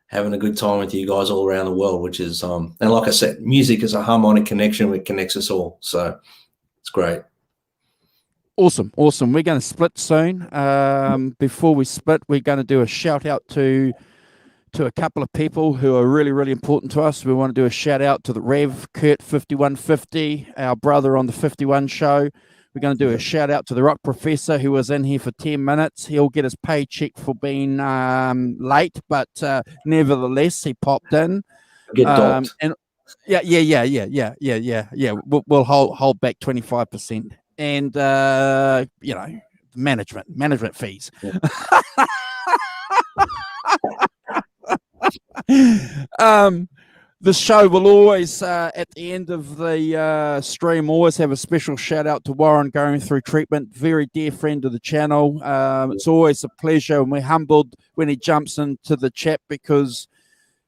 S2: having a good time with you guys all around the world, which is, and like I said, music is a harmonic connection that connects us all. So it's great.
S1: Awesome. We're going to split soon. Before we split, we're going to do a shout out to a couple of people who are really, really important to us. We want to do a shout out to the Rev, Kurt 5150, our brother on the 51 show. We're going to do a shout out to the Rock Professor who was in here for 10 minutes. He'll get his paycheck for being late, but nevertheless, he popped in.
S2: Get docked.
S1: And yeah. We'll hold back 25%. And management fees. Yeah. The show will always, at the end of the stream, always have a special shout out to Warren going through treatment. Very dear friend of the channel. It's always a pleasure, and we're humbled when he jumps into the chat because,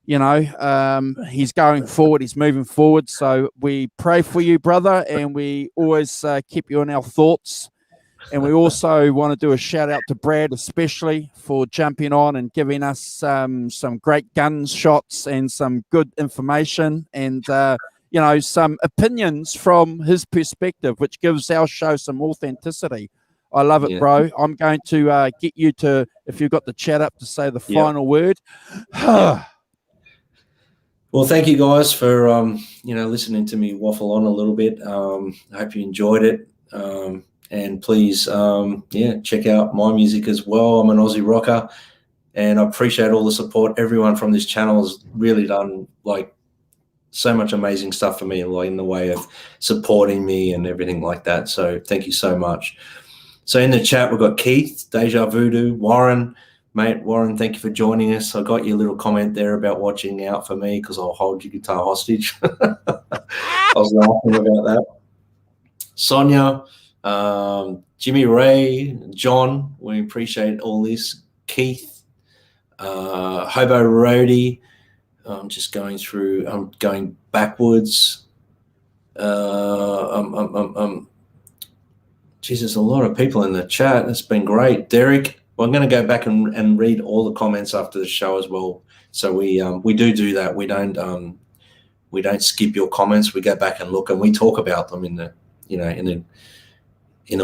S1: he's going forward. He's moving forward. So we pray for you, brother, and we always keep you in our thoughts. And we also want to do a shout out to Brad, especially for jumping on and giving us some great gun shots and some good information and, some opinions from his perspective, which gives our show some authenticity. I love it, bro. I'm going to get you to, if you've got the chat up, to say the final word.
S2: Well, thank you guys for, listening to me waffle on a little bit. I hope you enjoyed it. And please, check out my music as well. I'm an Aussie rocker, and I appreciate all the support. Everyone from this channel has really done so much amazing stuff for me, in the way of supporting me and everything like that. So thank you so much. So in the chat, we've got Keith, Deja Voodoo, Warren. Mate, Warren, thank you for joining us. I got your little comment there about watching out for me because I'll hold your guitar hostage. I was laughing about that. Sonia, Jimmy Ray, John, we appreciate all this. Keith, Hobo Roadie. I'm just going through. I'm going backwards. Jesus, a lot of people in the chat. It's been great. Derek, well, I'm going to go back and read all the comments after the show as well. So we do that. We don't skip your comments. We go back and look, and we talk about them in the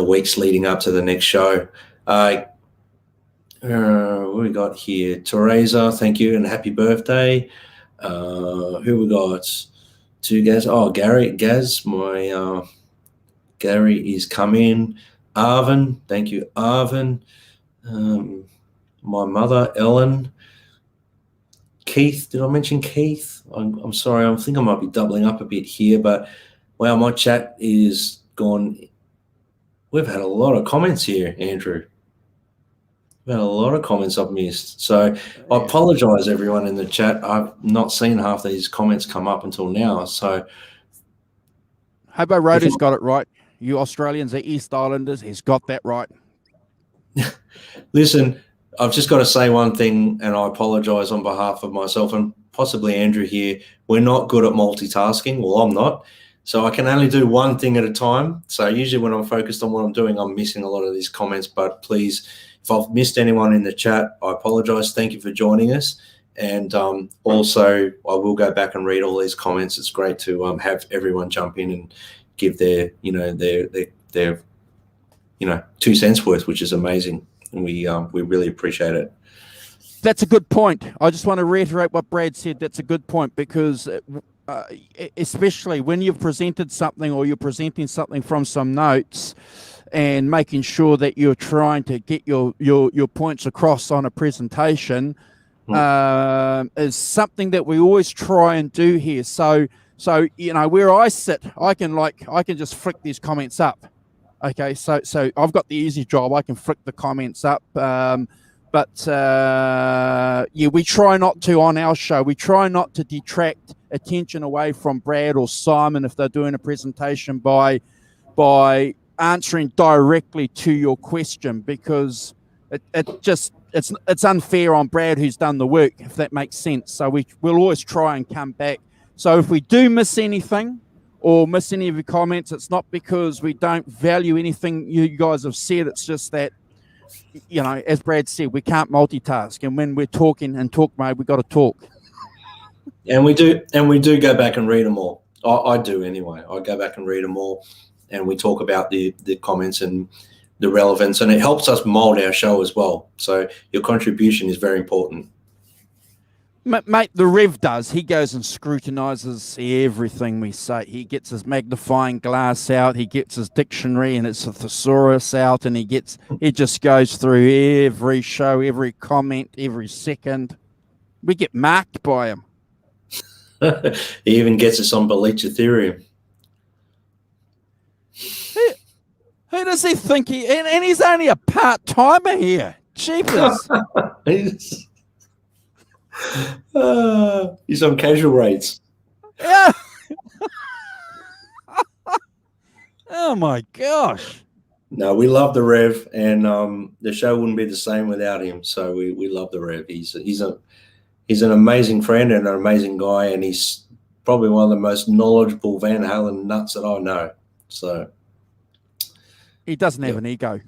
S2: weeks leading up to the next show. What we got here? Teresa, thank you, and happy birthday. Who we got? Two Gaz. Oh, Gary, Gaz, my Gary is coming. Arvin, thank you, Arvin. My mother, Ellen. Keith, did I mention Keith? I'm sorry, I think I might be doubling up a bit here, but wow, my chat is gone. We've had a lot of comments here, Andrew. We've had a lot of comments I've missed. So I apologize, everyone in the chat. I've not seen half these comments come up until now. So
S1: Hobo Roadie's got it right. You Australians are East Islanders. He's got that right.
S2: Listen, I've just got to say one thing, and I apologize on behalf of myself and possibly Andrew here. We're not good at multitasking. Well, I'm not. So I can only do one thing at a time. So usually when I'm focused on what I'm doing, I'm missing a lot of these comments. But please, if I've missed anyone in the chat, I apologize. Thank you for joining us. And also, I will go back and read all these comments. It's great to have everyone jump in and give their 2 cents worth, which is amazing. And we really appreciate it.
S1: That's a good point. I just want to reiterate what Brad said. That's a good point because especially when you've presented something or you're presenting something from some notes and making sure that you're trying to get your points across on a presentation is something that we always try and do here. So where I sit, I can just flick these comments up Okay, so I've got the easy job. I can flick the comments up. But yeah, we try not to on our show. We try not to detract attention away from Brad or Simon if they're doing a presentation by answering directly to your question, because it's unfair on Brad who's done the work, if that makes sense. So we'll always try and come back. So if we do miss anything or miss any of your comments, it's not because we don't value anything you guys have said. It's just that, you know, as Brad said, we can't multitask, and when we're talking in talk mode, we've got to talk.
S2: And we do go back and read them all. I do anyway. I go back and read them all, and we talk about the comments and the relevance, and it helps us mold our show as well. So your contribution is very important.
S1: Mate, the Rev does. He goes and scrutinises everything we say. He gets his magnifying glass out. He gets his dictionary and its a thesaurus out, and he just goes through every show, every comment, every second. We get marked by him.
S2: He even gets us on Belich Ethereum.
S1: Who does he think he? And he's only a part-timer here. Jeepers.
S2: He's on casual rates.
S1: Yeah. Oh my gosh.
S2: No, we love the Rev, and the show wouldn't be the same without him. So we love the Rev. He's an amazing friend and an amazing guy, and he's probably one of the most knowledgeable Van Halen nuts that I know. So
S1: he doesn't have an ego.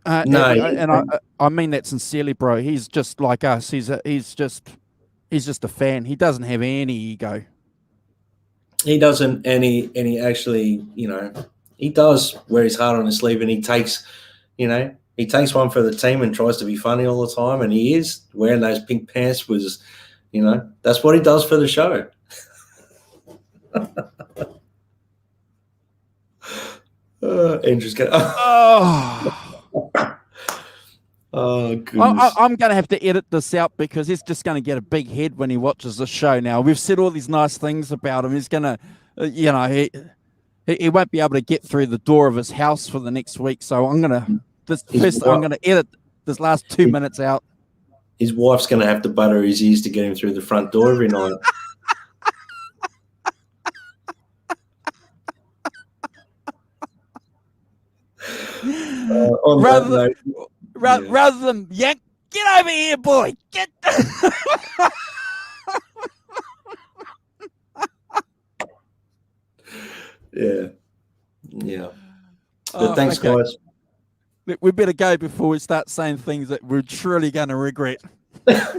S2: No,
S1: and I mean that sincerely, bro. He's just like us. He's just a fan. He doesn't have any ego.
S2: He doesn't, and he actually, you know, he does wear his heart on his sleeve, and he takes one for the team and tries to be funny all the time, and he is wearing those pink pants. Was, you know, that's what he does for the show. Andrew's going. Oh, goodness.
S1: I'm going to have to edit this out because he's just going to get a big head when he watches the show now. We've said all these nice things about him. He's going to, you know, he won't be able to get through the door of his house for the next week. So I'm going to edit this last 2 minutes out.
S2: His wife's going to have to butter his ears to get him through the front door every night.
S1: Rather than yank, get over here, boy. Get.
S2: Yeah. But thanks,
S1: okay,
S2: guys.
S1: We better go before we start saying things that we're truly going to regret.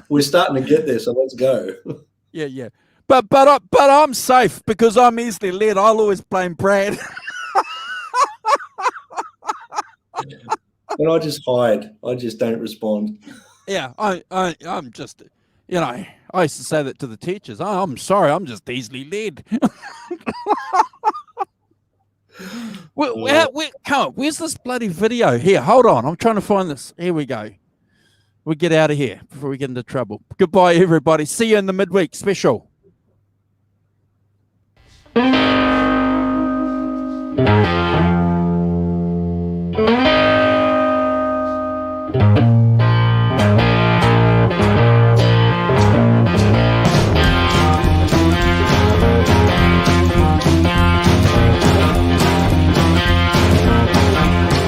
S2: We're starting to get there, so let's go.
S1: Yeah. But I'm safe because I'm easily led. I'll always blame Brad.
S2: And I just hide. I just don't respond.
S1: Yeah, I'm just, you know, I used to say that to the teachers. Oh, I'm sorry, I'm just easily led. Come on, where's this bloody video? Here, hold on. I'm trying to find this. Here we go. We get out of here before we get into trouble. Goodbye, everybody. See you in the midweek special.